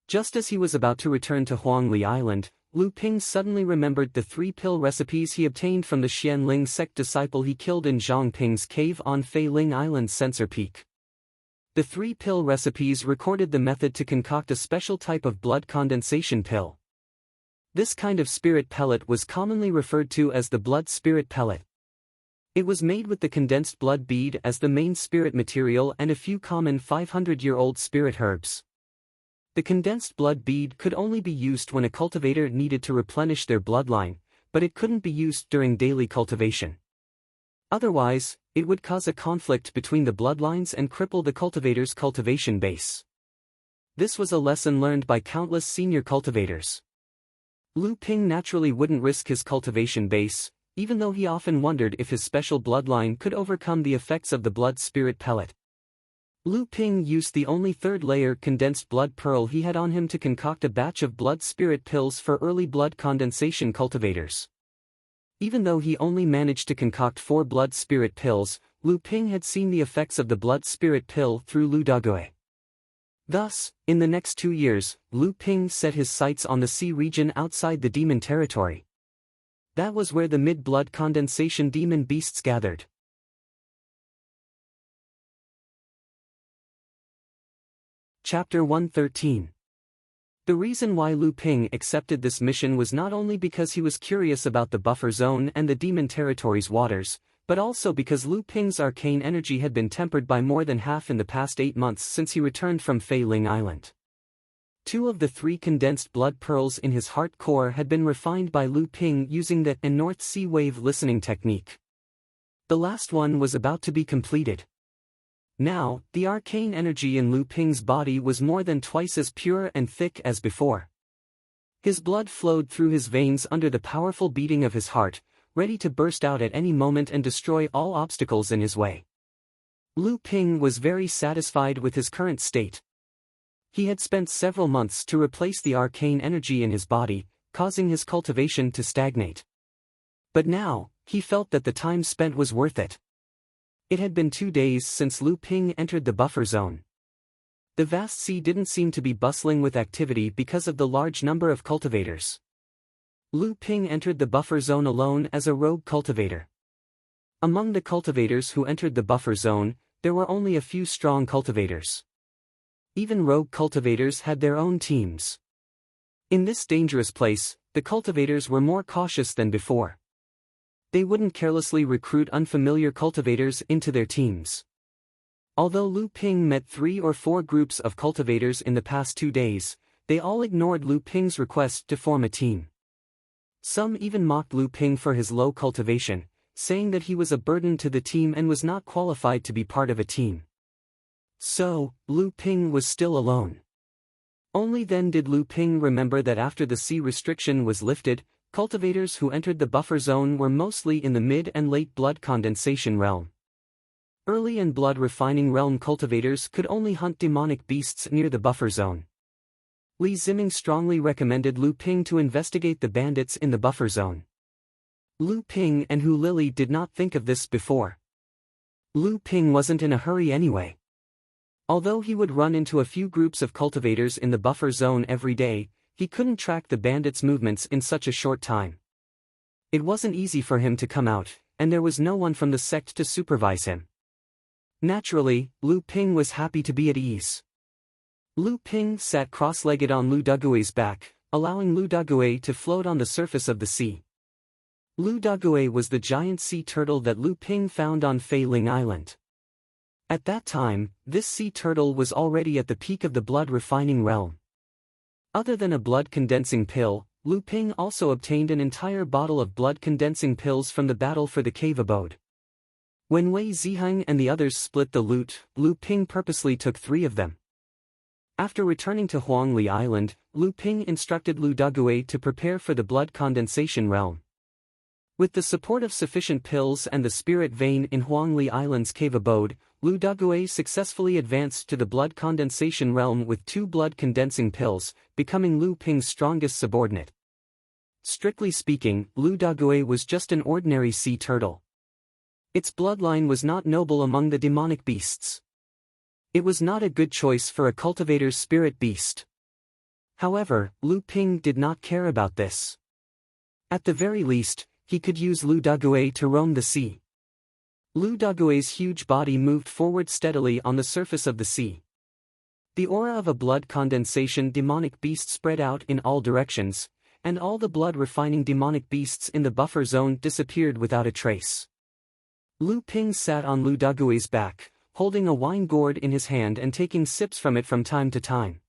Just as he was about to return to Huangli Island, Lu Ping suddenly remembered the 3 pill recipes he obtained from the Xianling sect disciple he killed in Zhangping's cave on Fei Ling Island's Sensor Peak. The 3 pill recipes recorded the method to concoct a special type of blood condensation pill. This kind of spirit pellet was commonly referred to as the blood spirit pellet. It was made with the condensed blood bead as the main spirit material and a few common 500-year-old spirit herbs. The condensed blood bead could only be used when a cultivator needed to replenish their bloodline, but it couldn't be used during daily cultivation. Otherwise, it would cause a conflict between the bloodlines and cripple the cultivator's cultivation base. This was a lesson learned by countless senior cultivators. Lu Ping naturally wouldn't risk his cultivation base, even though he often wondered if his special bloodline could overcome the effects of the blood spirit pellet. Lu Ping used the only 3rd-layer condensed blood pearl he had on him to concoct a batch of blood spirit pills for early blood condensation cultivators. Even though he only managed to concoct 4 blood spirit pills, Lu Ping had seen the effects of the blood spirit pill through Lu Dague. Thus, in the next 2 years, Lu Ping set his sights on the sea region outside the demon territory. That was where the mid-blood condensation demon beasts gathered. Chapter 113. The reason why Lu Ping accepted this mission was not only because he was curious about the buffer zone and the demon territory's waters, but also because Lu Ping's arcane energy had been tempered by more than half in the past 8 months since he returned from Fei Ling Island. 2 of the 3 condensed blood pearls in his heart core had been refined by Lu Ping using the North Sea Wave listening technique. The last one was about to be completed. Now, the arcane energy in Lu Ping's body was more than twice as pure and thick as before. His blood flowed through his veins under the powerful beating of his heart, ready to burst out at any moment and destroy all obstacles in his way. Lu Ping was very satisfied with his current state. He had spent several months to replace the arcane energy in his body, causing his cultivation to stagnate. But now, he felt that the time spent was worth it. It had been 2 days since Lu Ping entered the buffer zone. The vast sea didn't seem to be bustling with activity because of the large number of cultivators. Lu Ping entered the buffer zone alone as a rogue cultivator. Among the cultivators who entered the buffer zone, there were only a few strong cultivators. Even rogue cultivators had their own teams. In this dangerous place, the cultivators were more cautious than before. They wouldn't carelessly recruit unfamiliar cultivators into their teams. Although Lu Ping met 3 or 4 groups of cultivators in the past 2 days, they all ignored Lu Ping's request to form a team. Some even mocked Lu Ping for his low cultivation, saying that he was a burden to the team and was not qualified to be part of a team. So, Lu Ping was still alone. Only then did Lu Ping remember that after the sea restriction was lifted, cultivators who entered the buffer zone were mostly in the mid and late blood condensation realm. Early and blood refining realm cultivators could only hunt demonic beasts near the buffer zone. Li Ziming strongly recommended Lu Ping to investigate the bandits in the buffer zone. Lu Ping and Hu Lili did not think of this before. Lu Ping wasn't in a hurry anyway. Although he would run into a few groups of cultivators in the buffer zone every day, he couldn't track the bandits' movements in such a short time. It wasn't easy for him to come out, and there was no one from the sect to supervise him. Naturally, Lu Ping was happy to be at ease. Lu Ping sat cross-legged on Lu Dugui's back, allowing Lu Dugui to float on the surface of the sea. Lu Dugui was the giant sea turtle that Lu Ping found on Fei Ling Island. At that time, this sea turtle was already at the peak of the blood refining realm. Other than a blood condensing pill, Lu Ping also obtained an entire bottle of blood condensing pills from the battle for the cave abode. When Wei Ziheng and the others split the loot, Lu Ping purposely took 3 of them. After returning to Huangli Island, Lu Ping instructed Lu Dugui to prepare for the blood condensation realm. With the support of sufficient pills and the spirit vein in Huangli Island's cave abode, Lu Dugui successfully advanced to the blood condensation realm with 2 blood condensing pills, becoming Lu Ping's strongest subordinate. Strictly speaking, Lu Dugui was just an ordinary sea turtle. Its bloodline was not noble among the demonic beasts. It was not a good choice for a cultivator's spirit beast. However, Lu Ping did not care about this. At the very least, he could use Lu Dugui to roam the sea. Lu Dugui's huge body moved forward steadily on the surface of the sea. The aura of a blood condensation demonic beast spread out in all directions, and all the blood-refining demonic beasts in the buffer zone disappeared without a trace. Lu Ping sat on Lu Dugui's back, holding a wine gourd in his hand and taking sips from it from time to time.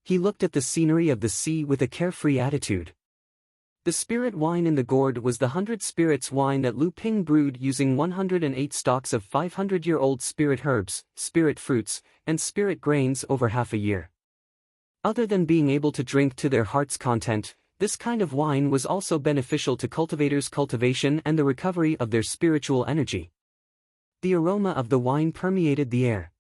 He looked at the scenery of the sea with a carefree attitude. The spirit wine in the gourd was the 100 spirits wine that Lu Ping brewed using 108 stalks of 500-year-old spirit herbs, spirit fruits, and spirit grains over half a year. Other than being able to drink to their heart's content, this kind of wine was also beneficial to cultivators' cultivation and the recovery of their spiritual energy. The aroma of the wine permeated the air.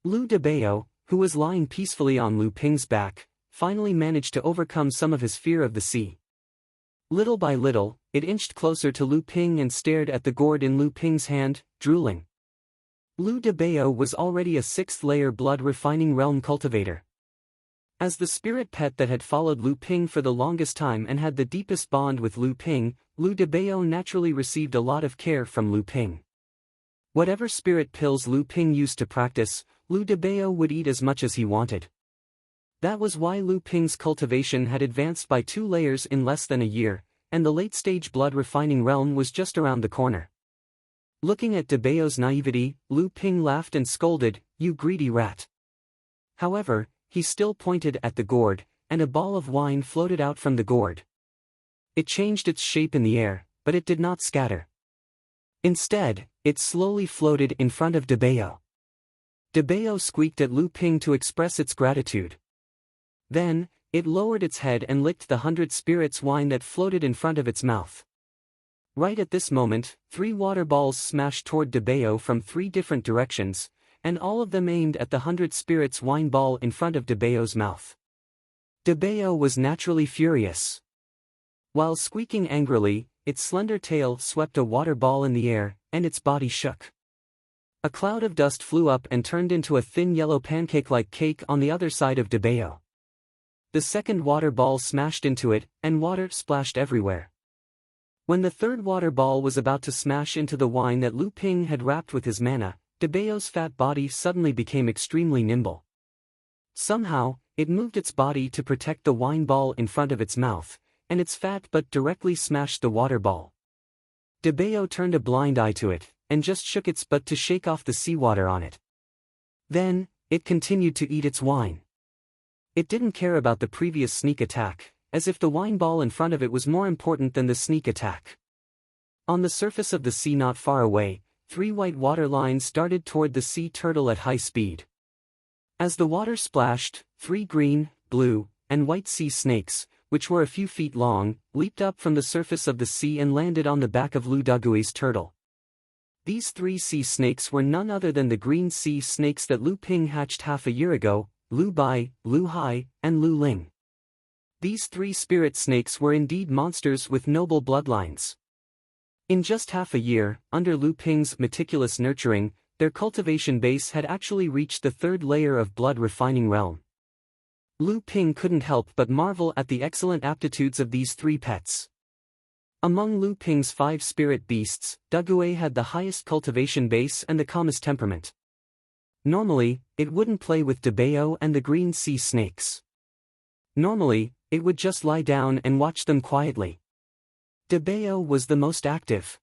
Lu Debao, who was lying peacefully on Lu Ping's back, finally managed to overcome some of his fear of the sea. Little by little, it inched closer to Lu Ping and stared at the gourd in Lu Ping's hand, drooling. Lu Debao was already a 6th-layer blood-refining realm cultivator. As the spirit pet that had followed Lu Ping for the longest time and had the deepest bond with Lu Ping, Lu Debao naturally received a lot of care from Lu Ping. Whatever spirit pills Lu Ping used to practice, Lu Debao would eat as much as he wanted. That was why Lu Ping's cultivation had advanced by 2 layers in less than a year, and the late-stage blood-refining realm was just around the corner. Looking at Debao's naivety, Lu Ping laughed and scolded, "You greedy rat." However, he still pointed at the gourd, and a ball of wine floated out from the gourd. It changed its shape in the air, but it did not scatter. Instead, it slowly floated in front of Debao. Debao squeaked at Lu Ping to express its gratitude. Then, it lowered its head and licked the 100 spirits wine that floated in front of its mouth. Right at this moment, 3 water balls smashed toward Debao from 3 different directions, and all of them aimed at the 100 spirits wine ball in front of Debao's mouth. Debao was naturally furious. While squeaking angrily, its slender tail swept a water ball in the air, and its body shook. A cloud of dust flew up and turned into a thin yellow pancake-like cake on the other side of Debao. The second water ball smashed into it, and water splashed everywhere. When the third water ball was about to smash into the wine that Lu Ping had wrapped with his mana, Debao's fat body suddenly became extremely nimble. Somehow, it moved its body to protect the wine ball in front of its mouth, and its fat butt directly smashed the water ball. Debeo turned a blind eye to it, and just shook its butt to shake off the seawater on it. Then, it continued to eat its wine. It didn't care about the previous sneak attack, as if the wine ball in front of it was more important than the sneak attack. On the surface of the sea not far away, 3 white water lines darted toward the sea turtle at high speed. As the water splashed, 3 green, blue, and white sea snakes, which were a few feet long, leaped up from the surface of the sea and landed on the back of Lu Dagui's turtle. These 3 sea snakes were none other than the green sea snakes that Lu Ping hatched half a year ago, Lu Bai, Lu Hai, and Lu Ling. These 3 spirit snakes were indeed monsters with noble bloodlines. In just half a year, under Lu Ping's meticulous nurturing, their cultivation base had actually reached the 3rd layer of blood refining realm. Lu Ping couldn't help but marvel at the excellent aptitudes of these 3 pets. Among Lu Ping's 5 spirit beasts, Dagui had the highest cultivation base and the calmest temperament. Normally, it wouldn't play with Debeo and the green sea snakes. Normally, it would just lie down and watch them quietly. Debeo was the most active.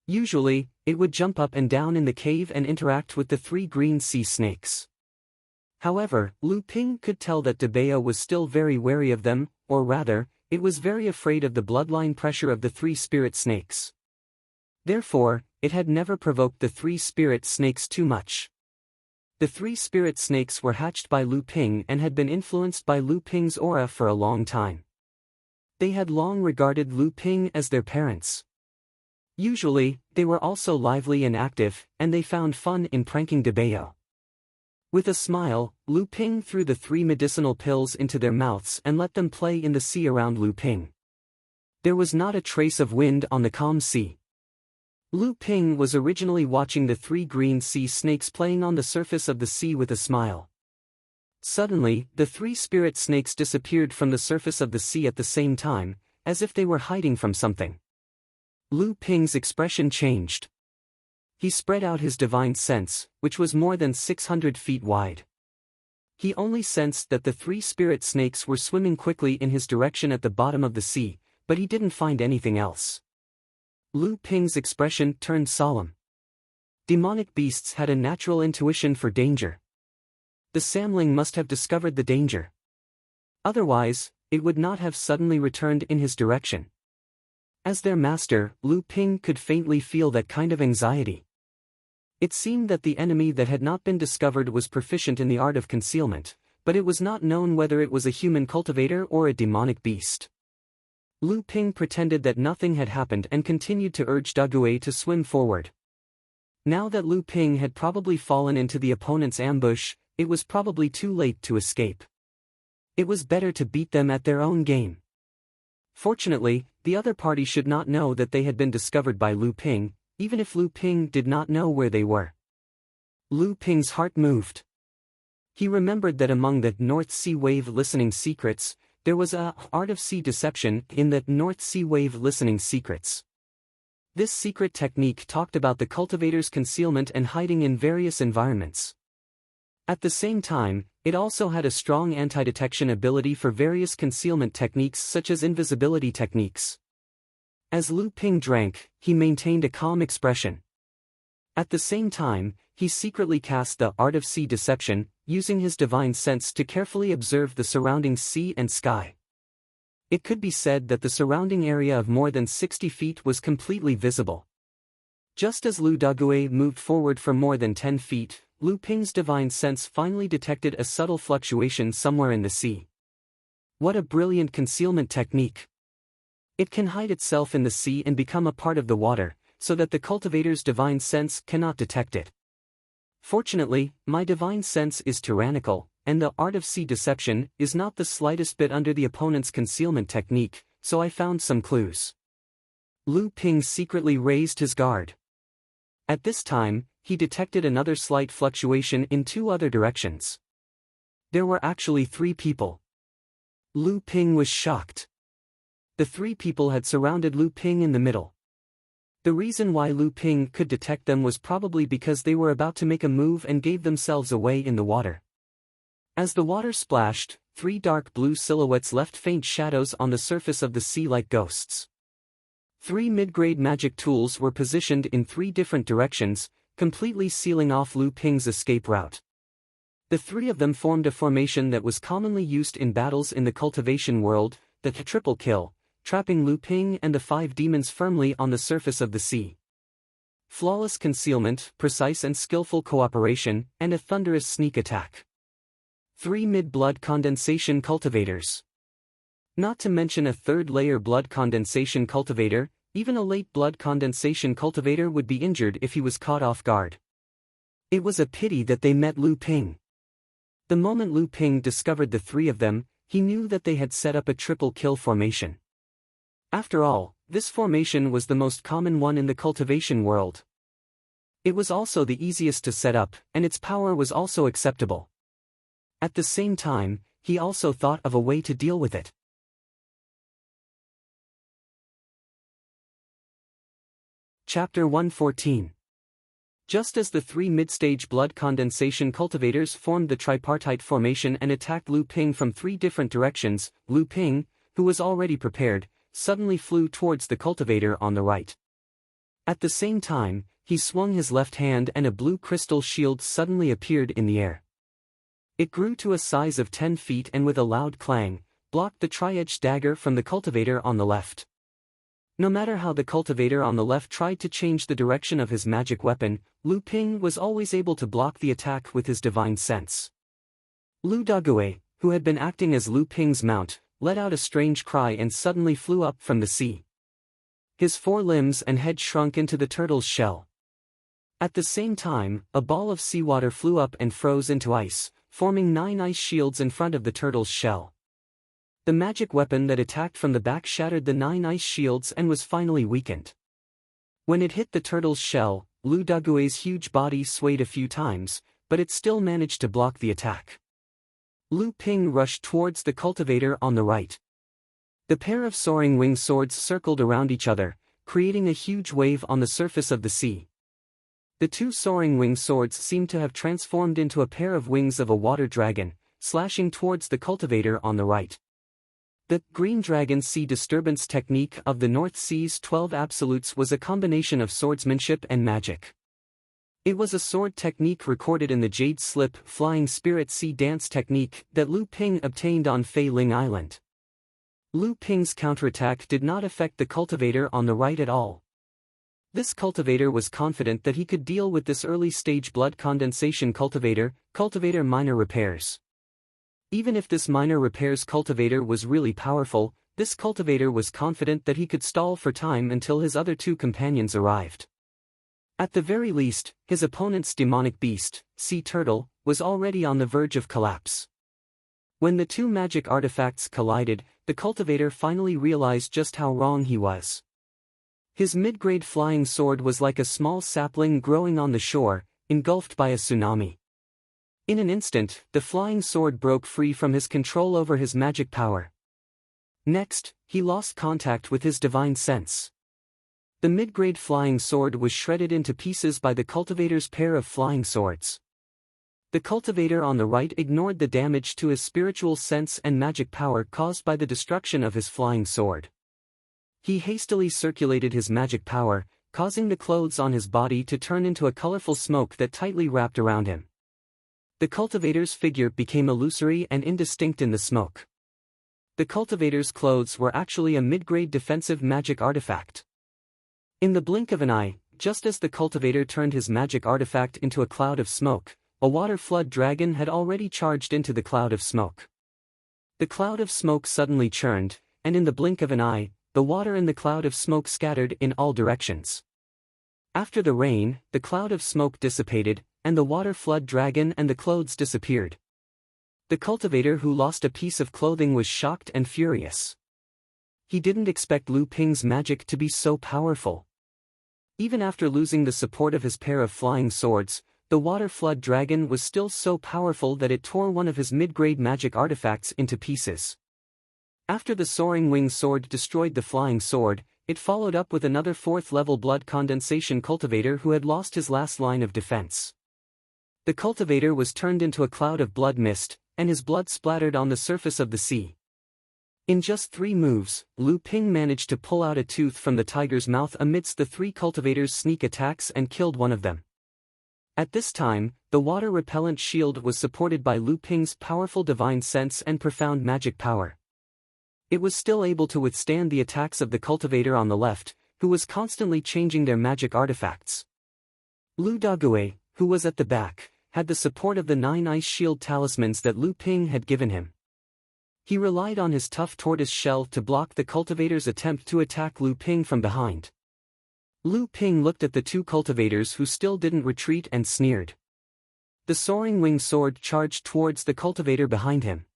Usually, it would jump up and down in the cave and interact with the 3 green sea snakes. However, Lu Ping could tell that Debeo was still very wary of them, or rather, it was very afraid of the bloodline pressure of the 3 spirit snakes. Therefore, it had never provoked the 3 spirit snakes too much. The 3 spirit snakes were hatched by Lu Ping and had been influenced by Lu Ping's aura for a long time. They had long regarded Lu Ping as their parents. Usually, they were also lively and active, and they found fun in pranking Debeo. With a smile, Lu Ping threw the 3 medicinal pills into their mouths and let them play in the sea around Lu Ping. There was not a trace of wind on the calm sea. Lu Ping was originally watching the 3 green sea snakes playing on the surface of the sea with a smile. Suddenly, the 3 spirit snakes disappeared from the surface of the sea at the same time, as if they were hiding from something. Lu Ping's expression changed. He spread out his divine sense, which was more than 600 feet wide. He only sensed that the 3 spirit snakes were swimming quickly in his direction at the bottom of the sea, but he didn't find anything else. Lu Ping's expression turned solemn. Demonic beasts had a natural intuition for danger. The Samling must have discovered the danger. Otherwise, it would not have suddenly returned in his direction. As their master, Lu Ping could faintly feel that kind of anxiety. It seemed that the enemy that had not been discovered was proficient in the art of concealment, but it was not known whether it was a human cultivator or a demonic beast. Lu Ping pretended that nothing had happened and continued to urge Dagui to swim forward. Now that Lu Ping had probably fallen into the opponent's ambush, it was probably too late to escape. It was better to beat them at their own game. Fortunately, the other party should not know that they had been discovered by Lu Ping, even if Lu Ping did not know where they were. Lu Ping's heart moved. He remembered that among the North Sea Wave listening secrets, there was a art of sea deception in the North Sea Wave listening secrets. This secret technique talked about the cultivator's concealment and hiding in various environments. At the same time, it also had a strong anti-detection ability for various concealment techniques such as invisibility techniques. As Lu Ping drank, he maintained a calm expression. At the same time, he secretly cast the art of sea deception, using his divine sense to carefully observe the surrounding sea and sky. It could be said that the surrounding area of more than 60 feet was completely visible. Just as Lu Dagui moved forward for more than 10 feet, Lu Ping's divine sense finally detected a subtle fluctuation somewhere in the sea. What a brilliant concealment technique! It can hide itself in the sea and become a part of the water, so that the cultivator's divine sense cannot detect it. Fortunately, my divine sense is tyrannical, and the art of sea deception is not the slightest bit under the opponent's concealment technique, so I found some clues. Lu Ping secretly raised his guard. At this time, he detected another slight fluctuation in 2 other directions. There were actually 3 people. Lu Ping was shocked. The 3 people had surrounded Lu Ping in the middle. The reason why Lu Ping could detect them was probably because they were about to make a move and gave themselves away in the water. As the water splashed, 3 dark blue silhouettes left faint shadows on the surface of the sea like ghosts. 3 mid-grade magic tools were positioned in 3 different directions, completely sealing off Lu Ping's escape route. The 3 of them formed a formation that was commonly used in battles in the cultivation world, the triple kill, trapping Lu Ping and the 5 demons firmly on the surface of the sea. Flawless concealment, precise and skillful cooperation, and a thunderous sneak attack. 3 mid-blood condensation cultivators. Not to mention a 3rd layer blood condensation cultivator, even a late blood condensation cultivator would be injured if he was caught off guard. It was a pity that they met Lu Ping. The moment Lu Ping discovered the 3 of them, he knew that they had set up a triple kill formation. After all, this formation was the most common one in the cultivation world. It was also the easiest to set up, and its power was also acceptable. At the same time, he also thought of a way to deal with it. Chapter 114. Just as the 3 mid-stage blood condensation cultivators formed the tripartite formation and attacked Lu Ping from 3 different directions, Lu Ping, who was already prepared, suddenly flew towards the cultivator on the right. At the same time, he swung his left hand and a blue crystal shield suddenly appeared in the air. It grew to a size of 10 feet and with a loud clang, blocked the tri-edged dagger from the cultivator on the left. No matter how the cultivator on the left tried to change the direction of his magic weapon, Lu Ping was always able to block the attack with his divine sense. Lu Dague, who had been acting as Lu Ping's mount, let out a strange cry and suddenly flew up from the sea. His 4 limbs and head shrunk into the turtle's shell. At the same time, a ball of seawater flew up and froze into ice, forming 9 ice shields in front of the turtle's shell. The magic weapon that attacked from the back shattered the 9 ice shields and was finally weakened. When it hit the turtle's shell, Lu Dague's huge body swayed a few times, but it still managed to block the attack. Lu Ping rushed towards the cultivator on the right. The pair of soaring wing swords circled around each other, creating a huge wave on the surface of the sea. The 2 soaring wing swords seemed to have transformed into a pair of wings of a water dragon, slashing towards the cultivator on the right. The Green Dragon Sea Disturbance technique of the North Sea's 12 Absolutes was a combination of swordsmanship and magic. It was a sword technique recorded in the Jade Slip Flying Spirit Sea Dance technique that Lu Ping obtained on Fei Ling Island. Lu Ping's counterattack did not affect the cultivator on the right at all. This cultivator was confident that he could deal with this early-stage blood condensation cultivator minor repairs. Even if this minor repairs cultivator was really powerful, this cultivator was confident that he could stall for time until his other 2 companions arrived. At the very least, his opponent's demonic beast, Sea Turtle, was already on the verge of collapse. When the 2 magic artifacts collided, the cultivator finally realized just how wrong he was. His mid-grade flying sword was like a small sapling growing on the shore, engulfed by a tsunami. In an instant, the flying sword broke free from his control over his magic power. Next, he lost contact with his divine sense. The mid-grade flying sword was shredded into pieces by the cultivator's pair of flying swords. The cultivator on the right ignored the damage to his spiritual sense and magic power caused by the destruction of his flying sword. He hastily circulated his magic power, causing the clothes on his body to turn into a colorful smoke that tightly wrapped around him. The cultivator's figure became illusory and indistinct in the smoke. The cultivator's clothes were actually a mid-grade defensive magic artifact. In the blink of an eye, just as the cultivator turned his magic artifact into a cloud of smoke, a water flood dragon had already charged into the cloud of smoke. The cloud of smoke suddenly churned, and in the blink of an eye, the water in the cloud of smoke scattered in all directions. After the rain, the cloud of smoke dissipated, and the water flood dragon and the clothes disappeared. The cultivator who lost a piece of clothing was shocked and furious. He didn't expect Lu Ping's magic to be so powerful. Even after losing the support of his pair of flying swords, the water flood dragon was still so powerful that it tore one of his mid-grade magic artifacts into pieces. After the soaring wing sword destroyed the flying sword, it followed up with another 4th-level blood condensation cultivator who had lost his last line of defense. The cultivator was turned into a cloud of blood mist, and his blood splattered on the surface of the sea. In just 3 moves, Lu Ping managed to pull out a tooth from the tiger's mouth amidst the 3 cultivators' sneak attacks and killed one of them. At this time, the water-repellent shield was supported by Lu Ping's powerful divine sense and profound magic power. It was still able to withstand the attacks of the cultivator on the left, who was constantly changing their magic artifacts. Lu Dagui, who was at the back, had the support of the 9 ice shield talismans that Lu Ping had given him. He relied on his tough tortoise shell to block the cultivator's attempt to attack Lu Ping from behind. Lu Ping looked at the 2 cultivators who still didn't retreat and sneered. The soaring winged sword charged towards the cultivator behind him.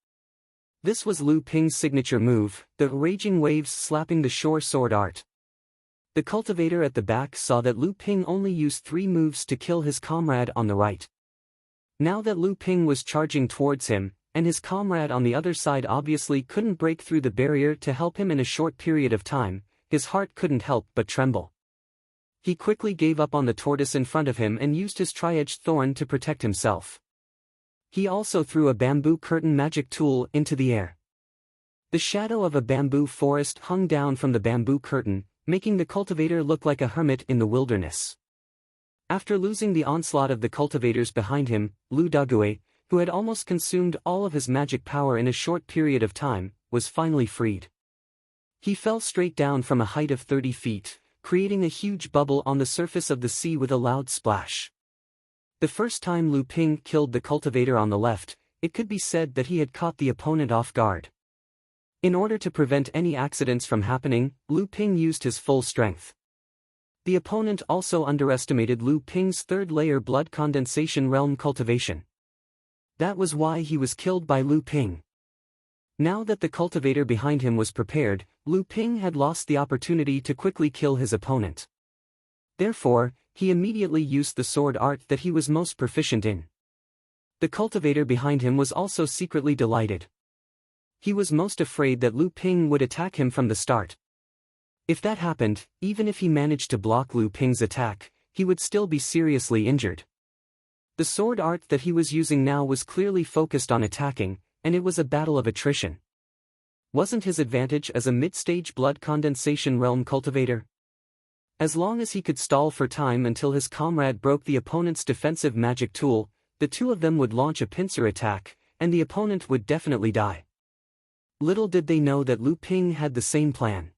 This was Lu Ping's signature move, the raging waves slapping the shore sword art. The cultivator at the back saw that Lu Ping only used 3 moves to kill his comrade on the right. Now that Lu Ping was charging towards him, and his comrade on the other side obviously couldn't break through the barrier to help him in a short period of time, his heart couldn't help but tremble. He quickly gave up on the tortoise in front of him and used his tri-edged thorn to protect himself. He also threw a bamboo curtain magic tool into the air. The shadow of a bamboo forest hung down from the bamboo curtain, making the cultivator look like a hermit in the wilderness. After losing the onslaught of the cultivators behind him, Lu Dagui, who had almost consumed all of his magic power in a short period of time, was finally freed. He fell straight down from a height of 30 feet, creating a huge bubble on the surface of the sea with a loud splash. The first time Lu Ping killed the cultivator on the left, it could be said that he had caught the opponent off guard. In order to prevent any accidents from happening, Lu Ping used his full strength. The opponent also underestimated Lu Ping's 3rd-layer blood condensation realm cultivation. That was why he was killed by Lu Ping. Now that the cultivator behind him was prepared, Lu Ping had lost the opportunity to quickly kill his opponent. Therefore, he immediately used the sword art that he was most proficient in. The cultivator behind him was also secretly delighted. He was most afraid that Lu Ping would attack him from the start. If that happened, even if he managed to block Lu Ping's attack, he would still be seriously injured. The sword art that he was using now was clearly focused on attacking, and it was a battle of attrition. Wasn't his advantage as a mid-stage blood condensation realm cultivator? As long as he could stall for time until his comrade broke the opponent's defensive magic tool, the 2 of them would launch a pincer attack, and the opponent would definitely die. Little did they know that Lu Ping had the same plan.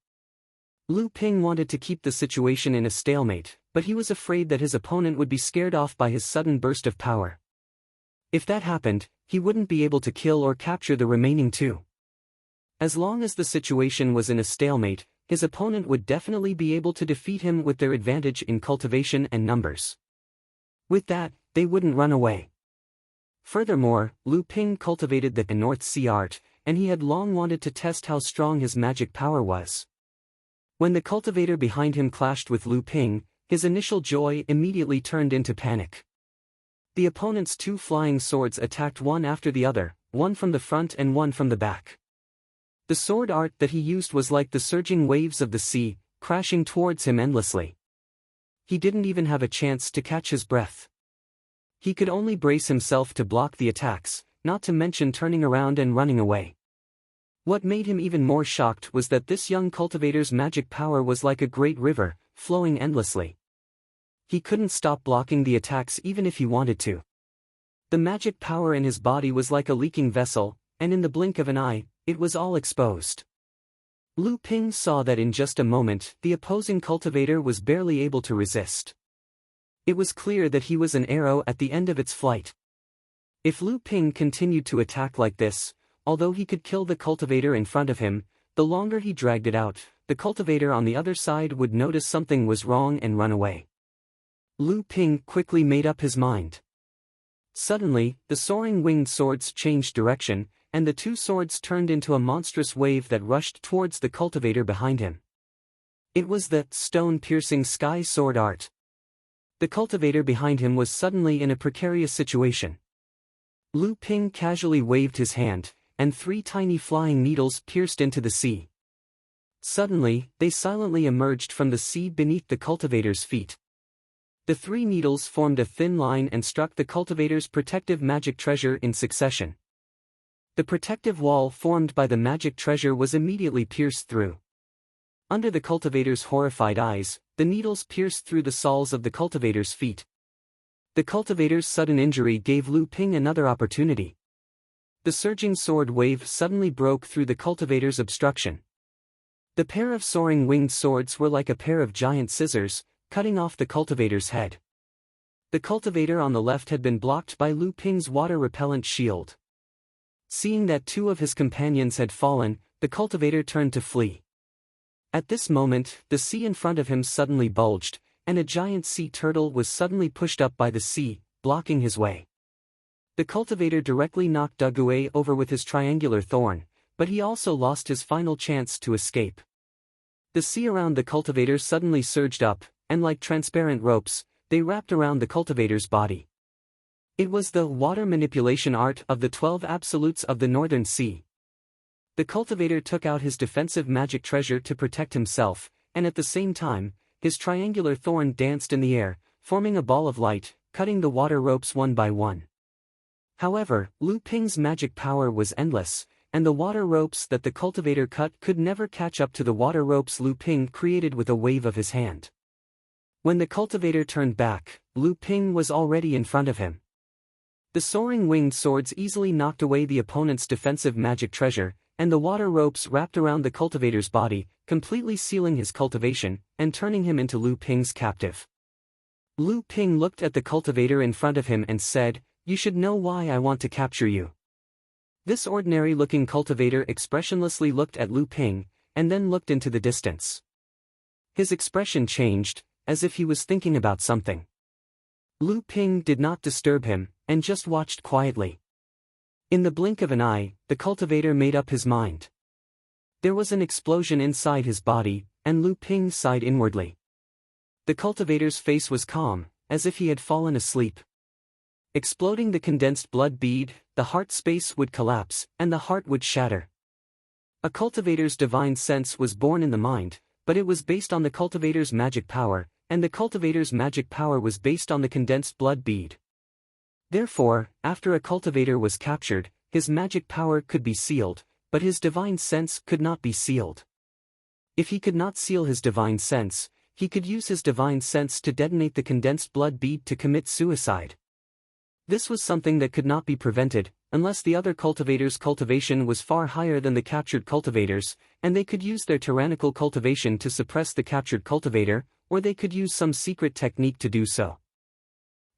Lu Ping wanted to keep the situation in a stalemate, but he was afraid that his opponent would be scared off by his sudden burst of power. If that happened, he wouldn't be able to kill or capture the remaining 2. As long as the situation was in a stalemate, his opponent would definitely be able to defeat him with their advantage in cultivation and numbers. With that, they wouldn't run away. Furthermore, Lu Ping cultivated the North Sea art, and he had long wanted to test how strong his magic power was. When the cultivator behind him clashed with Lu Ping, his initial joy immediately turned into panic. The opponent's 2 flying swords attacked one after the other, one from the front and one from the back. The sword art that he used was like the surging waves of the sea, crashing towards him endlessly. He didn't even have a chance to catch his breath. He could only brace himself to block the attacks, not to mention turning around and running away. What made him even more shocked was that this young cultivator's magic power was like a great river, flowing endlessly. He couldn't stop blocking the attacks even if he wanted to. The magic power in his body was like a leaking vessel, and in the blink of an eye, it was all exposed. Lu Ping saw that in just a moment the opposing cultivator was barely able to resist. It was clear that he was an arrow at the end of its flight. If Lu Ping continued to attack like this, although he could kill the cultivator in front of him, the longer he dragged it out, the cultivator on the other side would notice something was wrong and run away. Lu Ping quickly made up his mind. Suddenly, the soaring winged swords changed direction, and the 2 swords turned into a monstrous wave that rushed towards the cultivator behind him. It was the stone-piercing sky sword art. The cultivator behind him was suddenly in a precarious situation. Lu Ping casually waved his hand, and 3 tiny flying needles pierced into the sea. Suddenly, they silently emerged from the sea beneath the cultivator's feet. The 3 needles formed a thin line and struck the cultivator's protective magic treasure in succession. The protective wall formed by the magic treasure was immediately pierced through. Under the cultivator's horrified eyes, the needles pierced through the soles of the cultivator's feet. The cultivator's sudden injury gave Lu Ping another opportunity. The surging sword wave suddenly broke through the cultivator's obstruction. The pair of soaring winged swords were like a pair of giant scissors, cutting off the cultivator's head. The cultivator on the left had been blocked by Lu Ping's water-repellent shield. Seeing that two of his companions had fallen, the cultivator turned to flee. At this moment, the sea in front of him suddenly bulged, and a giant sea turtle was suddenly pushed up by the sea, blocking his way. The cultivator directly knocked Duguay over with his triangular thorn, but he also lost his final chance to escape. The sea around the cultivator suddenly surged up, and like transparent ropes, they wrapped around the cultivator's body. It was the water manipulation art of the 12 absolutes of the Northern Sea. The cultivator took out his defensive magic treasure to protect himself, and at the same time, his triangular thorn danced in the air, forming a ball of light, cutting the water ropes one by one. However, Lu Ping's magic power was endless, and the water ropes that the cultivator cut could never catch up to the water ropes Lu Ping created with a wave of his hand. When the cultivator turned back, Lu Ping was already in front of him. The soaring winged swords easily knocked away the opponent's defensive magic treasure, and the water ropes wrapped around the cultivator's body, completely sealing his cultivation, and turning him into Lu Ping's captive. Lu Ping looked at the cultivator in front of him and said, "You should know why I want to capture you." This ordinary-looking cultivator expressionlessly looked at Lu Ping, and then looked into the distance. His expression changed, as if he was thinking about something. Lu Ping did not disturb him, and just watched quietly. In the blink of an eye, the cultivator made up his mind. There was an explosion inside his body, and Lu Ping sighed inwardly. The cultivator's face was calm, as if he had fallen asleep. Exploding the condensed blood bead, the heart space would collapse, and the heart would shatter. A cultivator's divine sense was born in the mind, but it was based on the cultivator's magic power, and the cultivator's magic power was based on the condensed blood bead. Therefore, after a cultivator was captured, his magic power could be sealed, but his divine sense could not be sealed. If he could not seal his divine sense, he could use his divine sense to detonate the condensed blood bead to commit suicide. This was something that could not be prevented, unless the other cultivator's cultivation was far higher than the captured cultivator's, and they could use their tyrannical cultivation to suppress the captured cultivator, or they could use some secret technique to do so.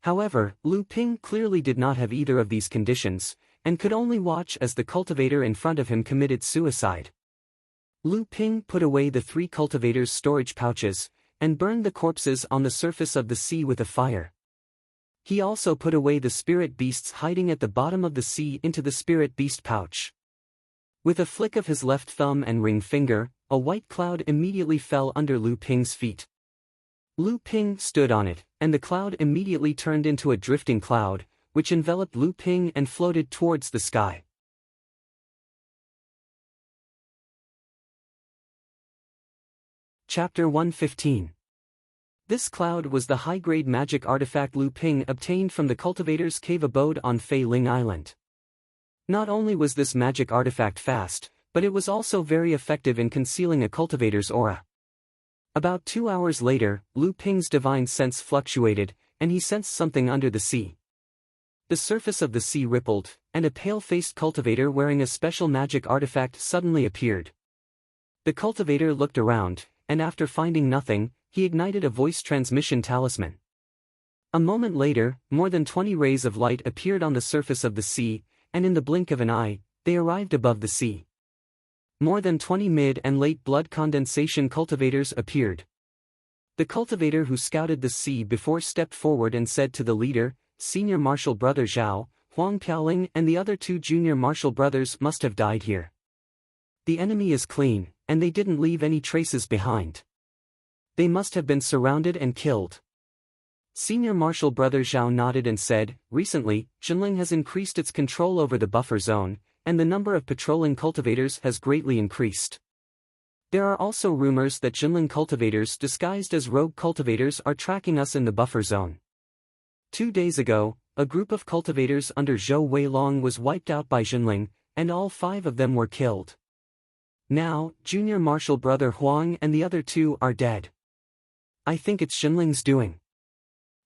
However, Lu Ping clearly did not have either of these conditions, and could only watch as the cultivator in front of him committed suicide. Lu Ping put away the 3 cultivators' storage pouches, and burned the corpses on the surface of the sea with a fire. He also put away the spirit beasts hiding at the bottom of the sea into the spirit beast pouch. With a flick of his left thumb and ring finger, a white cloud immediately fell under Lu Ping's feet. Lu Ping stood on it, and the cloud immediately turned into a drifting cloud, which enveloped Lu Ping and floated towards the sky. Chapter 115. This cloud was the high-grade magic artifact Lu Ping obtained from the cultivator's cave abode on Fei Ling Island. Not only was this magic artifact fast, but it was also very effective in concealing a cultivator's aura. About 2 hours later, Lu Ping's divine sense fluctuated, and he sensed something under the sea. The surface of the sea rippled, and a pale-faced cultivator wearing a special magic artifact suddenly appeared. The cultivator looked around, and after finding nothing, he ignited a voice transmission talisman. A moment later, more than 20 rays of light appeared on the surface of the sea, and in the blink of an eye, they arrived above the sea. More than 20 mid and late blood condensation cultivators appeared. The cultivator who scouted the sea before stepped forward and said to the leader, "Senior Marshal Brother Zhao, Huang Piaoling and the other 2 junior marshal brothers must have died here. The enemy is clean, and they didn't leave any traces behind. They must have been surrounded and killed." Senior Marshal Brother Zhao nodded and said, "Recently, Jinling has increased its control over the buffer zone, and the number of patrolling cultivators has greatly increased. There are also rumors that Jinling cultivators disguised as rogue cultivators are tracking us in the buffer zone. 2 days ago, a group of cultivators under Zhou Weilong was wiped out by Jinling, and all 5 of them were killed. Now, junior marshal brother Huang and the other 2 are dead. I think it's Xinling's doing.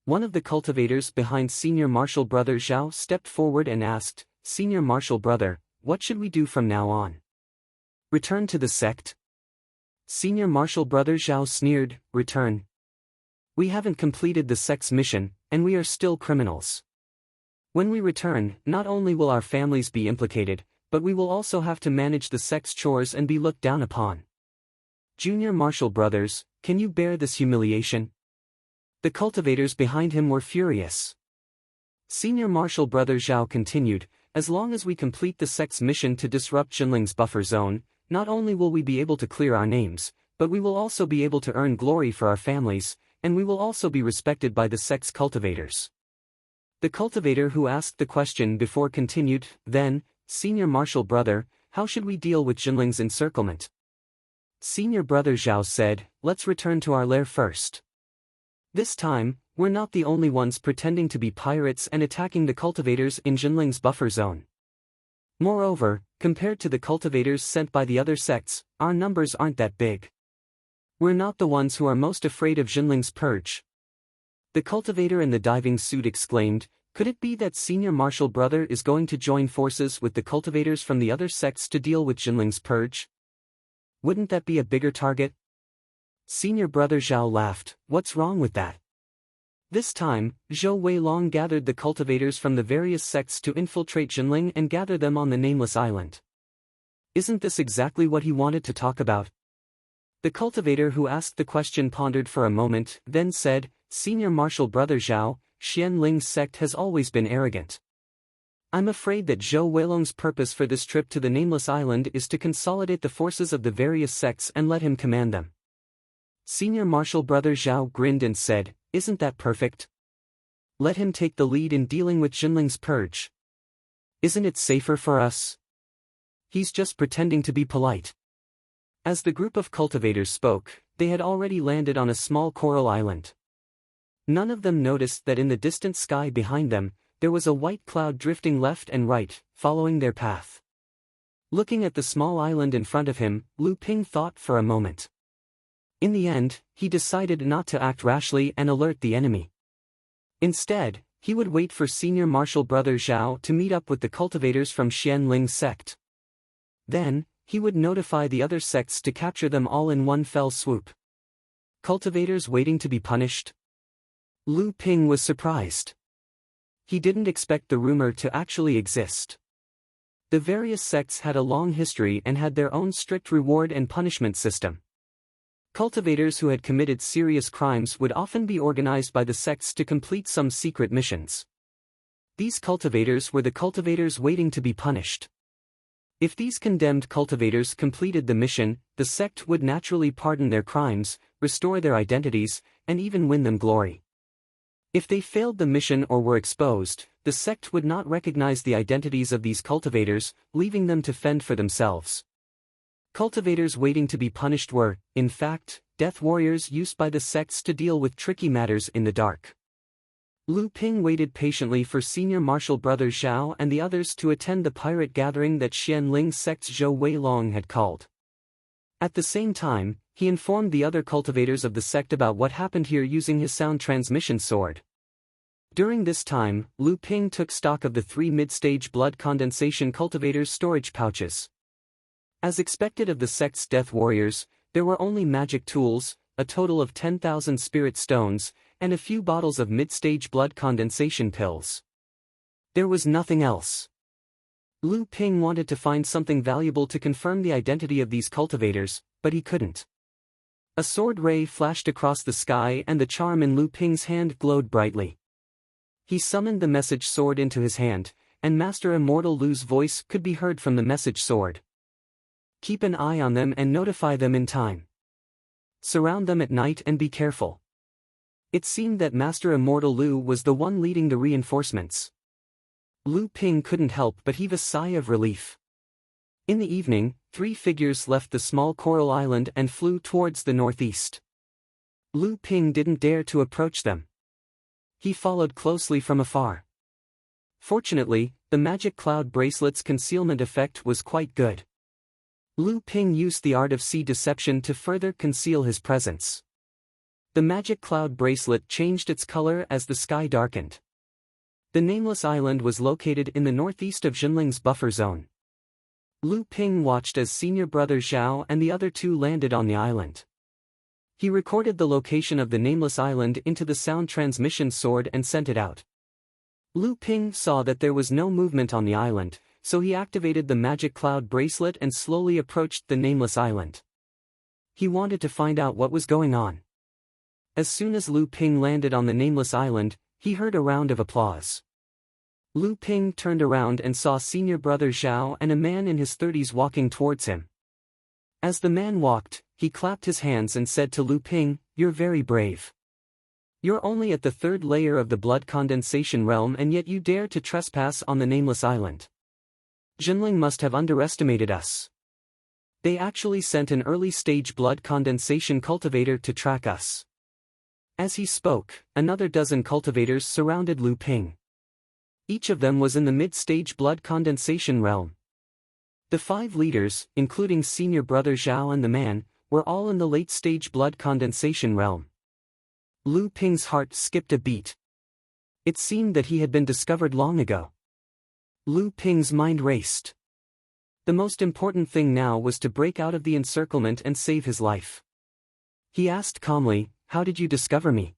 One of the cultivators behind senior marshal brother Zhao stepped forward and asked, "Senior marshal brother, what should we do from now on? Return to the sect?" Senior marshal brother Zhao sneered, "Return? We haven't completed the sect's mission, and we are still criminals. When we return, not only will our families be implicated, but we will also have to manage the sect's chores and be looked down upon. Junior marshal brothers, can you bear this humiliation?" The cultivators behind him were furious. Senior marshal brother Zhao continued, "As long as we complete the sect's mission to disrupt Xinling's buffer zone, not only will we be able to clear our names, but we will also be able to earn glory for our families, and we will also be respected by the sect's cultivators." The cultivator who asked the question before continued, "Then, Senior marshal brother, how should we deal with Xinling's encirclement?" Senior brother Zhao said, "Let's return to our lair first. This time, we're not the only ones pretending to be pirates and attacking the cultivators in Xinling's buffer zone. Moreover, compared to the cultivators sent by the other sects, our numbers aren't that big. We're not the ones who are most afraid of Xinling's purge." The cultivator in the diving suit exclaimed, "Could it be that senior marshal brother is going to join forces with the cultivators from the other sects to deal with Xinling's purge? Wouldn't that be a bigger target?" Senior brother Zhao laughed, "What's wrong with that?" This time, Zhou Weilong gathered the cultivators from the various sects to infiltrate Xinling and gather them on the Nameless Island. Isn't this exactly what he wanted to talk about? The cultivator who asked the question pondered for a moment, then said, "Senior marshal brother Zhao, Xianling's sect has always been arrogant. I'm afraid that Zhou Weilong's purpose for this trip to the Nameless Island is to consolidate the forces of the various sects and let him command them." Senior marshal brother Zhao grinned and said, "Isn't that perfect? Let him take the lead in dealing with Xinling's purge. Isn't it safer for us? He's just pretending to be polite." As the group of cultivators spoke, they had already landed on a small coral island. None of them noticed that in the distant sky behind them, there was a white cloud drifting left and right, following their path. Looking at the small island in front of him, Lu Ping thought for a moment. In the end, he decided not to act rashly and alert the enemy. Instead, he would wait for senior marshal brother Zhao to meet up with the cultivators from Xianling's sect. Then, he would notify the other sects to capture them all in one fell swoop. Cultivators waiting to be punished? Lu Ping was surprised. He didn't expect the rumor to actually exist. The various sects had a long history and had their own strict reward and punishment system. Cultivators who had committed serious crimes would often be organized by the sects to complete some secret missions. These cultivators were the cultivators waiting to be punished. If these condemned cultivators completed the mission, the sect would naturally pardon their crimes, restore their identities, and even win them glory. If they failed the mission or were exposed, the sect would not recognize the identities of these cultivators, leaving them to fend for themselves. Cultivators waiting to be punished were, in fact, death warriors used by the sects to deal with tricky matters in the dark. Lu Ping waited patiently for senior marshal brother Zhao and the others to attend the pirate gathering that Xianling's sect's Zhou Weilong had called. At the same time, he informed the other cultivators of the sect about what happened here using his sound transmission sword. During this time, Lu Ping took stock of the 3 mid-stage blood condensation cultivators' storage pouches. As expected of the sect's death warriors, there were only magic tools, a total of 10,000 spirit stones, and a few bottles of mid-stage blood condensation pills. There was nothing else. Lu Ping wanted to find something valuable to confirm the identity of these cultivators, but he couldn't. A sword ray flashed across the sky and the charm in Lu Ping's hand glowed brightly. He summoned the message sword into his hand, and Master Immortal Lu's voice could be heard from the message sword. Keep an eye on them and notify them in time. Surround them at night and be careful. It seemed that Master Immortal Lu was the one leading the reinforcements. Lu Ping couldn't help but heave a sigh of relief. In the evening, 3 figures left the small coral island and flew towards the northeast. Lu Ping didn't dare to approach them. He followed closely from afar. Fortunately, the magic cloud bracelet's concealment effect was quite good. Lu Ping used the art of sea deception to further conceal his presence. The magic cloud bracelet changed its color as the sky darkened. The nameless island was located in the northeast of Jinling's buffer zone. Lu Ping watched as senior brother Zhao and the other two landed on the island. He recorded the location of the nameless island into the sound transmission sword and sent it out. Lu Ping saw that there was no movement on the island, so he activated the magic cloud bracelet and slowly approached the nameless island. He wanted to find out what was going on. As soon as Lu Ping landed on the nameless island, he heard a round of applause. Lu Ping turned around and saw senior brother Zhao and a man in his 30s walking towards him. As the man walked, he clapped his hands and said to Lu Ping, "You're very brave. You're only at the third layer of the blood condensation realm and yet you dare to trespass on the nameless island. Jinling must have underestimated us. They actually sent an early-stage blood condensation cultivator to track us." As he spoke, another dozen cultivators surrounded Lu Ping. Each of them was in the mid-stage blood condensation realm. The 5 leaders, including senior brother Zhao and the man, were all in the late-stage blood condensation realm. Lu Ping's heart skipped a beat. It seemed that he had been discovered long ago. Lu Ping's mind raced. The most important thing now was to break out of the encirclement and save his life. He asked calmly, "How did you discover me?"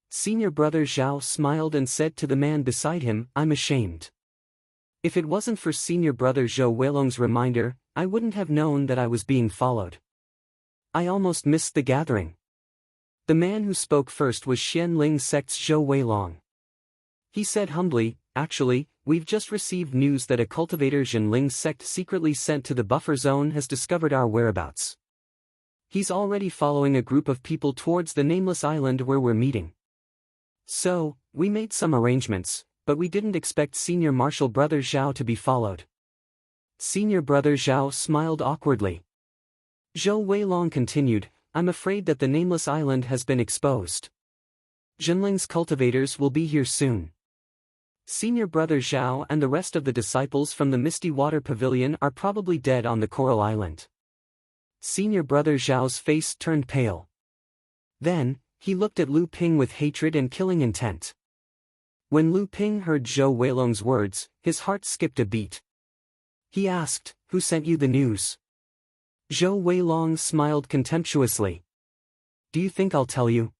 Senior brother Zhao smiled and said to the man beside him, "I'm ashamed. If it wasn't for senior brother Zhou Weilong's reminder, I wouldn't have known that I was being followed. I almost missed the gathering." The man who spoke first was Xianling sect's Zhou Weilong. He said humbly, "Actually, we've just received news that a cultivator Jinling's sect secretly sent to the buffer zone has discovered our whereabouts. He's already following a group of people towards the nameless island where we're meeting. So, we made some arrangements, but we didn't expect senior marshal brother Zhao to be followed." Senior brother Zhao smiled awkwardly. Zhou Weilong continued, "I'm afraid that the nameless island has been exposed. Jinling's cultivators will be here soon. Senior brother Zhao and the rest of the disciples from the Misty Water Pavilion are probably dead on the Coral Island." Senior brother Zhao's face turned pale. Then, he looked at Lu Ping with hatred and killing intent. When Lu Ping heard Zhou Weilong's words, his heart skipped a beat. He asked, "Who sent you the news?" Zhou Weilong smiled contemptuously. "Do you think I'll tell you?"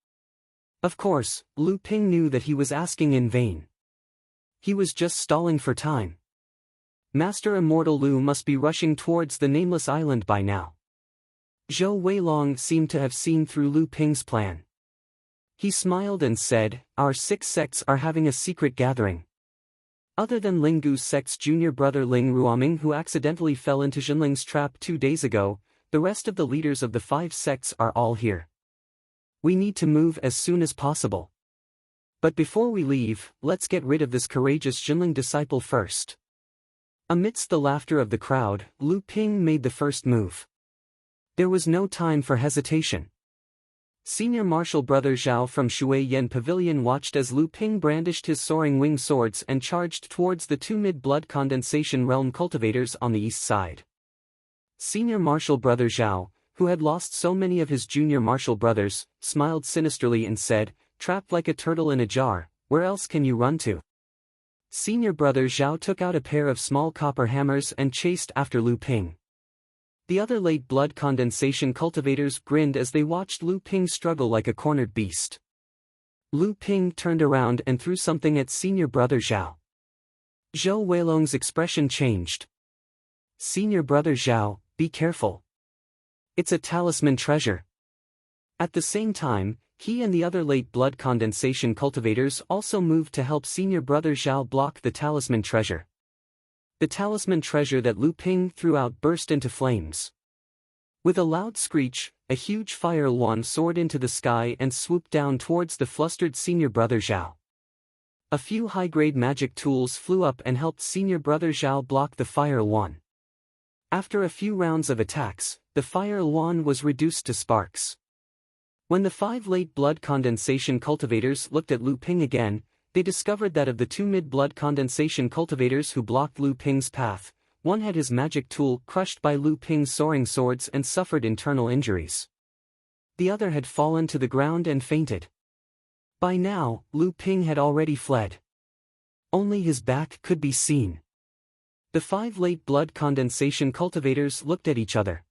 Of course, Lu Ping knew that he was asking in vain. He was just stalling for time. Master Immortal Lu must be rushing towards the nameless island by now. Zhou Weilong seemed to have seen through Lu Ping's plan. He smiled and said, "Our 6 sects are having a secret gathering. Other than Ling Gu's sect's junior brother Ling Ruoming who accidentally fell into Jinling's trap 2 days ago, the rest of the leaders of the 5 sects are all here. We need to move as soon as possible. But before we leave, let's get rid of this courageous Jinling disciple first." Amidst the laughter of the crowd, Lu Ping made the first move. There was no time for hesitation. Senior marshal brother Zhao from Shui Yan Pavilion watched as Lu Ping brandished his soaring wing swords and charged towards the 2 mid-blood condensation realm cultivators on the east side. Senior marshal brother Zhao, who had lost so many of his junior marshal brothers, smiled sinisterly and said, "Trapped like a turtle in a jar, where else can you run to?" Senior brother Zhao took out a pair of small copper hammers and chased after Lu Ping. The other late blood condensation cultivators grinned as they watched Lu Ping struggle like a cornered beast. Lu Ping turned around and threw something at senior brother Zhao. Zhou Weilong's expression changed. "Senior brother Zhao, be careful. It's a talisman treasure." At the same time, he and the other late blood condensation cultivators also moved to help senior brother Zhao block the talisman treasure. The talisman treasure that Lu Ping threw out burst into flames. With a loud screech, a huge fire wand soared into the sky and swooped down towards the flustered senior brother Zhao. A few high-grade magic tools flew up and helped senior brother Zhao block the fire wand. After a few rounds of attacks, the fire wand was reduced to sparks. When the 5 late blood condensation cultivators looked at Lu Ping again, they discovered that of the two mid-blood condensation cultivators who blocked Lu Ping's path, one had his magic tool crushed by Lu Ping's soaring swords and suffered internal injuries. The other had fallen to the ground and fainted. By now, Lu Ping had already fled. Only his back could be seen. The 5 late blood condensation cultivators looked at each other.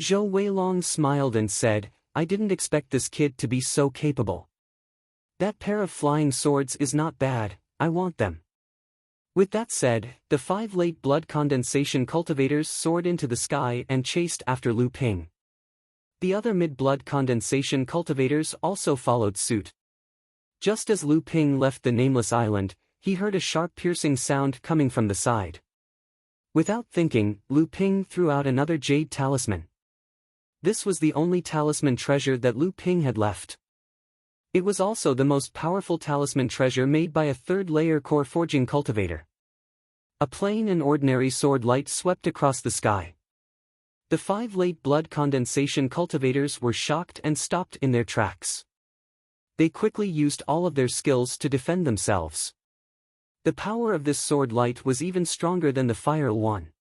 Zhou Weilong smiled and said, "I didn't expect this kid to be so capable. That pair of flying swords is not bad, I want them." With that said, the 5 late blood condensation cultivators soared into the sky and chased after Lu Ping. The other mid-blood condensation cultivators also followed suit. Just as Lu Ping left the nameless island, he heard a sharp piercing sound coming from the side. Without thinking, Lu Ping threw out another jade talisman. This was the only talisman treasure that Lu Ping had left. It was also the most powerful talisman treasure made by a 3rd-layer core forging cultivator. A plain and ordinary sword light swept across the sky. The 5 late blood condensation cultivators were shocked and stopped in their tracks. They quickly used all of their skills to defend themselves. The power of this sword light was even stronger than the fire one.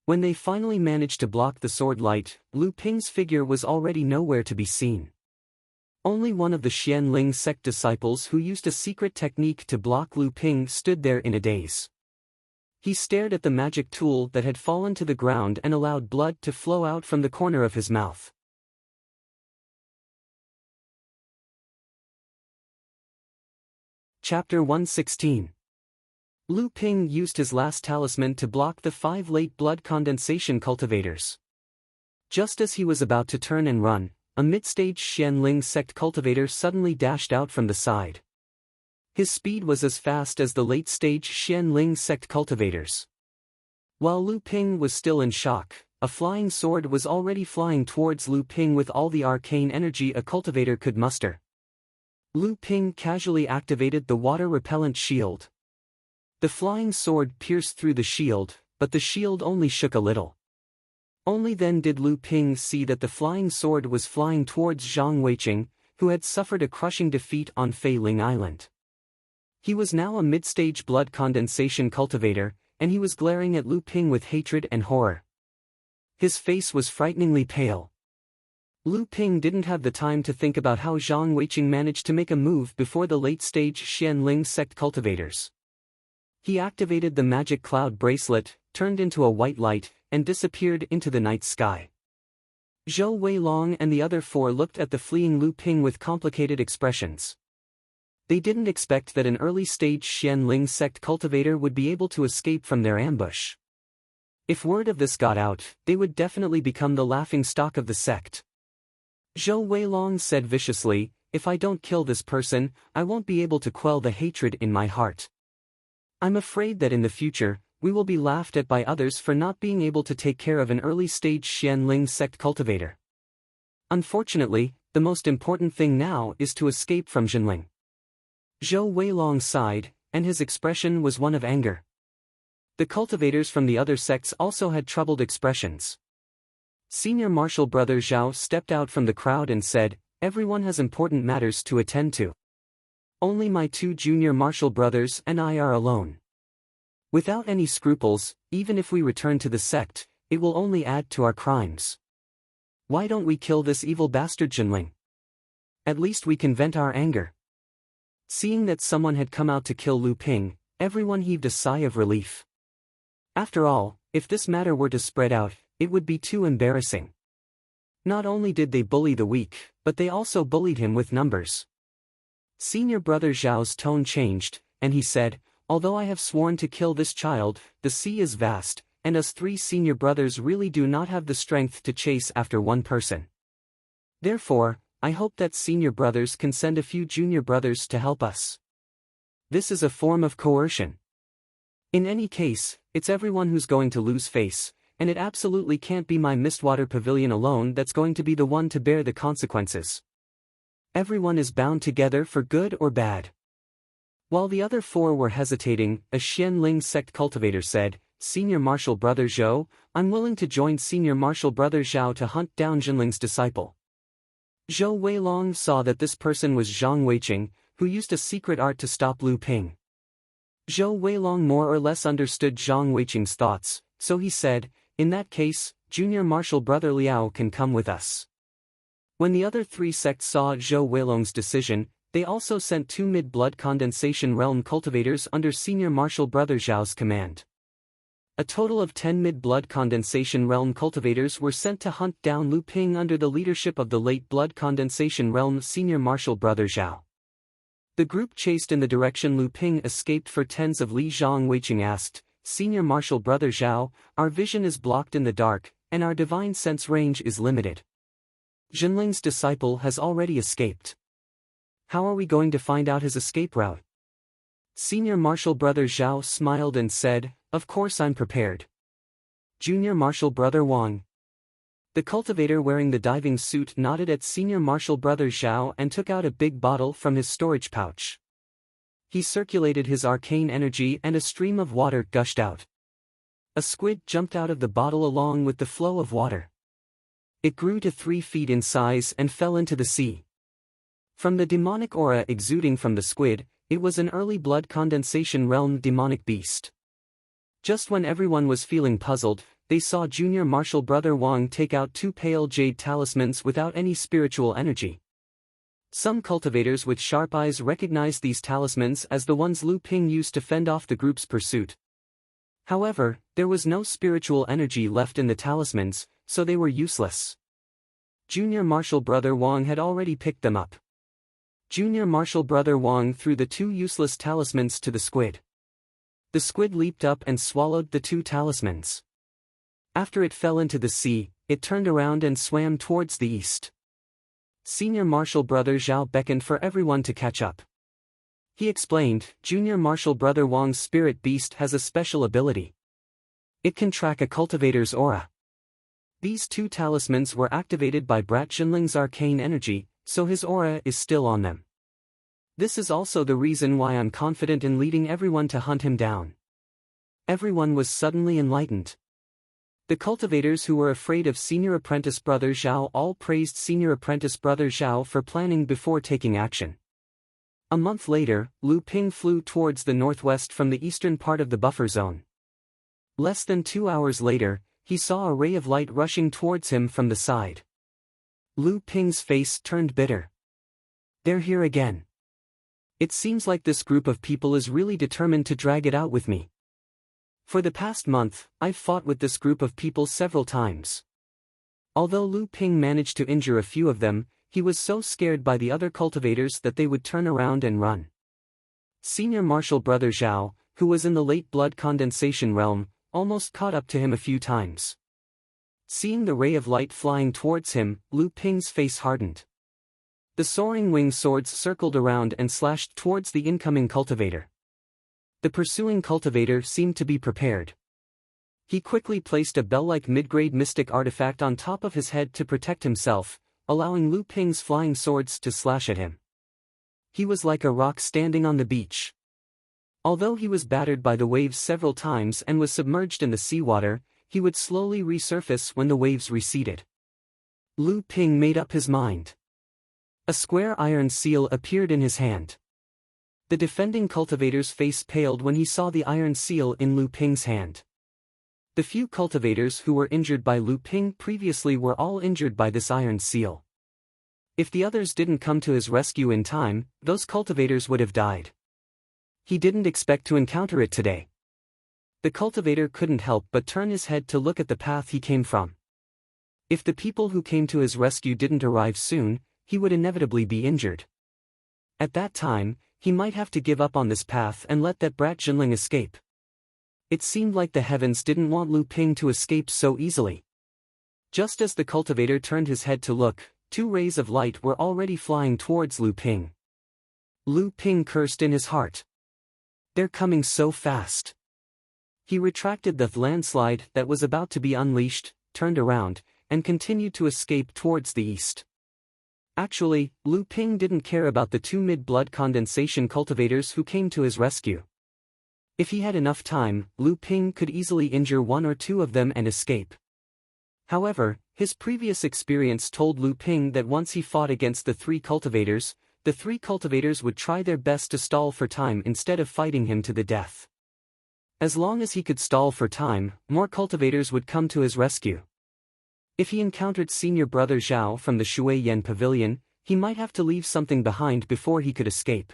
When they finally managed to block the sword light, Lu Ping's figure was already nowhere to be seen. Only one of the Xianling sect disciples who used a secret technique to block Lu Ping stood there in a daze. He stared at the magic tool that had fallen to the ground and allowed blood to flow out from the corner of his mouth. Chapter 116. Lu Ping used his last talisman to block the 5 late blood condensation cultivators. Just as he was about to turn and run, a mid-stage Xianling sect cultivator suddenly dashed out from the side. His speed was as fast as the late-stage Xianling sect cultivators. While Lu Ping was still in shock, a flying sword was already flying towards Lu Ping with all the arcane energy a cultivator could muster. Lu Ping casually activated the water-repellent shield. The flying sword pierced through the shield, but the shield only shook a little. Only then did Lu Ping see that the flying sword was flying towards Zhang Weiqing, who had suffered a crushing defeat on Fei Ling Island. He was now a mid-stage blood condensation cultivator, and he was glaring at Lu Ping with hatred and horror. His face was frighteningly pale. Lu Ping didn't have the time to think about how Zhang Weiqing managed to make a move before the late-stage Xianling sect cultivators. He activated the magic cloud bracelet, turned into a white light, and disappeared into the night sky. Zhou Weilong and the other 4 looked at the fleeing Lu Ping with complicated expressions. They didn't expect that an early-stage Xianling sect cultivator would be able to escape from their ambush. If word of this got out, they would definitely become the laughingstock of the sect. Zhou Weilong said viciously, "If I don't kill this person, I won't be able to quell the hatred in my heart. I'm afraid that in the future, we will be laughed at by others for not being able to take care of an early-stage Xianling sect cultivator. Unfortunately, the most important thing now is to escape from Jinling." Zhou Weilong sighed, and his expression was one of anger. The cultivators from the other sects also had troubled expressions. Senior Marshal Brother Zhao stepped out from the crowd and said, "Everyone has important matters to attend to. Only my 2 junior marshal brothers and I are alone." Without any scruples, even if we return to the sect, it will only add to our crimes. Why don't we kill this evil bastard Jinling? At least we can vent our anger. Seeing that someone had come out to kill Lu Ping, everyone heaved a sigh of relief. After all, if this matter were to spread out, it would be too embarrassing. Not only did they bully the weak, but they also bullied him with numbers. Senior Brother Zhao's tone changed, and he said, "Although I have sworn to kill this child, the sea is vast, and us 3 senior brothers really do not have the strength to chase after one person. Therefore, I hope that senior brothers can send a few junior brothers to help us. This is a form of coercion. In any case, it's everyone who's going to lose face, and it absolutely can't be my Mistwater Pavilion alone that's going to be the one to bear the consequences. Everyone is bound together for good or bad." While the other 4 were hesitating, a Xianling sect cultivator said, "Senior Marshal Brother Zhou, I'm willing to join Senior Marshal Brother Zhao to hunt down Jinling's disciple." Zhou Weilong saw that this person was Zhang Weiqing, who used a secret art to stop Lu Ping. Zhou Weilong more or less understood Zhang Weiqing's thoughts, so he said, "In that case, junior martial brother Liao can come with us." When the other three sects saw Zhou Weilong's decision, they also sent 2 mid-blood condensation realm cultivators under senior martial brother Zhao's command. A total of 10 mid-blood condensation realm cultivators were sent to hunt down Lu Ping under the leadership of the late blood condensation realm senior martial brother Zhao. The group chased in the direction Lu Ping escaped for tens of li. Zhang Weiqing asked, "Senior martial brother Zhao, our vision is blocked in the dark, and our divine sense range is limited. Jinling's disciple has already escaped. How are we going to find out his escape route?" Senior martial brother Zhao smiled and said, "Of course I'm prepared. Junior martial brother Wang." The cultivator wearing the diving suit nodded at senior martial brother Zhao and took out a big bottle from his storage pouch. He circulated his arcane energy and a stream of water gushed out. A squid jumped out of the bottle along with the flow of water. It grew to 3 feet in size and fell into the sea. From the demonic aura exuding from the squid, it was an early blood condensation realm demonic beast. Just when everyone was feeling puzzled, they saw junior martial brother Wang take out 2 pale jade talismans without any spiritual energy. Some cultivators with sharp eyes recognized these talismans as the ones Lu Ping used to fend off the group's pursuit. However, there was no spiritual energy left in the talismans, so they were useless. Junior martial brother Wang had already picked them up. Junior martial brother Wang threw the 2 useless talismans to the squid. The squid leaped up and swallowed the 2 talismans. After it fell into the sea, it turned around and swam towards the east. Senior martial brother Zhao beckoned for everyone to catch up. He explained, "Junior martial brother Wang's spirit beast has a special ability. It can track a cultivator's aura. These 2 talismans were activated by Brat Jinling's arcane energy, so his aura is still on them. This is also the reason why I'm confident in leading everyone to hunt him down." Everyone was suddenly enlightened. The cultivators who were afraid of senior apprentice brother Zhao all praised senior apprentice brother Zhao for planning before taking action. A month later, Lu Ping flew towards the northwest from the eastern part of the buffer zone. Less than 2 hours later, he saw a ray of light rushing towards him from the side. Lu Ping's face turned bitter. "They're here again. It seems like this group of people is really determined to drag it out with me. For the past month, I've fought with this group of people several times." Although Lu Ping managed to injure a few of them, he was so scared by the other cultivators that they would turn around and run. Senior martial brother Zhao, who was in the late blood condensation realm, almost caught up to him a few times. Seeing the ray of light flying towards him, Lu Ping's face hardened. The soaring winged swords circled around and slashed towards the incoming cultivator. The pursuing cultivator seemed to be prepared. He quickly placed a bell-like mid-grade mystic artifact on top of his head to protect himself, allowing Lu Ping's flying swords to slash at him. He was like a rock standing on the beach. Although he was battered by the waves several times and was submerged in the seawater, he would slowly resurface when the waves receded. Lu Ping made up his mind. A square iron seal appeared in his hand. The defending cultivator's face paled when he saw the iron seal in Lu Ping's hand. The few cultivators who were injured by Lu Ping previously were all injured by this iron seal. If the others didn't come to his rescue in time, those cultivators would have died. He didn't expect to encounter it today. The cultivator couldn't help but turn his head to look at the path he came from. If the people who came to his rescue didn't arrive soon, he would inevitably be injured. At that time, he might have to give up on this path and let that brat Jinling escape. It seemed like the heavens didn't want Lu Ping to escape so easily. Just as the cultivator turned his head to look, 2 rays of light were already flying towards Lu Ping. Lu Ping cursed in his heart. "They're coming so fast." He retracted the landslide that was about to be unleashed, turned around, and continued to escape towards the east. Actually, Lu Ping didn't care about the 2 mid-blood condensation cultivators who came to his rescue. If he had enough time, Lu Ping could easily injure 1 or 2 of them and escape. However, his previous experience told Lu Ping that once he fought against the 3 cultivators, the three cultivators would try their best to stall for time instead of fighting him to the death. As long as he could stall for time, more cultivators would come to his rescue. If he encountered Senior Brother Zhao from the Shui Yan Pavilion, he might have to leave something behind before he could escape.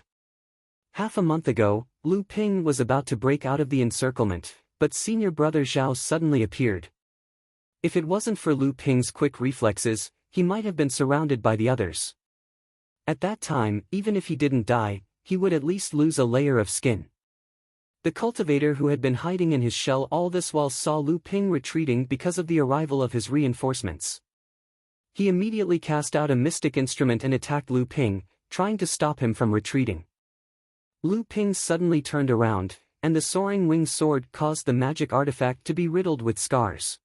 Half a month ago, Lu Ping was about to break out of the encirclement, but Senior Brother Zhao suddenly appeared. If it wasn't for Lu Ping's quick reflexes, he might have been surrounded by the others. At that time, even if he didn't die, he would at least lose a layer of skin. The cultivator who had been hiding in his shell all this while saw Lu Ping retreating because of the arrival of his reinforcements. He immediately cast out a mystic instrument and attacked Lu Ping, trying to stop him from retreating. Lu Ping suddenly turned around, and the soaring winged sword caused the magic artifact to be riddled with scars.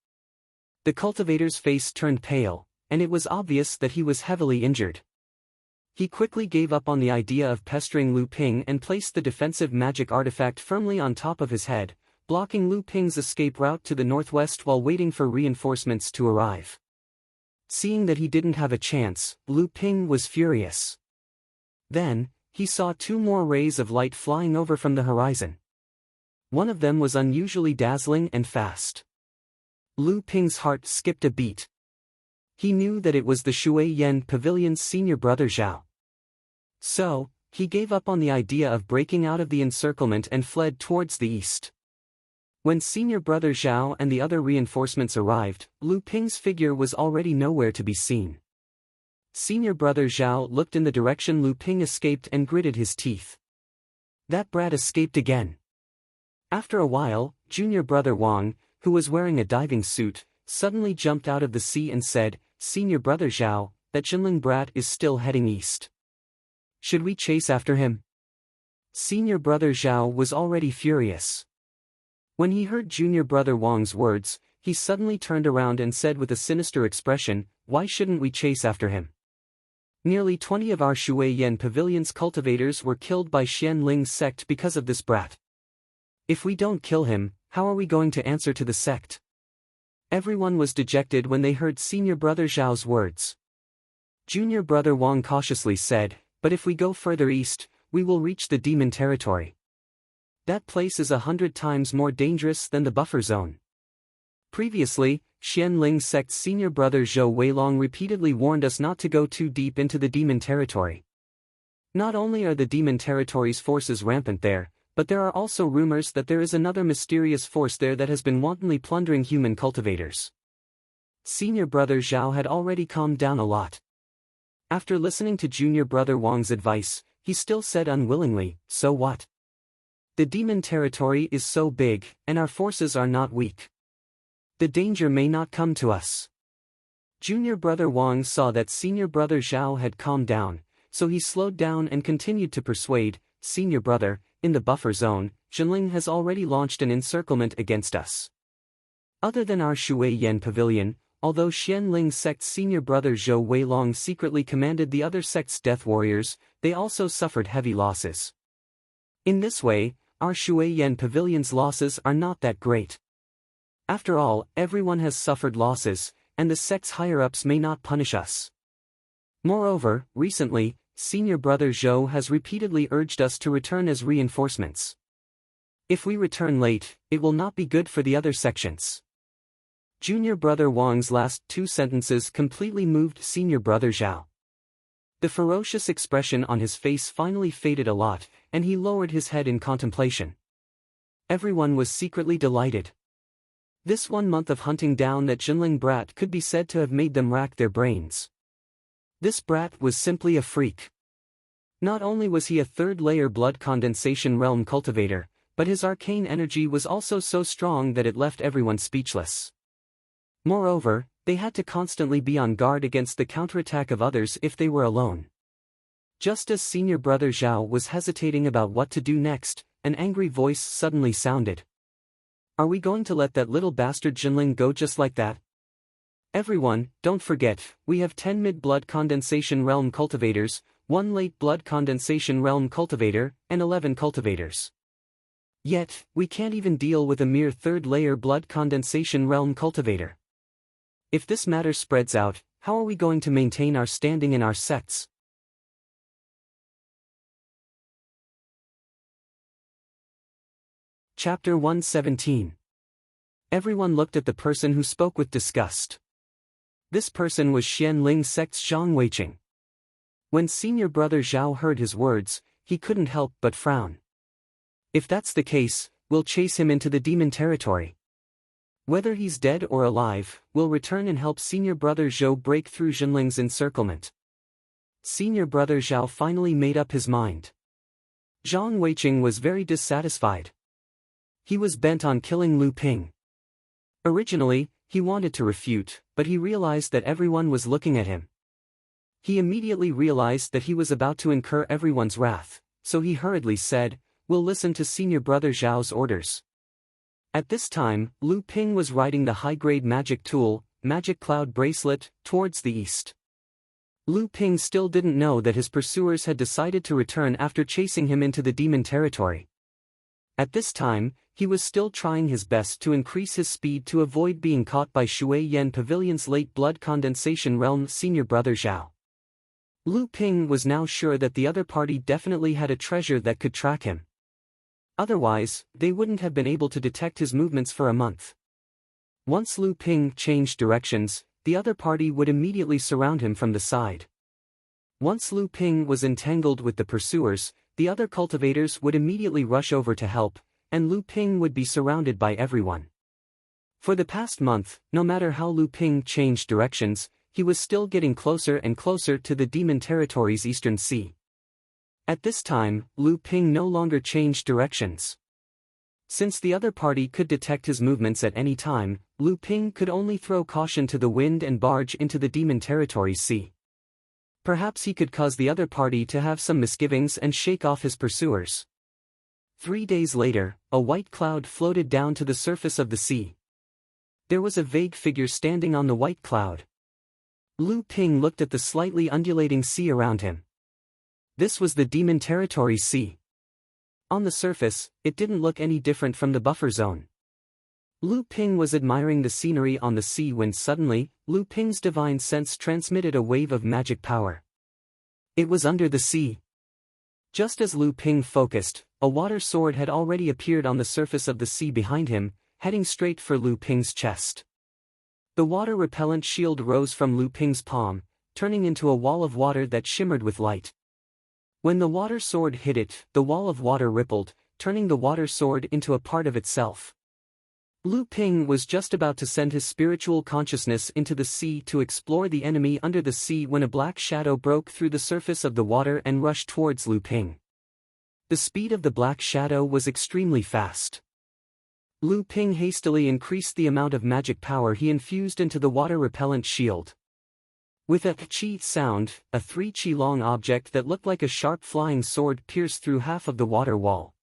The cultivator's face turned pale, and it was obvious that he was heavily injured. He quickly gave up on the idea of pestering Lu Ping and placed the defensive magic artifact firmly on top of his head, blocking Lu Ping's escape route to the northwest while waiting for reinforcements to arrive. Seeing that he didn't have a chance, Lu Ping was furious. Then, he saw two more rays of light flying over from the horizon. One of them was unusually dazzling and fast. Lu Ping's heart skipped a beat. He knew that it was the Shui Yan Pavilion's Senior Brother Zhao. So, he gave up on the idea of breaking out of the encirclement and fled towards the east. When Senior Brother Zhao and the other reinforcements arrived, Lu Ping's figure was already nowhere to be seen. Senior Brother Zhao looked in the direction Lu Ping escaped and gritted his teeth. That brat escaped again. After a while, Junior Brother Wang, who was wearing a diving suit, suddenly jumped out of the sea and said, "Senior Brother Zhao, that Jinling brat is still heading east. Should we chase after him?" Senior Brother Zhao was already furious. When he heard Junior Brother Wang's words, he suddenly turned around and said with a sinister expression, "Why shouldn't we chase after him? Nearly 20 of our Shui Yan Pavilion's cultivators were killed by Xian Ling's sect because of this brat. If we don't kill him, how are we going to answer to the sect?" Everyone was dejected when they heard Senior Brother Zhao's words. Junior Brother Wang cautiously said, "But if we go further east, we will reach the demon territory. That place is 100 times more dangerous than the buffer zone." Previously, Xian Ling's sect's senior brother Zhou Weilong repeatedly warned us not to go too deep into the demon territory. Not only are the demon territory's forces rampant there, but there are also rumors that there is another mysterious force there that has been wantonly plundering human cultivators. Senior Brother Zhao had already calmed down a lot. After listening to Junior Brother Wang's advice, he still said unwillingly, "So what? The demon territory is so big, and our forces are not weak. The danger may not come to us." Junior Brother Wang saw that Senior Brother Zhao had calmed down, so he slowed down and continued to persuade, "Senior Brother, in the buffer zone, Jinling has already launched an encirclement against us. Other than our Shui Yan Pavilion, although Xian Ling's sect's senior brother Zhou Weilong secretly commanded the other sect's death warriors, they also suffered heavy losses. In this way, our Shui Yan Pavilion's losses are not that great. After all, everyone has suffered losses, and the sect's higher-ups may not punish us. Moreover, recently, Senior Brother Zhou has repeatedly urged us to return as reinforcements. If we return late, it will not be good for the other sections." Junior Brother Wang's last two sentences completely moved Senior Brother Zhao. The ferocious expression on his face finally faded a lot, and he lowered his head in contemplation. Everyone was secretly delighted. This 1 month of hunting down that Jinling brat could be said to have made them rack their brains. This brat was simply a freak. Not only was he a third-layer blood condensation realm cultivator, but his arcane energy was also so strong that it left everyone speechless. Moreover, they had to constantly be on guard against the counterattack of others if they were alone. Just as Senior Brother Zhao was hesitating about what to do next, an angry voice suddenly sounded. "Are we going to let that little bastard Jinling go just like that? Everyone, don't forget, we have 10 mid-blood condensation realm cultivators, 1 late blood condensation realm cultivator, and 11 cultivators. Yet, we can't even deal with a mere third-layer blood condensation realm cultivator. If this matter spreads out, how are we going to maintain our standing in our sects?" Chapter 117. Everyone looked at the person who spoke with disgust. This person was Xian Ling sect's Zhang Weiqing. When senior brother Zhao heard his words, he couldn't help but frown. If that's the case, we'll chase him into the demon territory. Whether he's dead or alive, we'll return and help senior brother Zhou break through Jinling's encirclement. Senior brother Zhao finally made up his mind. Zhang Weiqing was very dissatisfied. He was bent on killing Lu Ping. Originally, he wanted to refute, but he realized that everyone was looking at him. He immediately realized that he was about to incur everyone's wrath, so he hurriedly said, "We'll listen to senior brother Zhao's orders." At this time, Lu Ping was riding the high-grade magic tool, Magic Cloud Bracelet, towards the east. Lu Ping still didn't know that his pursuers had decided to return after chasing him into the demon territory. At this time, he was still trying his best to increase his speed to avoid being caught by Shui Yan Pavilion's late blood condensation realm senior brother Zhao. Lu Ping was now sure that the other party definitely had a treasure that could track him. Otherwise, they wouldn't have been able to detect his movements for a month. Once Lu Ping changed directions, the other party would immediately surround him from the side. Once Lu Ping was entangled with the pursuers, the other cultivators would immediately rush over to help, and Lu Ping would be surrounded by everyone. For the past month, no matter how Lu Ping changed directions, he was still getting closer and closer to the demon territory's eastern sea. At this time, Lu Ping no longer changed directions. Since the other party could detect his movements at any time, Lu Ping could only throw caution to the wind and barge into the demon territory's sea. Perhaps he could cause the other party to have some misgivings and shake off his pursuers. 3 days later, a white cloud floated down to the surface of the sea. There was a vague figure standing on the white cloud. Lu Ping looked at the slightly undulating sea around him. This was the demon territory sea. On the surface, it didn't look any different from the buffer zone. Lu Ping was admiring the scenery on the sea when suddenly, Lu Ping's divine sense transmitted a wave of magic power. It was under the sea. Just as Lu Ping focused, a water sword had already appeared on the surface of the sea behind him, heading straight for Lu Ping's chest. The water-repellent shield rose from Lu Ping's palm, turning into a wall of water that shimmered with light. When the water sword hit it, the wall of water rippled, turning the water sword into a part of itself. Lu Ping was just about to send his spiritual consciousness into the sea to explore the enemy under the sea when a black shadow broke through the surface of the water and rushed towards Lu Ping. The speed of the black shadow was extremely fast. Lu Ping hastily increased the amount of magic power he infused into the water-repellent shield. With a chi sound, a 3 chi long object that looked like a sharp flying sword pierced through half of the water wall.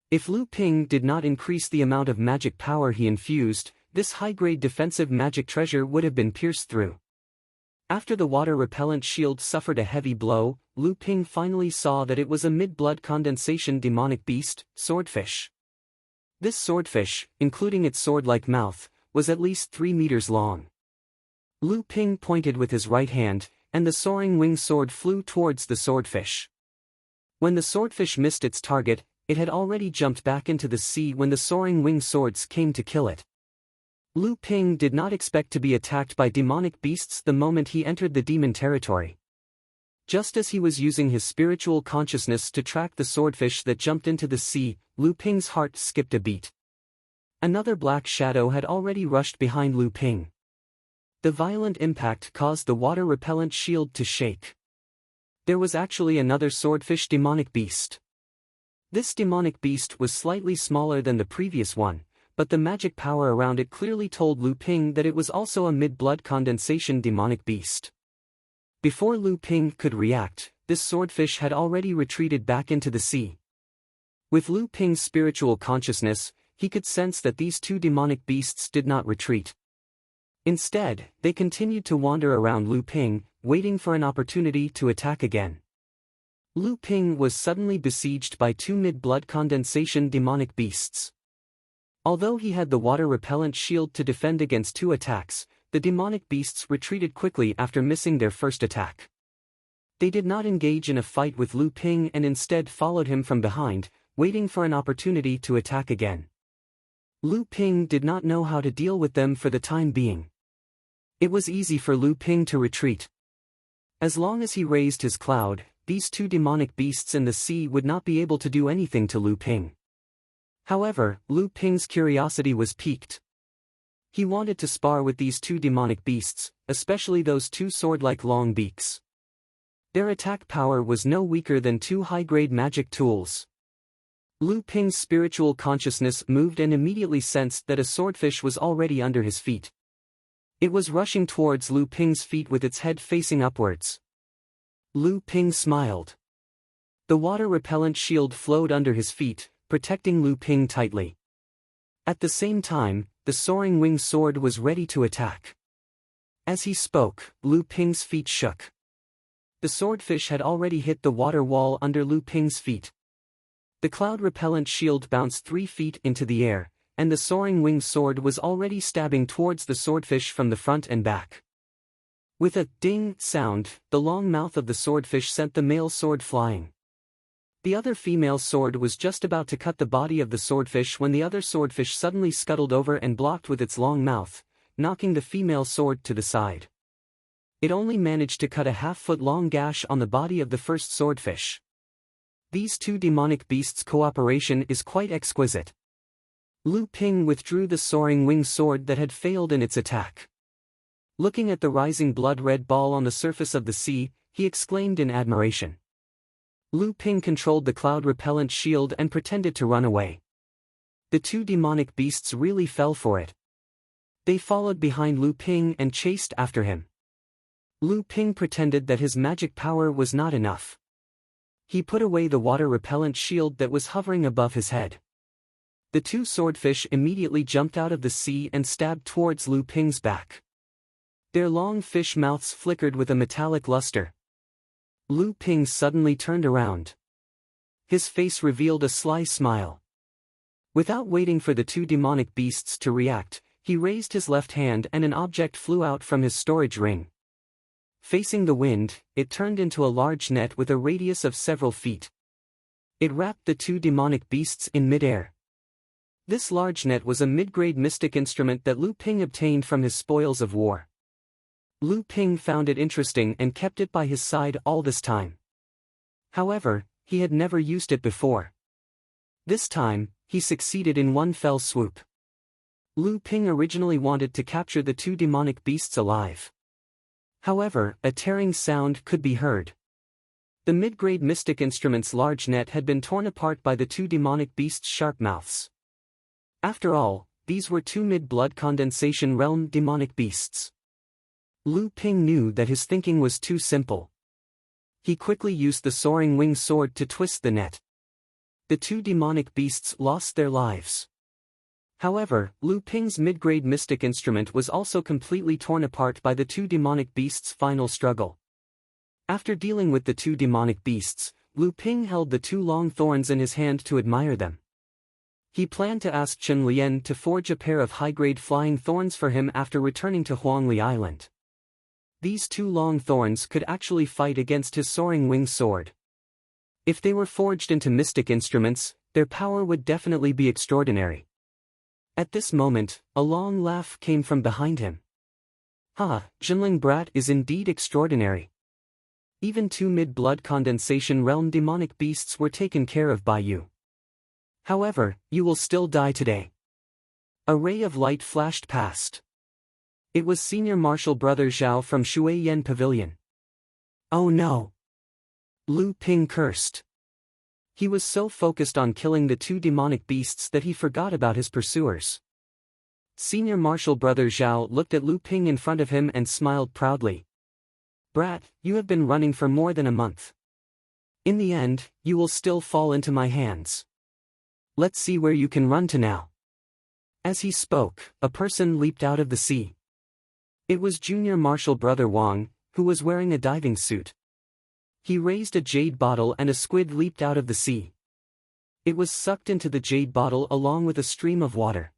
If Lu Ping did not increase the amount of magic power he infused, this high-grade defensive magic treasure would have been pierced through. After the water-repellent shield suffered a heavy blow, Lu Ping finally saw that it was a mid-blood condensation demonic beast, swordfish. This swordfish, including its sword-like mouth, was at least 3 meters long. Lu Ping pointed with his right hand, and the soaring wing sword flew towards the swordfish. When the swordfish missed its target, it had already jumped back into the sea when the soaring wing swords came to kill it. Lu Ping did not expect to be attacked by demonic beasts the moment he entered the demon territory. Just as he was using his spiritual consciousness to track the swordfish that jumped into the sea, Lu Ping's heart skipped a beat. Another black shadow had already rushed behind Lu Ping. The violent impact caused the water-repellent shield to shake. There was actually another swordfish demonic beast. This demonic beast was slightly smaller than the previous one, but the magic power around it clearly told Lu Ping that it was also a mid-blood condensation demonic beast. Before Lu Ping could react, this swordfish had already retreated back into the sea. With Lu Ping's spiritual consciousness, he could sense that these two demonic beasts did not retreat. Instead, they continued to wander around Lu Ping, waiting for an opportunity to attack again. Lu Ping was suddenly besieged by 2 mid-blood condensation demonic beasts. Although he had the water-repellent shield to defend against 2 attacks, the demonic beasts retreated quickly after missing their first attack. They did not engage in a fight with Lu Ping and instead followed him from behind, waiting for an opportunity to attack again. Lu Ping did not know how to deal with them for the time being. It was easy for Lu Ping to retreat. As long as he raised his cloud, these two demonic beasts in the sea would not be able to do anything to Lu Ping. However, Lu Ping's curiosity was piqued. He wanted to spar with these two demonic beasts, especially those two sword-like long beaks. Their attack power was no weaker than two high-grade magic tools. Lu Ping's spiritual consciousness moved and immediately sensed that a swordfish was already under his feet. It was rushing towards Lu Ping's feet with its head facing upwards. Lu Ping smiled. The water-repellent shield flowed under his feet, protecting Lu Ping tightly. At the same time, the soaring winged sword was ready to attack. As he spoke, Lu Ping's feet shook. The swordfish had already hit the water wall under Lu Ping's feet. The cloud-repellent shield bounced 3 feet into the air, and the soaring winged sword was already stabbing towards the swordfish from the front and back. With a ding sound, the long mouth of the swordfish sent the male sword flying. The other female sword was just about to cut the body of the swordfish when the other swordfish suddenly scuttled over and blocked with its long mouth, knocking the female sword to the side. It only managed to cut a half-foot-long gash on the body of the first swordfish. These two demonic beasts' cooperation is quite exquisite. Lu Ping withdrew the soaring winged sword that had failed in its attack. Looking at the rising blood-red ball on the surface of the sea, he exclaimed in admiration. Lu Ping controlled the cloud-repellent shield and pretended to run away. The two demonic beasts really fell for it. They followed behind Lu Ping and chased after him. Lu Ping pretended that his magic power was not enough. He put away the water-repellent shield that was hovering above his head. The two swordfish immediately jumped out of the sea and stabbed towards Lu Ping's back. Their long fish mouths flickered with a metallic luster. Lu Ping suddenly turned around. His face revealed a sly smile. Without waiting for the two demonic beasts to react, he raised his left hand and an object flew out from his storage ring. Facing the wind, it turned into a large net with a radius of several feet. It wrapped the two demonic beasts in midair. This large net was a mid-grade mystic instrument that Lu Ping obtained from his spoils of war. Lu Ping found it interesting and kept it by his side all this time. However, he had never used it before. This time, he succeeded in one fell swoop. Lu Ping originally wanted to capture the two demonic beasts alive. However, a tearing sound could be heard. The mid-grade mystic instrument's large net had been torn apart by the two demonic beasts' sharp mouths. After all, these were two mid-blood condensation realm demonic beasts. Lu Ping knew that his thinking was too simple. He quickly used the soaring winged sword to twist the net. The two demonic beasts lost their lives. However, Lu Ping's mid-grade mystic instrument was also completely torn apart by the two demonic beasts' final struggle. After dealing with the two demonic beasts, Lu Ping held the two long thorns in his hand to admire them. He planned to ask Chen Lian to forge a pair of high-grade flying thorns for him after returning to Huangli Island. These two long thorns could actually fight against his soaring winged sword. If they were forged into mystic instruments, their power would definitely be extraordinary. At this moment, a long laugh came from behind him. Ha, Jinling Brat is indeed extraordinary. Even two mid-blood condensation realm demonic beasts were taken care of by you. However, you will still die today. A ray of light flashed past. It was Senior Marshal Brother Zhao from Shuiyan Pavilion. Oh no! Lu Ping cursed. He was so focused on killing the two demonic beasts that he forgot about his pursuers. Senior Marshal Brother Zhao looked at Lu Ping in front of him and smiled proudly. Brat, you have been running for more than a month. In the end, you will still fall into my hands. Let's see where you can run to now. As he spoke, a person leaped out of the sea. It was Junior Marshal Brother Wang, who was wearing a diving suit. He raised a jade bottle and a squid leaped out of the sea. It was sucked into the jade bottle along with a stream of water.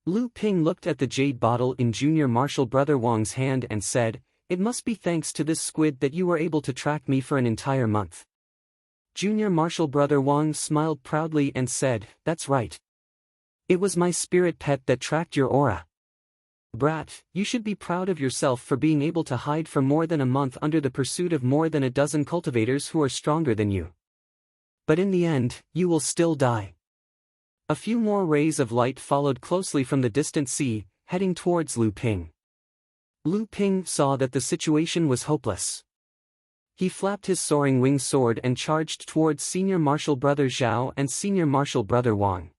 Lu Ping looked at the jade bottle in Junior Marshal Brother Wang's hand and said, "It must be thanks to this squid that you were able to track me for an entire month." Junior Marshal Brother Wang smiled proudly and said, "That's right. It was my spirit pet that tracked your aura. Brat, you should be proud of yourself for being able to hide for more than a month under the pursuit of more than a dozen cultivators who are stronger than you. But in the end, you will still die." A few more rays of light followed closely from the distant sea, heading towards Lu Ping. Lu Ping saw that the situation was hopeless. He flapped his soaring wing sword and charged towards Senior Marshal Brother Zhao and Senior Marshal Brother Wang.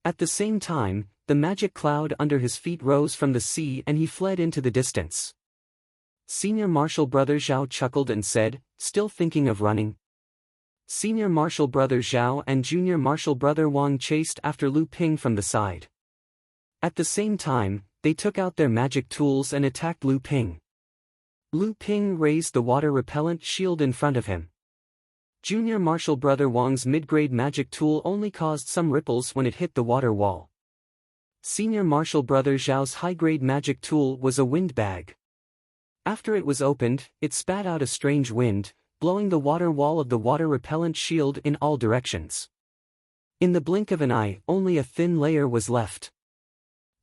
At the same time, the magic cloud under his feet rose from the sea and he fled into the distance. Senior Marshal Brother Zhao chuckled and said, "Still thinking of running?" Senior Marshal Brother Zhao and Junior Marshal Brother Wang chased after Lu Ping from the side. At the same time, they took out their magic tools and attacked Lu Ping. Lu Ping raised the water-repellent shield in front of him. Junior Marshal Brother Wang's mid-grade magic tool only caused some ripples when it hit the water wall. Senior Marshal Brother Zhao's high-grade magic tool was a wind bag. After it was opened, it spat out a strange wind, blowing the water wall of the water-repellent shield in all directions. In the blink of an eye, only a thin layer was left.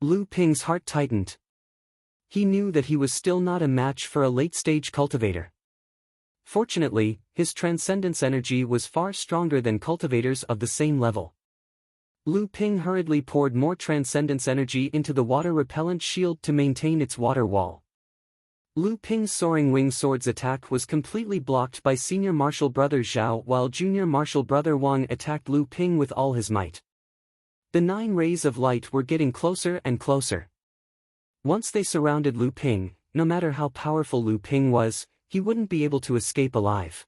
Lu Ping's heart tightened. He knew that he was still not a match for a late-stage cultivator. Fortunately, his transcendence energy was far stronger than cultivators of the same level. Lu Ping hurriedly poured more transcendence energy into the water-repellent shield to maintain its water wall. Lu Ping's soaring wing sword's attack was completely blocked by Senior Marshal Brother Zhao while Junior Marshal Brother Wang attacked Lu Ping with all his might. The 9 rays of light were getting closer and closer. Once they surrounded Lu Ping, no matter how powerful Lu Ping was, he wouldn't be able to escape alive.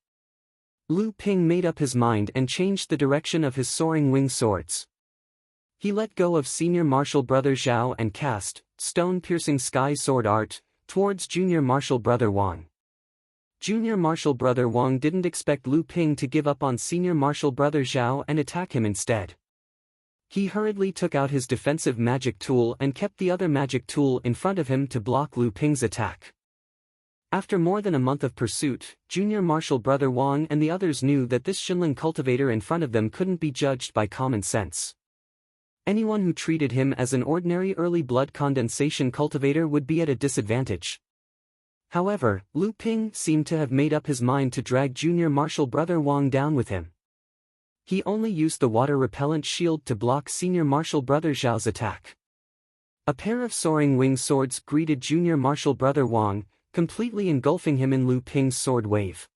Lu Ping made up his mind and changed the direction of his soaring wing swords. He let go of Senior Marshal Brother Zhao and cast stone-piercing sky sword art towards Junior Marshal Brother Wang. Junior Marshal Brother Wang didn't expect Lu Ping to give up on Senior Marshal Brother Zhao and attack him instead. He hurriedly took out his defensive magic tool and kept the other magic tool in front of him to block Lu Ping's attack. After more than a month of pursuit, Junior Marshal Brother Wang and the others knew that this Xinling cultivator in front of them couldn't be judged by common sense. Anyone who treated him as an ordinary early blood condensation cultivator would be at a disadvantage. However, Lu Ping seemed to have made up his mind to drag Junior Marshal Brother Wang down with him. He only used the water-repellent shield to block Senior Marshal Brother Zhao's attack. A pair of soaring wing swords greeted Junior Marshal Brother Wang, completely engulfing him in Lu Ping's sword wave.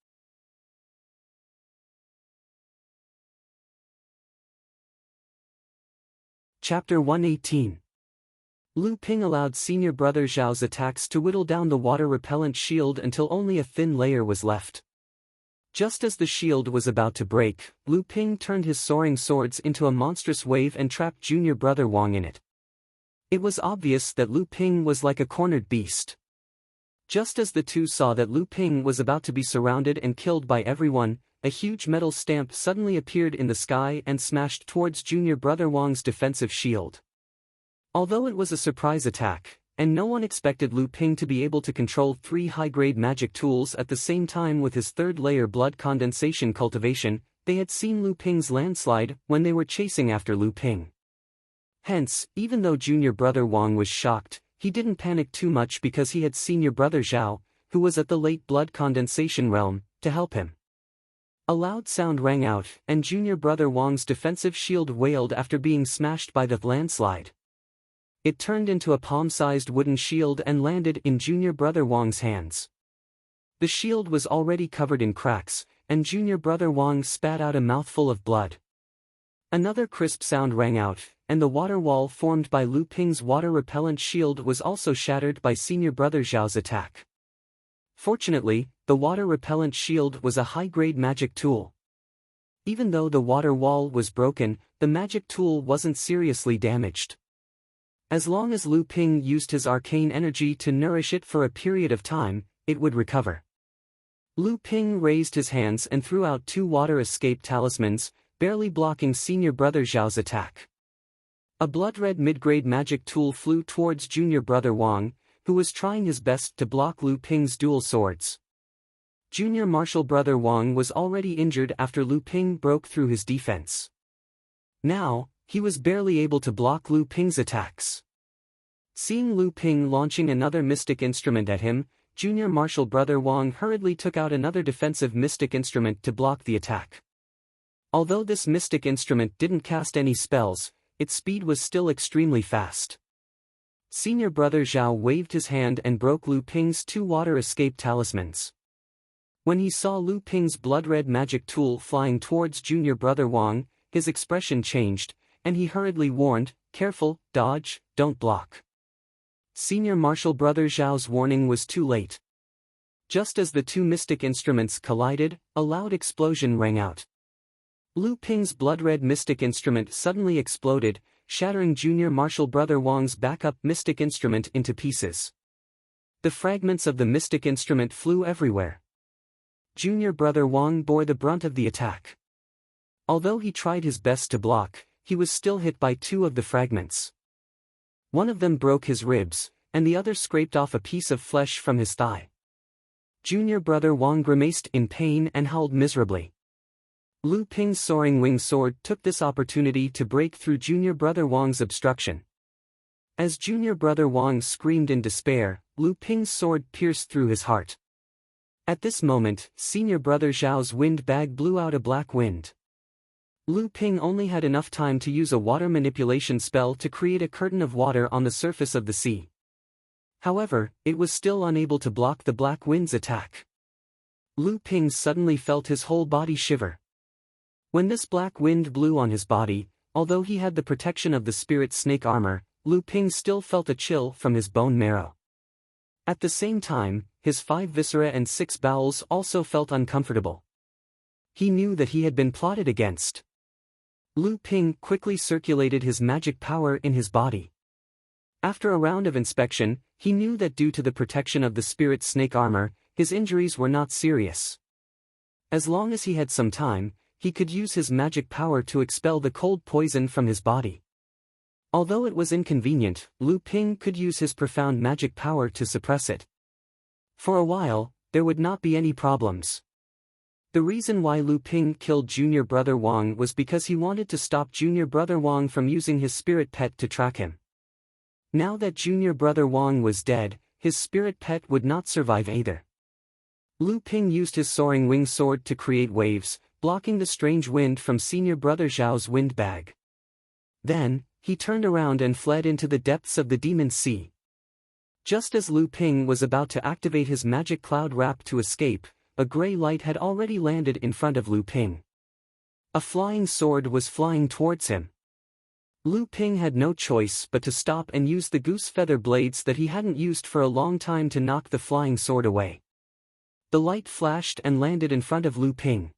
Chapter 118. Lu Ping allowed Senior Brother Zhao's attacks to whittle down the water-repellent shield until only a thin layer was left. Just as the shield was about to break, Lu Ping turned his soaring swords into a monstrous wave and trapped Junior Brother Wang in it. It was obvious that Lu Ping was like a cornered beast. Just as the two saw that Lu Ping was about to be surrounded and killed by everyone, a huge metal stamp suddenly appeared in the sky and smashed towards Junior Brother Wang's defensive shield. Although it was a surprise attack, and no one expected Lu Ping to be able to control 3 high-grade magic tools at the same time with his third-layer blood condensation cultivation, they had seen Lu Ping's landslide when they were chasing after Lu Ping. Hence, even though Junior Brother Wang was shocked, he didn't panic too much because he had Senior Brother Zhao, who was at the late blood condensation realm, to help him. A loud sound rang out, and Junior Brother Wang's defensive shield wailed after being smashed by the landslide. It turned into a palm-sized wooden shield and landed in Junior Brother Wang's hands. The shield was already covered in cracks, and Junior Brother Wang spat out a mouthful of blood. Another crisp sound rang out, and the water wall formed by Lu Ping's water-repellent shield was also shattered by Senior Brother Zhao's attack. Fortunately, the water-repellent shield was a high-grade magic tool. Even though the water wall was broken, the magic tool wasn't seriously damaged. As long as Lu Ping used his arcane energy to nourish it for a period of time, it would recover. Lu Ping raised his hands and threw out 2 water escape talismans, barely blocking Senior Brother Zhao's attack. A blood-red mid-grade magic tool flew towards Junior Brother Wang, who was trying his best to block Lu Ping's dual swords. Junior Marshal Brother Wang was already injured after Lu Ping broke through his defense. Now, he was barely able to block Lu Ping's attacks. Seeing Lu Ping launching another mystic instrument at him, Junior Marshal Brother Wang hurriedly took out another defensive mystic instrument to block the attack. Although this mystic instrument didn't cast any spells, its speed was still extremely fast. Senior Brother Zhao waved his hand and broke Lu Ping's 2 water escape talismans. When he saw Lu Ping's blood-red magic tool flying towards Junior Brother Wang, his expression changed, and he hurriedly warned, "Careful, dodge, don't block." Senior Marshal Brother Zhao's warning was too late. Just as the 2 mystic instruments collided, a loud explosion rang out. Lu Ping's blood-red mystic instrument suddenly exploded, shattering Junior Marshal Brother Wang's backup mystic instrument into pieces. The fragments of the mystic instrument flew everywhere. Junior Brother Wang bore the brunt of the attack. Although he tried his best to block, he was still hit by 2 of the fragments. One of them broke his ribs, and the other scraped off a piece of flesh from his thigh. Junior Brother Wang grimaced in pain and howled miserably. Lu Ping's soaring wing sword took this opportunity to break through Junior Brother Wang's obstruction. As Junior Brother Wang screamed in despair, Lu Ping's sword pierced through his heart. At this moment, Senior Brother Zhao's wind bag blew out a black wind. Lu Ping only had enough time to use a water manipulation spell to create a curtain of water on the surface of the sea. However, it was still unable to block the black wind's attack. Lu Ping suddenly felt his whole body shiver. When this black wind blew on his body, although he had the protection of the spirit snake armor, Lu Ping still felt a chill from his bone marrow. At the same time, his 5 viscera and 6 bowels also felt uncomfortable. He knew that he had been plotted against. Lu Ping quickly circulated his magic power in his body. After a round of inspection, he knew that due to the protection of the spirit snake armor, his injuries were not serious. As long as he had some time, he could use his magic power to expel the cold poison from his body. Although it was inconvenient, Lu Ping could use his profound magic power to suppress it. For a while, there would not be any problems. The reason why Lu Ping killed Junior Brother Wang was because he wanted to stop Junior Brother Wang from using his spirit pet to track him. Now that Junior Brother Wang was dead, his spirit pet would not survive either. Lu Ping used his soaring wing sword to create waves, blocking the strange wind from Senior Brother Zhao's wind bag. Then, he turned around and fled into the depths of the Demon Sea. Just as Lu Ping was about to activate his magic cloud wrap to escape, a gray light had already landed in front of Lu Ping. A flying sword was flying towards him. Lu Ping had no choice but to stop and use the goose feather blades that he hadn't used for a long time to knock the flying sword away. The light flashed and landed in front of Lu Ping.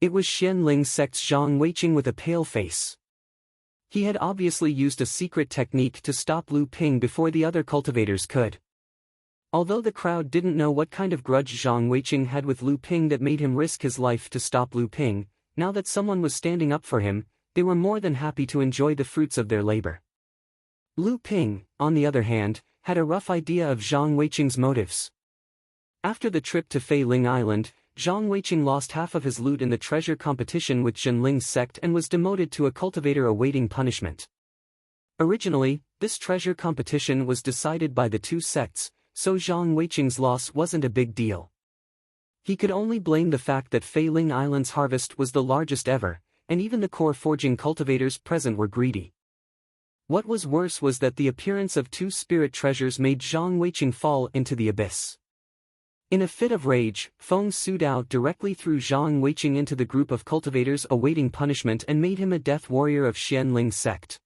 It was Xianling sect's Zhang Weiqing with a pale face. He had obviously used a secret technique to stop Lu Ping before the other cultivators could. Although the crowd didn't know what kind of grudge Zhang Weiqing had with Lu Ping that made him risk his life to stop Lu Ping, now that someone was standing up for him, they were more than happy to enjoy the fruits of their labor. Lu Ping, on the other hand, had a rough idea of Zhang Weiqing's motives. After the trip to Fei Ling Island, Zhang Weiqing lost half of his loot in the treasure competition with Jinling's sect and was demoted to a cultivator awaiting punishment. Originally, this treasure competition was decided by the 2 sects, so Zhang Weiqing's loss wasn't a big deal. He could only blame the fact that Fei Ling Island's harvest was the largest ever, and even the core forging cultivators present were greedy. What was worse was that the appearance of 2 spirit treasures made Zhang Weiqing fall into the abyss. In a fit of rage, Feng Sudao directly threw Zhang Weiqing into the group of cultivators awaiting punishment and made him a death warrior of Xianling's sect.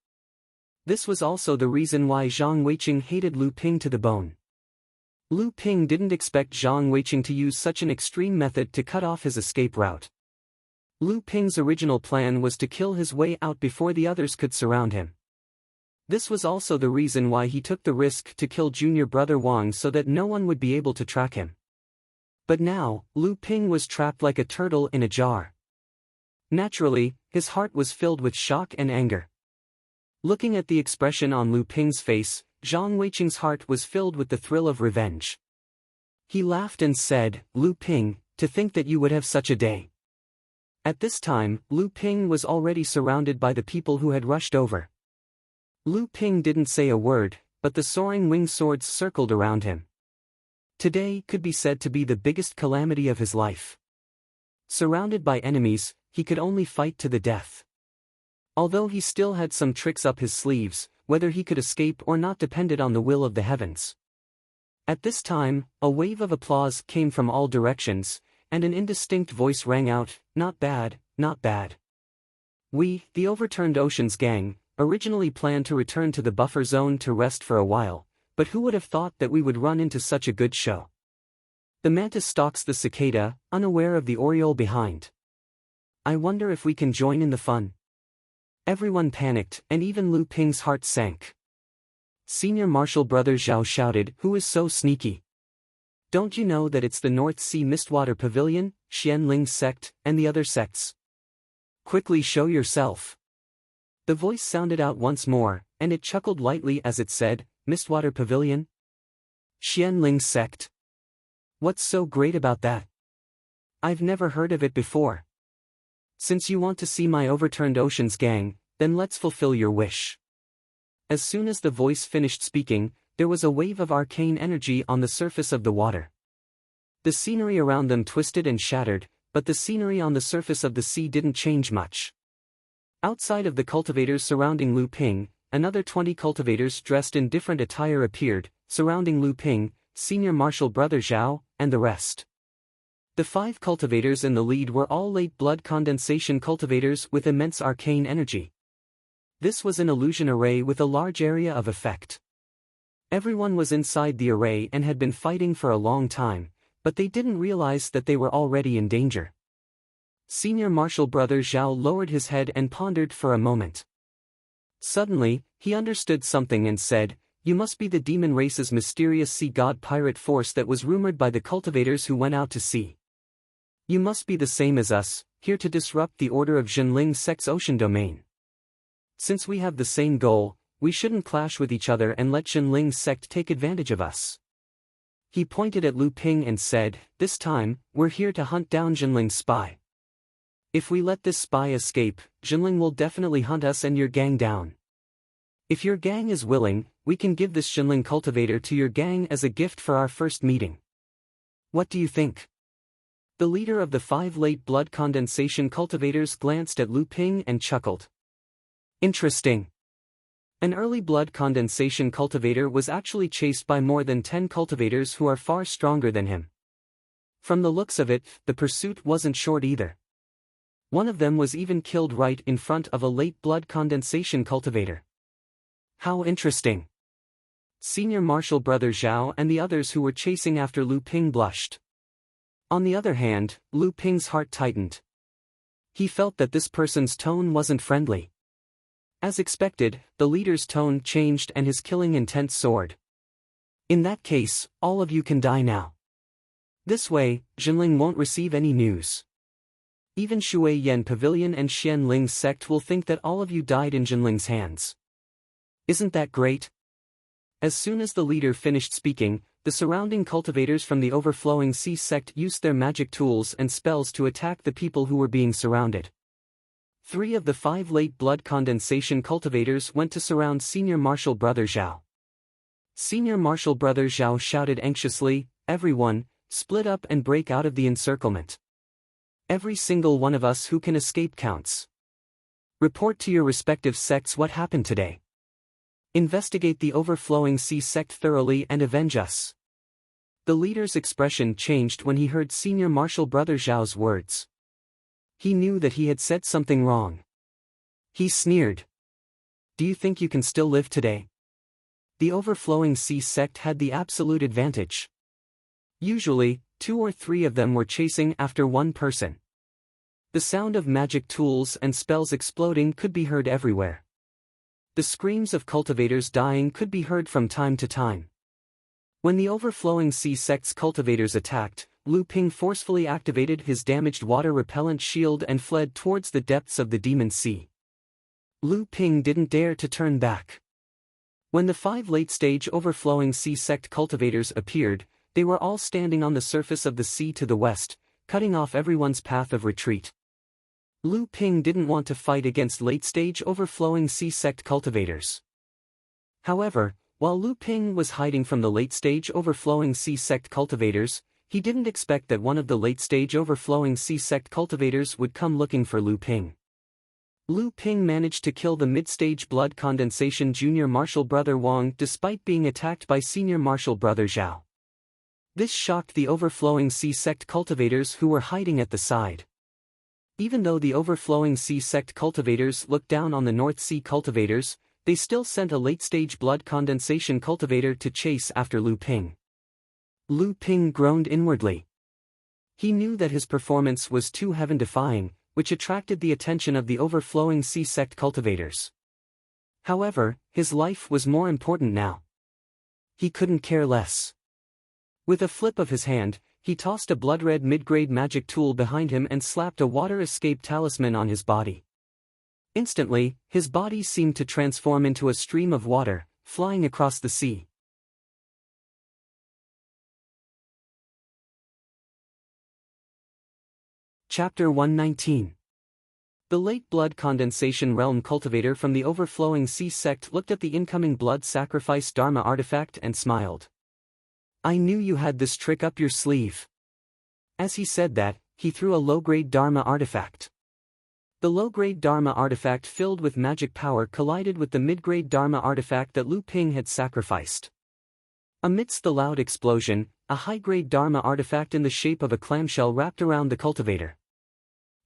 This was also the reason why Zhang Weiqing hated Lu Ping to the bone. Lu Ping didn't expect Zhang Weiqing to use such an extreme method to cut off his escape route. Lu Ping's original plan was to kill his way out before the others could surround him. This was also the reason why he took the risk to kill Junior Brother Wang so that no one would be able to track him. But now, Lu Ping was trapped like a turtle in a jar. Naturally, his heart was filled with shock and anger. Looking at the expression on Lu Ping's face, Zhang Weiqing's heart was filled with the thrill of revenge. He laughed and said, Lu Ping, to think that you would have such a day. At this time, Lu Ping was already surrounded by the people who had rushed over. Lu Ping didn't say a word, but the soaring winged swords circled around him. Today could be said to be the biggest calamity of his life. Surrounded by enemies, he could only fight to the death. Although he still had some tricks up his sleeves, whether he could escape or not depended on the will of the heavens. At this time, a wave of applause came from all directions, and an indistinct voice rang out, "Not bad, not bad." We, the Overturned Oceans gang, originally planned to return to the buffer zone to rest for a while, but who would have thought that we would run into such a good show? The mantis stalks the cicada, unaware of the oriole behind. I wonder if we can join in the fun. Everyone panicked, and even Lu Ping's heart sank. Senior Marshal Brother Zhao shouted, "Who is so sneaky? Don't you know that it's the North Sea Mistwater Pavilion, Xianling sect, and the other sects? Quickly show yourself." The voice sounded out once more, and it chuckled lightly as it said, "Mistwater Pavilion? Xianling sect? What's so great about that? I've never heard of it before. Since you want to see my Overturned Oceans gang, then let's fulfill your wish." As soon as the voice finished speaking, there was a wave of arcane energy on the surface of the water. The scenery around them twisted and shattered, but the scenery on the surface of the sea didn't change much. Outside of the cultivators surrounding Lu Ping, another 20 cultivators dressed in different attire appeared, surrounding Lu Ping, Senior Marshal Brother Zhao, and the rest. The 5 cultivators in the lead were all late blood condensation cultivators with immense arcane energy. This was an illusion array with a large area of effect. Everyone was inside the array and had been fighting for a long time, but they didn't realize that they were already in danger. Senior Marshal Brother Zhao lowered his head and pondered for a moment. Suddenly, he understood something and said, "You must be the demon race's mysterious sea god pirate force that was rumored by the cultivators who went out to sea. You must be the same as us, here to disrupt the order of Jinling sect's ocean domain. Since we have the same goal, we shouldn't clash with each other and let Jinling sect take advantage of us." He pointed at Lu Ping and said, "This time, we're here to hunt down Jinling's spy. If we let this spy escape, Jinling will definitely hunt us and your gang down. If your gang is willing, we can give this Jinling cultivator to your gang as a gift for our first meeting. What do you think?" The leader of the 5 late blood condensation cultivators glanced at Lu Ping and chuckled. Interesting. An early blood condensation cultivator was actually chased by more than 10 cultivators who are far stronger than him. From the looks of it, the pursuit wasn't short either. One of them was even killed right in front of a late blood condensation cultivator. How interesting. Senior Marshal Brother Zhao and the others who were chasing after Lu Ping blushed. On the other hand, Lu Ping's heart tightened. He felt that this person's tone wasn't friendly. As expected, the leader's tone changed and his killing intent soared. "In that case, all of you can die now. This way, Jinling won't receive any news. Even Shui Yan Pavilion and Xianling sect will think that all of you died in Jinling's hands. Isn't that great?" As soon as the leader finished speaking, the surrounding cultivators from the Overflowing Sea sect used their magic tools and spells to attack the people who were being surrounded. 3 of the 5 late blood condensation cultivators went to surround Senior Marshal Brother Zhao. Senior Marshal Brother Zhao shouted anxiously, "Everyone, split up and break out of the encirclement. Every single one of us who can escape counts. Report to your respective sects what happened today. Investigate the Overflowing Sea sect thoroughly and avenge us." The leader's expression changed when he heard Senior Marshal Brother Zhao's words. He knew that he had said something wrong. He sneered. "Do you think you can still live today?" The Overflowing Sea sect had the absolute advantage. Usually, 2 or 3 of them were chasing after one person. The sound of magic tools and spells exploding could be heard everywhere. The screams of cultivators dying could be heard from time to time. When the Overflowing Sea sect's cultivators attacked, Lu Ping forcefully activated his damaged water repellent shield and fled towards the depths of the Demon Sea. Lu Ping didn't dare to turn back. When the 5 late-stage Overflowing Sea sect cultivators appeared, they were all standing on the surface of the sea to the west, cutting off everyone's path of retreat. Lu Ping didn't want to fight against late-stage overflowing sea sect cultivators. However, while Lu Ping was hiding from the late-stage overflowing sea sect cultivators, he didn't expect that one of the late-stage overflowing sea sect cultivators would come looking for Lu Ping. Lu Ping managed to kill the mid-stage blood condensation junior martial brother Wang despite being attacked by senior martial brother Zhao. This shocked the overflowing sea sect cultivators who were hiding at the side. Even though the overflowing sea sect cultivators looked down on the North Sea cultivators, they still sent a late-stage blood condensation cultivator to chase after Lu Ping. Lu Ping groaned inwardly. He knew that his performance was too heaven-defying, which attracted the attention of the overflowing sea sect cultivators. However, his life was more important now. He couldn't care less. With a flip of his hand, he tossed a blood-red mid-grade magic tool behind him and slapped a water escape talisman on his body. Instantly, his body seemed to transform into a stream of water, flying across the sea. Chapter 119. The late blood condensation realm cultivator from the overflowing sea sect looked at the incoming blood sacrifice Dharma artifact and smiled. "I knew you had this trick up your sleeve." As he said that, he threw a low-grade Dharma artifact. The low-grade Dharma artifact filled with magic power collided with the mid-grade Dharma artifact that Lu Ping had sacrificed. Amidst the loud explosion, a high-grade Dharma artifact in the shape of a clamshell wrapped around the cultivator.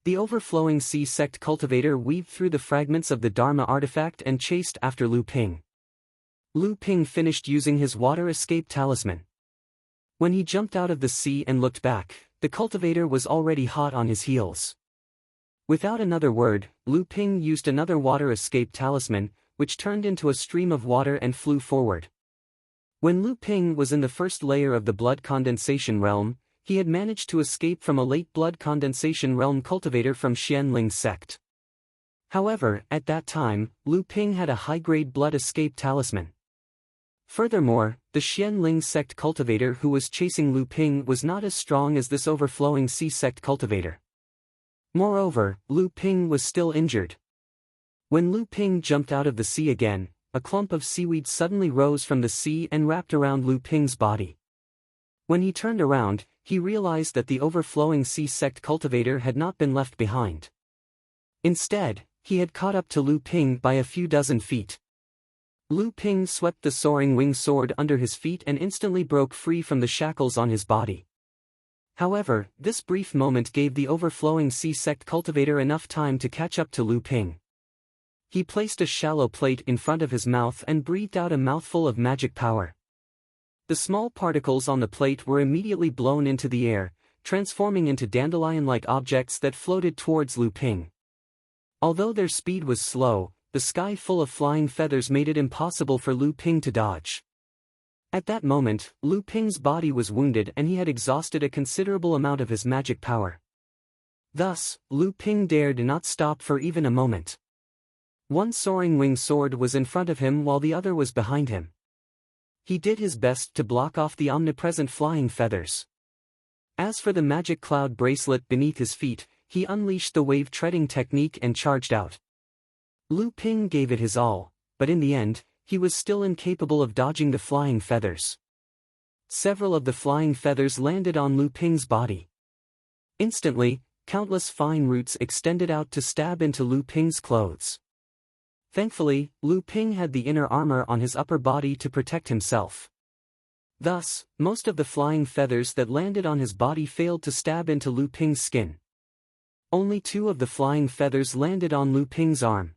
The overflowing sea sect cultivator weaved through the fragments of the Dharma artifact and chased after Lu Ping. Lu Ping finished using his water escape talisman. When he jumped out of the sea and looked back, the cultivator was already hot on his heels. Without another word, Lu Ping used another water escape talisman, which turned into a stream of water and flew forward. When Lu Ping was in the first layer of the blood condensation realm, he had managed to escape from a late blood condensation realm cultivator from Xianling's sect. However, at that time, Lu Ping had a high-grade blood escape talisman. Furthermore, the Xianling sect cultivator who was chasing Lu Ping was not as strong as this overflowing sea sect cultivator. Moreover, Lu Ping was still injured. When Lu Ping jumped out of the sea again, a clump of seaweed suddenly rose from the sea and wrapped around Lu Ping's body. When he turned around, he realized that the overflowing sea sect cultivator had not been left behind. Instead, he had caught up to Lu Ping by a few dozen feet. Lu Ping swept the soaring wing sword under his feet and instantly broke free from the shackles on his body. However, this brief moment gave the overflowing sea sect cultivator enough time to catch up to Lu Ping. He placed a shallow plate in front of his mouth and breathed out a mouthful of magic power. The small particles on the plate were immediately blown into the air, transforming into dandelion-like objects that floated towards Lu Ping. Although their speed was slow, the sky full of flying feathers made it impossible for Lu Ping to dodge. At that moment, Lu Ping's body was wounded and he had exhausted a considerable amount of his magic power. Thus, Lu Ping dared not stop for even a moment. One soaring wing sword was in front of him while the other was behind him. He did his best to block off the omnipresent flying feathers. As for the magic cloud bracelet beneath his feet, he unleashed the wave-treading technique and charged out. Lu Ping gave it his all, but in the end, he was still incapable of dodging the flying feathers. Several of the flying feathers landed on Lu Ping's body. Instantly, countless fine roots extended out to stab into Lu Ping's clothes. Thankfully, Lu Ping had the inner armor on his upper body to protect himself. Thus, most of the flying feathers that landed on his body failed to stab into Lu Ping's skin. Only 2 of the flying feathers landed on Lu Ping's arm.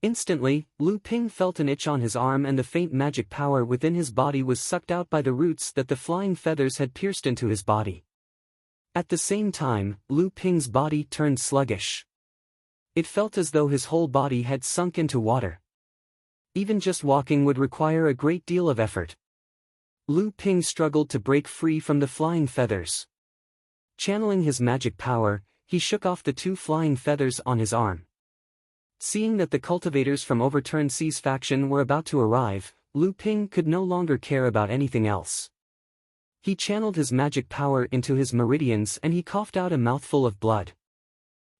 Instantly, Lu Ping felt an itch on his arm and the faint magic power within his body was sucked out by the roots that the flying feathers had pierced into his body. At the same time, Lu Ping's body turned sluggish. It felt as though his whole body had sunk into water. Even just walking would require a great deal of effort. Lu Ping struggled to break free from the flying feathers. Channeling his magic power, he shook off the 2 flying feathers on his arm. Seeing that the cultivators from Overturned Sea's faction were about to arrive, Lu Ping could no longer care about anything else. He channeled his magic power into his meridians and he coughed out a mouthful of blood.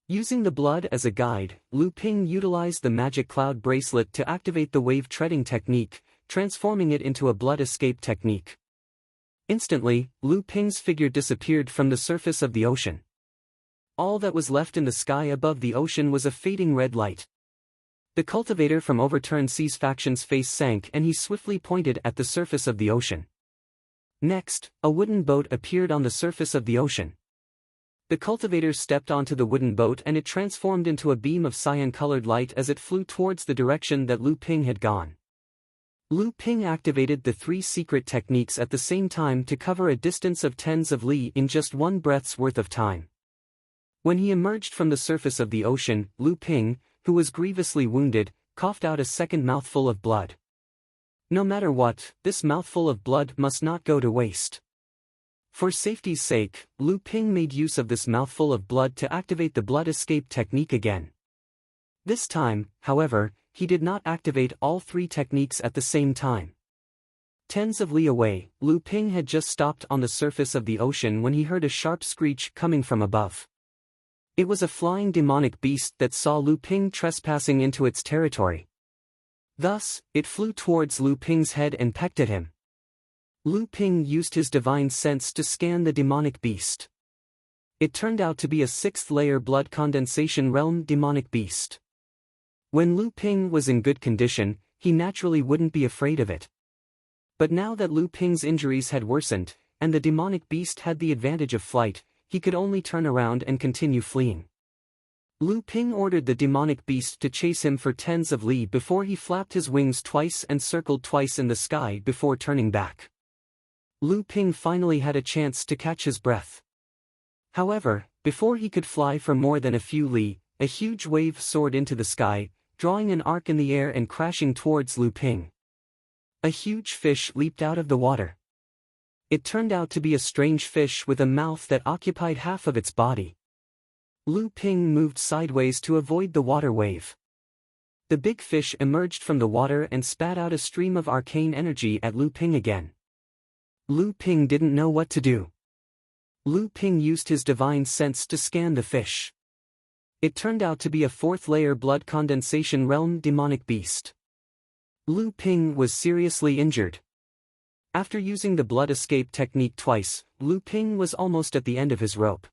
Using the blood as a guide, Lu Ping utilized the magic cloud bracelet to activate the wave treading technique, transforming it into a blood escape technique. Instantly, Lu Ping's figure disappeared from the surface of the ocean. All that was left in the sky above the ocean was a fading red light. The cultivator from Overturned Sea's faction's face sank and he swiftly pointed at the surface of the ocean. Next, a wooden boat appeared on the surface of the ocean. The cultivator stepped onto the wooden boat and it transformed into a beam of cyan-colored light as it flew towards the direction that Lu Ping had gone. Lu Ping activated the 3 secret techniques at the same time to cover a distance of tens of li in just one breath's worth of time. When he emerged from the surface of the ocean, Lu Ping, who was grievously wounded, coughed out a second mouthful of blood. No matter what, this mouthful of blood must not go to waste. For safety's sake, Lu Ping made use of this mouthful of blood to activate the blood escape technique again. This time, however, he did not activate all 3 techniques at the same time. Tens of li away, Lu Ping had just stopped on the surface of the ocean when he heard a sharp screech coming from above. It was a flying demonic beast that saw Lu Ping trespassing into its territory. Thus, it flew towards Lu Ping's head and pecked at him. Lu Ping used his divine sense to scan the demonic beast. It turned out to be a 6th-layer blood condensation realm demonic beast. When Lu Ping was in good condition, he naturally wouldn't be afraid of it. But now that Lu Ping's injuries had worsened, and the demonic beast had the advantage of flight, he could only turn around and continue fleeing. Lu Ping ordered the demonic beast to chase him for tens of li before he flapped his wings twice and circled twice in the sky before turning back. Lu Ping finally had a chance to catch his breath. However, before he could fly for more than a few li, a huge wave soared into the sky, drawing an arc in the air and crashing towards Lu Ping. A huge fish leaped out of the water. It turned out to be a strange fish with a mouth that occupied half of its body. Lu Ping moved sideways to avoid the water wave. The big fish emerged from the water and spat out a stream of arcane energy at Lu Ping again. Lu Ping didn't know what to do. Lu Ping used his divine sense to scan the fish. It turned out to be a 4th-layer blood condensation realm demonic beast. Lu Ping was seriously injured. After using the blood escape technique twice, Lu Ping was almost at the end of his rope.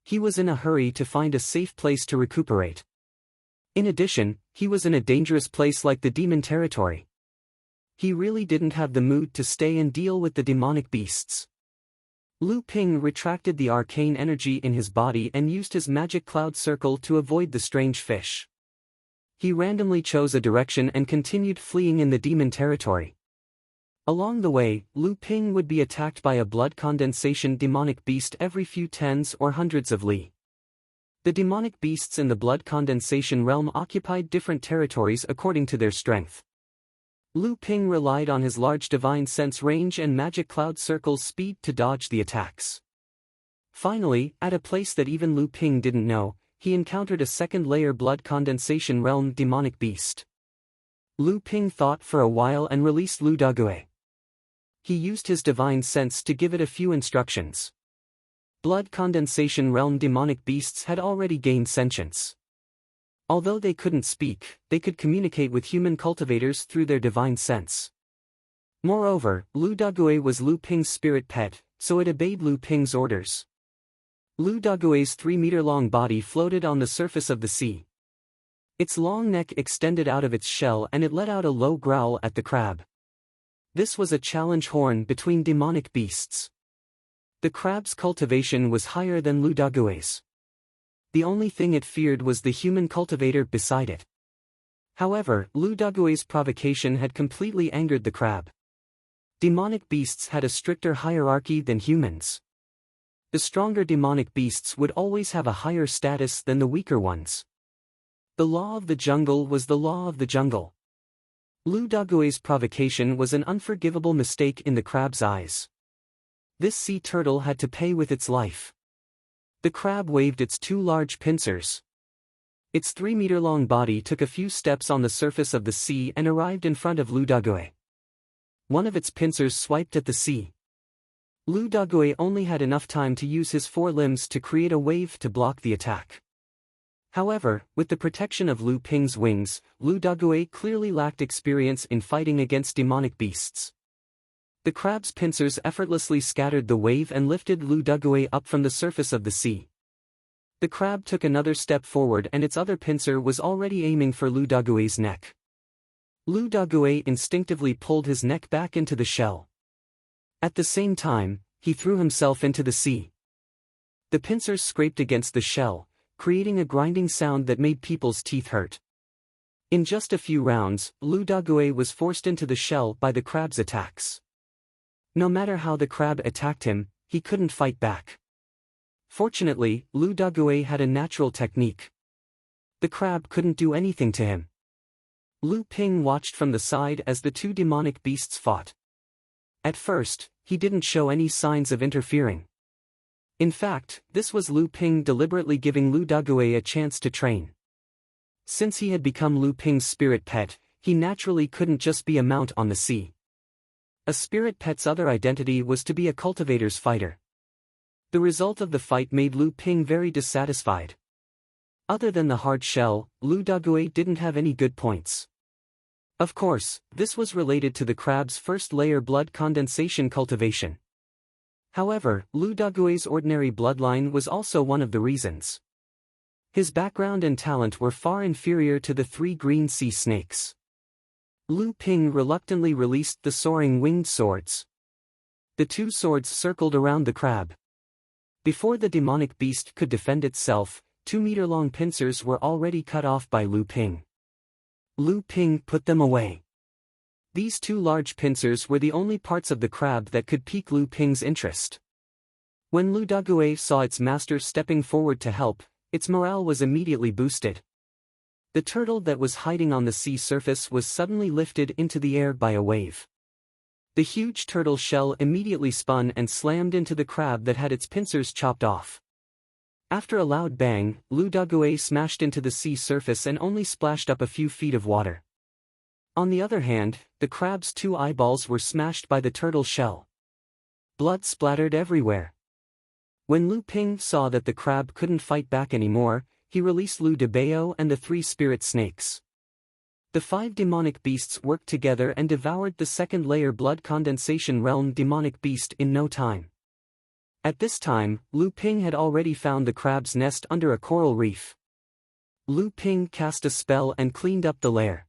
He was in a hurry to find a safe place to recuperate. In addition, he was in a dangerous place like the demon territory. He really didn't have the mood to stay and deal with the demonic beasts. Lu Ping retracted the arcane energy in his body and used his magic cloud circle to avoid the strange fish. He randomly chose a direction and continued fleeing in the demon territory. Along the way, Lu Ping would be attacked by a blood condensation demonic beast every few tens or hundreds of li. The demonic beasts in the blood condensation realm occupied different territories according to their strength. Lu Ping relied on his large divine sense range and magic cloud circle's speed to dodge the attacks. Finally, at a place that even Lu Ping didn't know, he encountered a 2nd-layer blood condensation realm demonic beast. Lu Ping thought for a while and released Lu Dague. He used his divine sense to give it a few instructions. Blood condensation realm demonic beasts had already gained sentience. Although they couldn't speak, they could communicate with human cultivators through their divine sense. Moreover, Lu Dague was Lu Ping's spirit pet, so it obeyed Lu Ping's orders. Lu Dague's 3-meter-long body floated on the surface of the sea. Its long neck extended out of its shell and it let out a low growl at the crab. This was a challenge horn between demonic beasts. The crab's cultivation was higher than Lu Dague's. The only thing it feared was the human cultivator beside it. However, Lu Dague's provocation had completely angered the crab. Demonic beasts had a stricter hierarchy than humans. The stronger demonic beasts would always have a higher status than the weaker ones. The law of the jungle was the law of the jungle. Lu Dague's provocation was an unforgivable mistake in the crab's eyes. This sea turtle had to pay with its life. The crab waved its 2 large pincers. Its 3-meter-long body took a few steps on the surface of the sea and arrived in front of Lu Dague. One of its pincers swiped at the sea. Lu Dagui only had enough time to use his four limbs to create a wave to block the attack. However, with the protection of Lu Ping's wings, Lu Dagui clearly lacked experience in fighting against demonic beasts. The crab's pincers effortlessly scattered the wave and lifted Lu Dagui up from the surface of the sea. The crab took another step forward and its other pincer was already aiming for Lu Dagui's neck. Lu Dagui instinctively pulled his neck back into the shell. At the same time, he threw himself into the sea. The pincers scraped against the shell, creating a grinding sound that made people's teeth hurt. In just a few rounds, Lu Dagui was forced into the shell by the crab's attacks. No matter how the crab attacked him, he couldn't fight back. Fortunately, Lu Dagui had a natural technique. The crab couldn't do anything to him. Lu Ping watched from the side as the two demonic beasts fought. At first, he didn't show any signs of interfering. In fact, this was Lu Ping deliberately giving Lu Dagui a chance to train. Since he had become Lu Ping's spirit pet, he naturally couldn't just be a mount on the sea. A spirit pet's other identity was to be a cultivator's fighter. The result of the fight made Lu Ping very dissatisfied. Other than the hard shell, Lu Dagui didn't have any good points. Of course, this was related to the crab's first layer blood condensation cultivation. However, Lu Dagui's ordinary bloodline was also one of the reasons. His background and talent were far inferior to the three green sea snakes. Lu Ping reluctantly released the soaring winged swords. The two swords circled around the crab. Before the demonic beast could defend itself, 2-meter-long pincers were already cut off by Lu Ping. Lu Ping put them away. These two large pincers were the only parts of the crab that could pique Lu Ping's interest. When Lu Dagui saw its master stepping forward to help, its morale was immediately boosted. The turtle that was hiding on the sea surface was suddenly lifted into the air by a wave. The huge turtle shell immediately spun and slammed into the crab that had its pincers chopped off. After a loud bang, Lu Dagui smashed into the sea surface and only splashed up a few feet of water. On the other hand, the crab's two eyeballs were smashed by the turtle shell. Blood splattered everywhere. When Lu Ping saw that the crab couldn't fight back anymore, he released Lu Debao and the three spirit snakes. The 5 demonic beasts worked together and devoured the second-layer blood condensation realm demonic beast in no time. At this time, Lu Ping had already found the crab's nest under a coral reef. Lu Ping cast a spell and cleaned up the lair.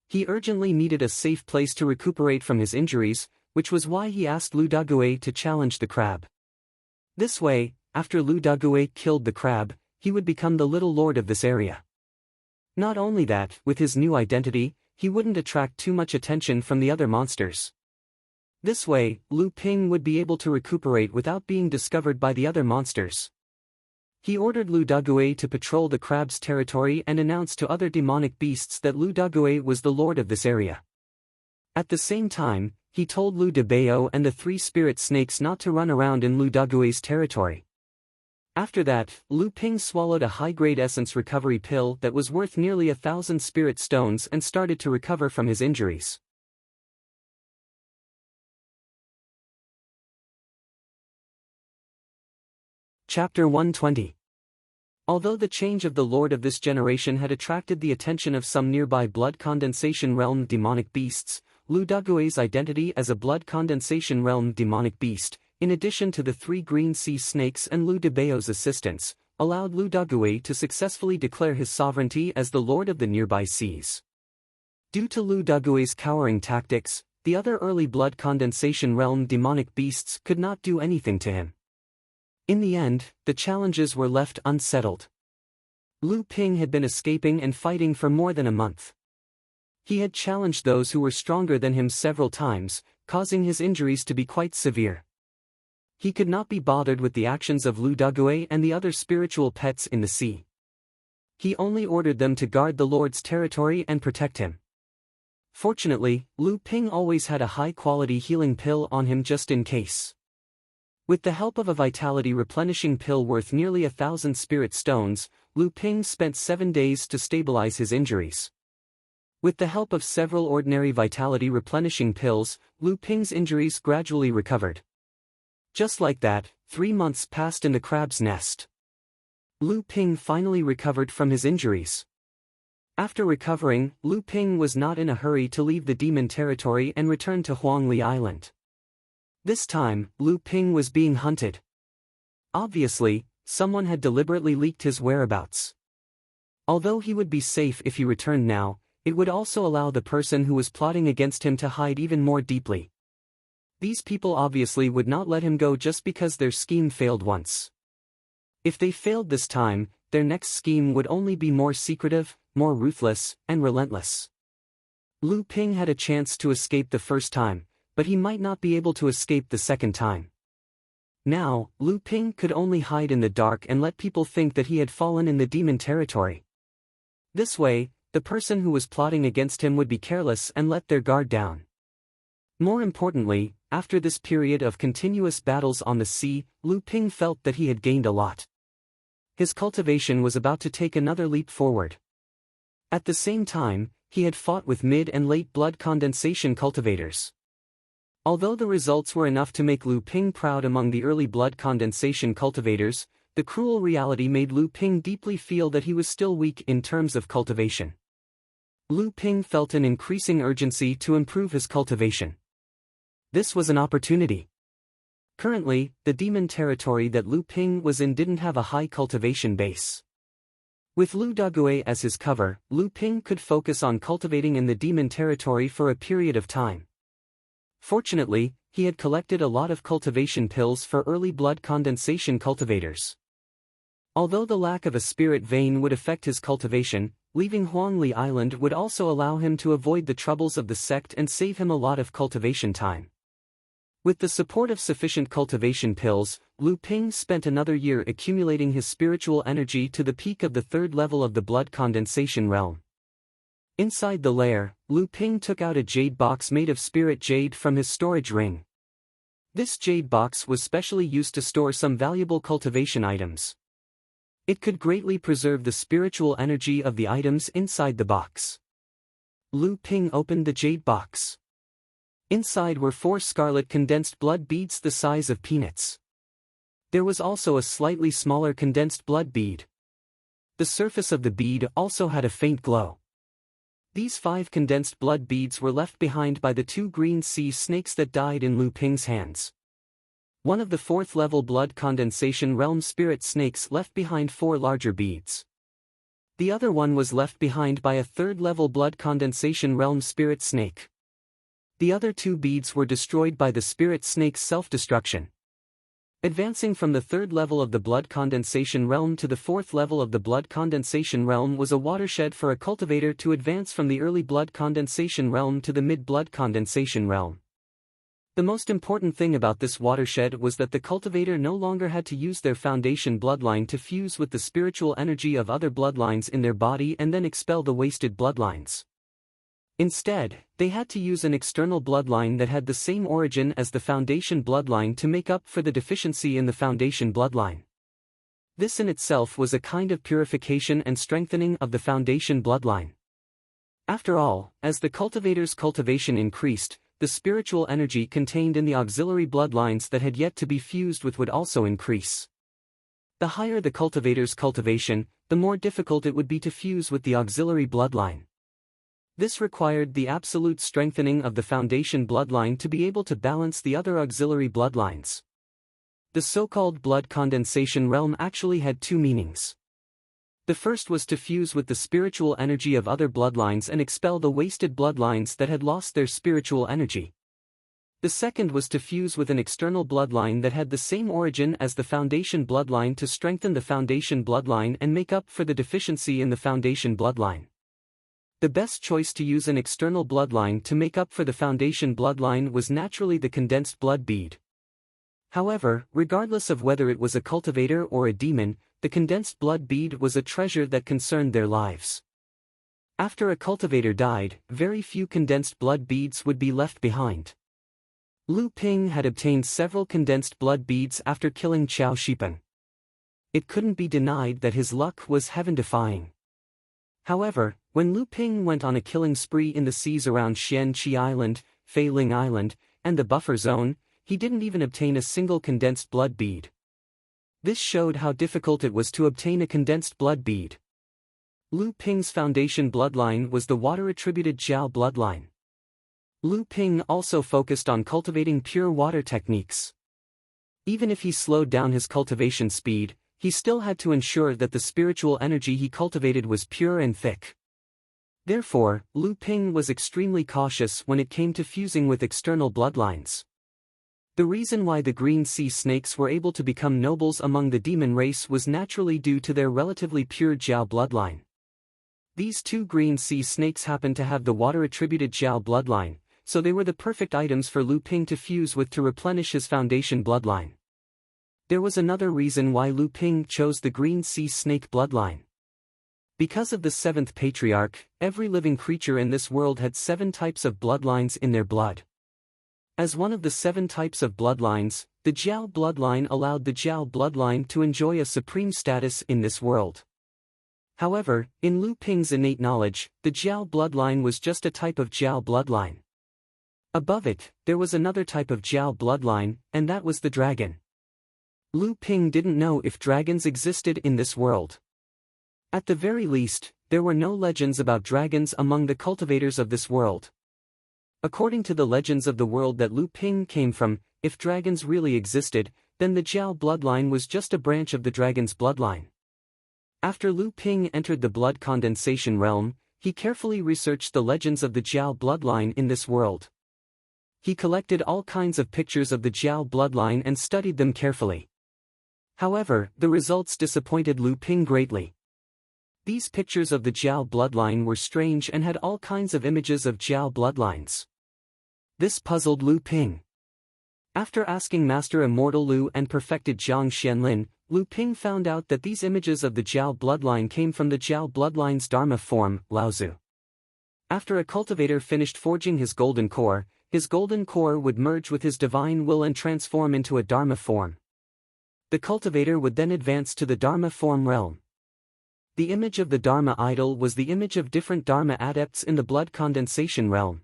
He urgently needed a safe place to recuperate from his injuries, which was why he asked Lu Dagui to challenge the crab. This way, after Lu Dagui killed the crab, he would become the little lord of this area. Not only that, with his new identity, he wouldn't attract too much attention from the other monsters. This way, Lu Ping would be able to recuperate without being discovered by the other monsters. He ordered Lu Dagui to patrol the crab's territory and announced to other demonic beasts that Lu Dagui was the lord of this area. At the same time, he told Lu Debao and the 3 spirit snakes not to run around in Lu Dagui's territory. After that, Lu Ping swallowed a high-grade essence recovery pill that was worth nearly 1,000 spirit stones and started to recover from his injuries. Chapter 120. Although the change of the lord of this generation had attracted the attention of some nearby blood condensation realm demonic beasts, Lu Dagui's identity as a blood condensation realm demonic beast, in addition to the 3 green sea snakes and Lu Debao's assistance, allowed Lu Dagui to successfully declare his sovereignty as the lord of the nearby seas. Due to Lu Dagui's cowering tactics, the other early blood condensation realm demonic beasts could not do anything to him. In the end, the challenges were left unsettled. Lu Ping had been escaping and fighting for more than a month. He had challenged those who were stronger than him several times, causing his injuries to be quite severe. He could not be bothered with the actions of Lu Dagui and the other spiritual pets in the sea. He only ordered them to guard the Lord's territory and protect him. Fortunately, Lu Ping always had a high-quality healing pill on him just in case. With the help of a vitality replenishing pill worth nearly 1,000 spirit stones, Lu Ping spent 7 days to stabilize his injuries. With the help of several ordinary vitality replenishing pills, Lu Ping's injuries gradually recovered. Just like that, 3 months passed in the crab's nest. Lu Ping finally recovered from his injuries. After recovering, Lu Ping was not in a hurry to leave the demon territory and return to Huangli Island. This time, Lu Ping was being hunted. Obviously, someone had deliberately leaked his whereabouts. Although he would be safe if he returned now, it would also allow the person who was plotting against him to hide even more deeply. These people obviously would not let him go just because their scheme failed once. If they failed this time, their next scheme would only be more secretive, more ruthless, and relentless. Lu Ping had a chance to escape the first time, but he might not be able to escape the second time. Now, Lu Ping could only hide in the dark and let people think that he had fallen in the demon territory. This way, the person who was plotting against him would be careless and let their guard down. More importantly, after this period of continuous battles on the sea, Lu Ping felt that he had gained a lot. His cultivation was about to take another leap forward. At the same time, he had fought with mid and late blood condensation cultivators. Although the results were enough to make Lu Ping proud among the early blood condensation cultivators, the cruel reality made Lu Ping deeply feel that he was still weak in terms of cultivation. Lu Ping felt an increasing urgency to improve his cultivation. This was an opportunity. Currently, the demon territory that Lu Ping was in didn't have a high cultivation base. With Lu Dague as his cover, Lu Ping could focus on cultivating in the demon territory for a period of time. Fortunately, he had collected a lot of cultivation pills for early blood condensation cultivators. Although the lack of a spirit vein would affect his cultivation, leaving Huangli Island would also allow him to avoid the troubles of the sect and save him a lot of cultivation time. With the support of sufficient cultivation pills, Lu Ping spent another year accumulating his spiritual energy to the peak of the 3rd level of the blood condensation realm. Inside the lair, Lu Ping took out a jade box made of spirit jade from his storage ring. This jade box was specially used to store some valuable cultivation items. It could greatly preserve the spiritual energy of the items inside the box. Lu Ping opened the jade box. Inside were 4 scarlet condensed blood beads the size of peanuts. There was also a slightly smaller condensed blood bead. The surface of the bead also had a faint glow. These 5 condensed blood beads were left behind by the 2 green sea snakes that died in Lu Ping's hands. One of the 4th level blood condensation realm spirit snakes left behind 4 larger beads. The other one was left behind by a 3rd level blood condensation realm spirit snake. The other 2 beads were destroyed by the spirit snake's self-destruction. Advancing from the 3rd level of the blood condensation realm to the 4th level of the blood condensation realm was a watershed for a cultivator to advance from the early blood condensation realm to the mid-blood condensation realm. The most important thing about this watershed was that the cultivator no longer had to use their foundation bloodline to fuse with the spiritual energy of other bloodlines in their body and then expel the wasted bloodlines. Instead, they had to use an external bloodline that had the same origin as the foundation bloodline to make up for the deficiency in the foundation bloodline. This in itself was a kind of purification and strengthening of the foundation bloodline. After all, as the cultivator's cultivation increased, the spiritual energy contained in the auxiliary bloodlines that had yet to be fused with would also increase. The higher the cultivator's cultivation, the more difficult it would be to fuse with the auxiliary bloodline. This required the absolute strengthening of the foundation bloodline to be able to balance the other auxiliary bloodlines. The so-called blood condensation realm actually had 2 meanings. The first was to fuse with the spiritual energy of other bloodlines and expel the wasted bloodlines that had lost their spiritual energy. The second was to fuse with an external bloodline that had the same origin as the foundation bloodline to strengthen the foundation bloodline and make up for the deficiency in the foundation bloodline. The best choice to use an external bloodline to make up for the foundation bloodline was naturally the condensed blood bead. However, regardless of whether it was a cultivator or a demon, the condensed blood bead was a treasure that concerned their lives. After a cultivator died, very few condensed blood beads would be left behind. Lu Ping had obtained several condensed blood beads after killing Qiao Shipeng. It couldn't be denied that his luck was heaven-defying. However, when Lu Ping went on a killing spree in the seas around Xian Qi Island, Fei Ling Island, and the buffer zone, he didn't even obtain a single condensed blood bead. This showed how difficult it was to obtain a condensed blood bead. Lu Ping's foundation bloodline was the water-attributed Jiao bloodline. Lu Ping also focused on cultivating pure water techniques. Even if he slowed down his cultivation speed, he still had to ensure that the spiritual energy he cultivated was pure and thick. Therefore, Lu Ping was extremely cautious when it came to fusing with external bloodlines. The reason why the green sea snakes were able to become nobles among the demon race was naturally due to their relatively pure Jiao bloodline. These two green sea snakes happened to have the water-attributed Jiao bloodline, so they were the perfect items for Lu Ping to fuse with to replenish his foundation bloodline. There was another reason why Lu Ping chose the green sea snake bloodline. Because of the seventh patriarch, every living creature in this world had 7 types of bloodlines in their blood. As one of the 7 types of bloodlines, the Jiao bloodline allowed the Jiao bloodline to enjoy a supreme status in this world. However, in Lu Ping's innate knowledge, the Jiao bloodline was just a type of Jiao bloodline. Above it, there was another type of Jiao bloodline, and that was the dragon. Lu Ping didn't know if dragons existed in this world. At the very least, there were no legends about dragons among the cultivators of this world. According to the legends of the world that Lu Ping came from, if dragons really existed, then the Jiao bloodline was just a branch of the dragon's bloodline. After Lu Ping entered the blood condensation realm, he carefully researched the legends of the Jiao bloodline in this world. He collected all kinds of pictures of the Jiao bloodline and studied them carefully. However, the results disappointed Lu Ping greatly. These pictures of the Jiao bloodline were strange and had all kinds of images of Jiao bloodlines. This puzzled Lu Ping. After asking Master Immortal Lu and perfected Zhang Xianlin, Lu Ping found out that these images of the Jiao bloodline came from the Jiao bloodline's Dharma form, Laozu. After a cultivator finished forging his golden core would merge with his divine will and transform into a Dharma form. The cultivator would then advance to the Dharma form realm. The image of the Dharma idol was the image of different Dharma adepts in the blood condensation realm.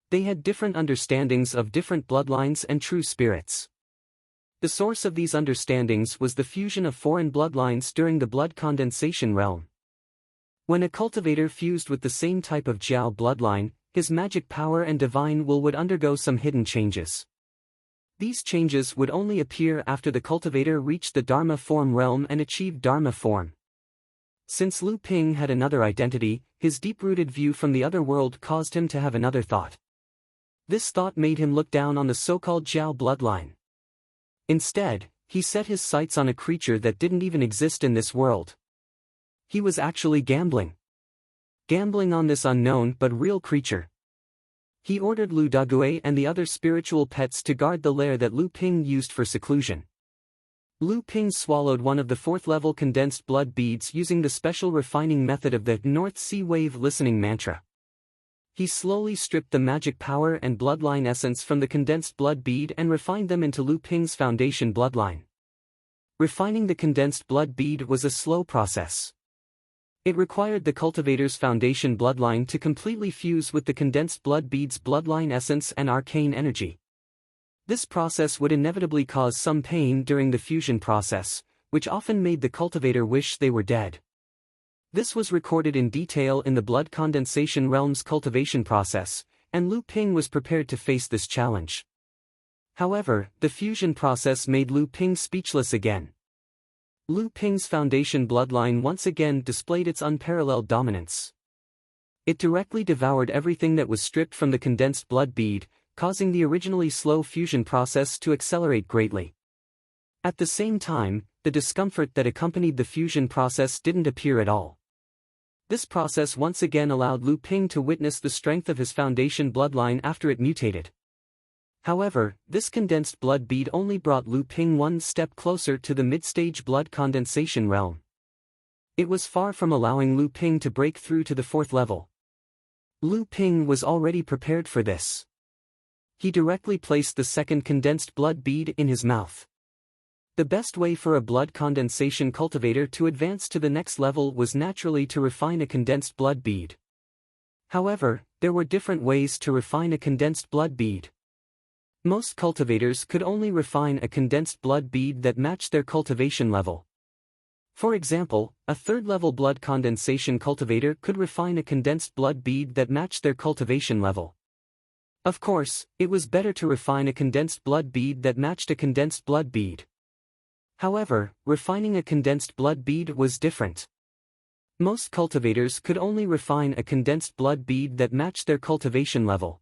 They had different understandings of different bloodlines and true spirits. The source of these understandings was the fusion of foreign bloodlines during the blood condensation realm. When a cultivator fused with the same type of Jiao bloodline, his magic power and divine will would undergo some hidden changes. These changes would only appear after the cultivator reached the Dharma form realm and achieved Dharma form. Since Lu Ping had another identity, his deep-rooted view from the other world caused him to have another thought. This thought made him look down on the so-called Jiao bloodline. Instead, he set his sights on a creature that didn't even exist in this world. He was actually gambling. Gambling on this unknown but real creature. He ordered Lu Dague and the other spiritual pets to guard the lair that Lu Ping used for seclusion. Lu Ping swallowed one of the 4th-level condensed blood beads using the special refining method of the North Sea Wave listening mantra. He slowly stripped the magic power and bloodline essence from the condensed blood bead and refined them into Lu Ping's foundation bloodline. Refining the condensed blood bead was a slow process. It required the cultivator's foundation bloodline to completely fuse with the condensed blood bead's bloodline essence and arcane energy. This process would inevitably cause some pain during the fusion process, which often made the cultivator wish they were dead. This was recorded in detail in the blood condensation realm's cultivation process, and Lu Ping was prepared to face this challenge. However, the fusion process made Lu Ping speechless again. Lu Ping's foundation bloodline once again displayed its unparalleled dominance. It directly devoured everything that was stripped from the condensed blood bead, causing the originally slow fusion process to accelerate greatly. At the same time, the discomfort that accompanied the fusion process didn't appear at all. This process once again allowed Lu Ping to witness the strength of his foundation bloodline after it mutated. However, this condensed blood bead only brought Lu Ping one step closer to the mid-stage blood condensation realm. It was far from allowing Lu Ping to break through to the 4th level. Lu Ping was already prepared for this. He directly placed the second condensed blood bead in his mouth. The best way for a blood condensation cultivator to advance to the next level was naturally to refine a condensed blood bead. However, there were different ways to refine a condensed blood bead. Most cultivators could only refine a condensed blood bead that matched their cultivation level. For example, a third-level blood condensation cultivator could refine a condensed blood bead that matched their cultivation level. Of course, it was better to refine a condensed blood bead that matched a condensed blood bead. However, refining a condensed blood bead was different. Most cultivators could only refine a condensed blood bead that matched their cultivation level.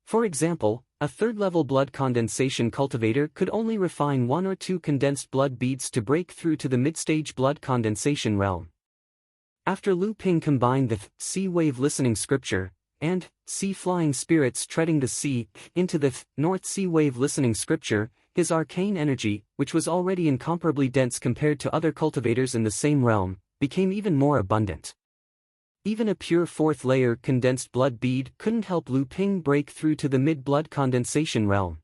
For example, a third-level blood condensation cultivator could only refine 1 or 2 condensed blood beads to break through to the mid-stage blood condensation realm. After Lu Ping combined the sea wave listening scripture and sea flying spirits treading the sea into the North Sea wave listening scripture, his arcane energy, which was already incomparably dense compared to other cultivators in the same realm, became even more abundant. Even a pure fourth-layer condensed blood bead couldn't help Lu Ping break through to the mid-blood condensation realm.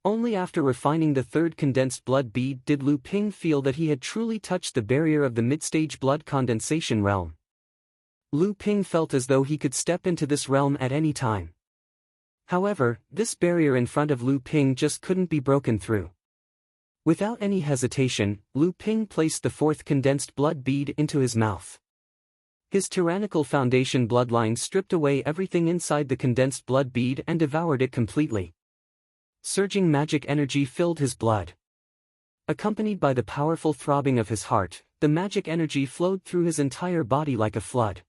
Only after refining the third condensed blood bead did Lu Ping feel that he had truly touched the barrier of the mid-stage blood condensation realm. Lu Ping felt as though he could step into this realm at any time. However, this barrier in front of Lu Ping just couldn't be broken through. Without any hesitation, Lu Ping placed the fourth condensed blood bead into his mouth. His tyrannical foundation bloodline stripped away everything inside the condensed blood bead and devoured it completely. Surging magic energy filled his blood. Accompanied by the powerful throbbing of his heart, the magic energy flowed through his entire body like a flood.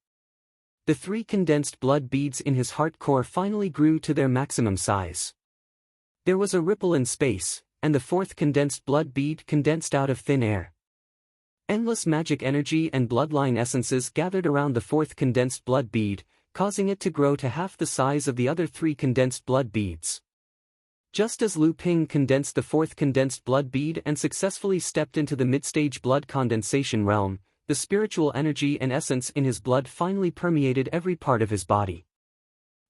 The 3 condensed blood beads in his heart core finally grew to their maximum size. There was a ripple in space, and the 4th condensed blood bead condensed out of thin air. Endless magic energy and bloodline essences gathered around the 4th condensed blood bead, causing it to grow to half the size of the other 3 condensed blood beads. Just as Lu Ping condensed the 4th condensed blood bead and successfully stepped into the mid-stage blood condensation realm, the spiritual energy and essence in his blood finally permeated every part of his body.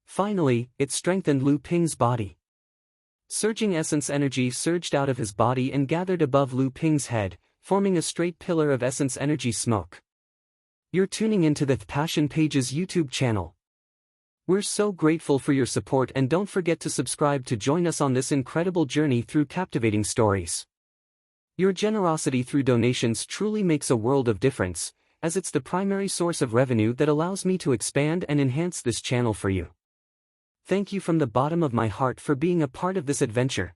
Finally, it strengthened Lu Ping's body. Surging essence energy surged out of his body and gathered above Lu Ping's head, forming a straight pillar of essence energy smoke. You're tuning into the Passion Pages YouTube channel. We're so grateful for your support, and don't forget to subscribe to join us on this incredible journey through captivating stories. Your generosity through donations truly makes a world of difference, as it's the primary source of revenue that allows me to expand and enhance this channel for you. Thank you from the bottom of my heart for being a part of this adventure.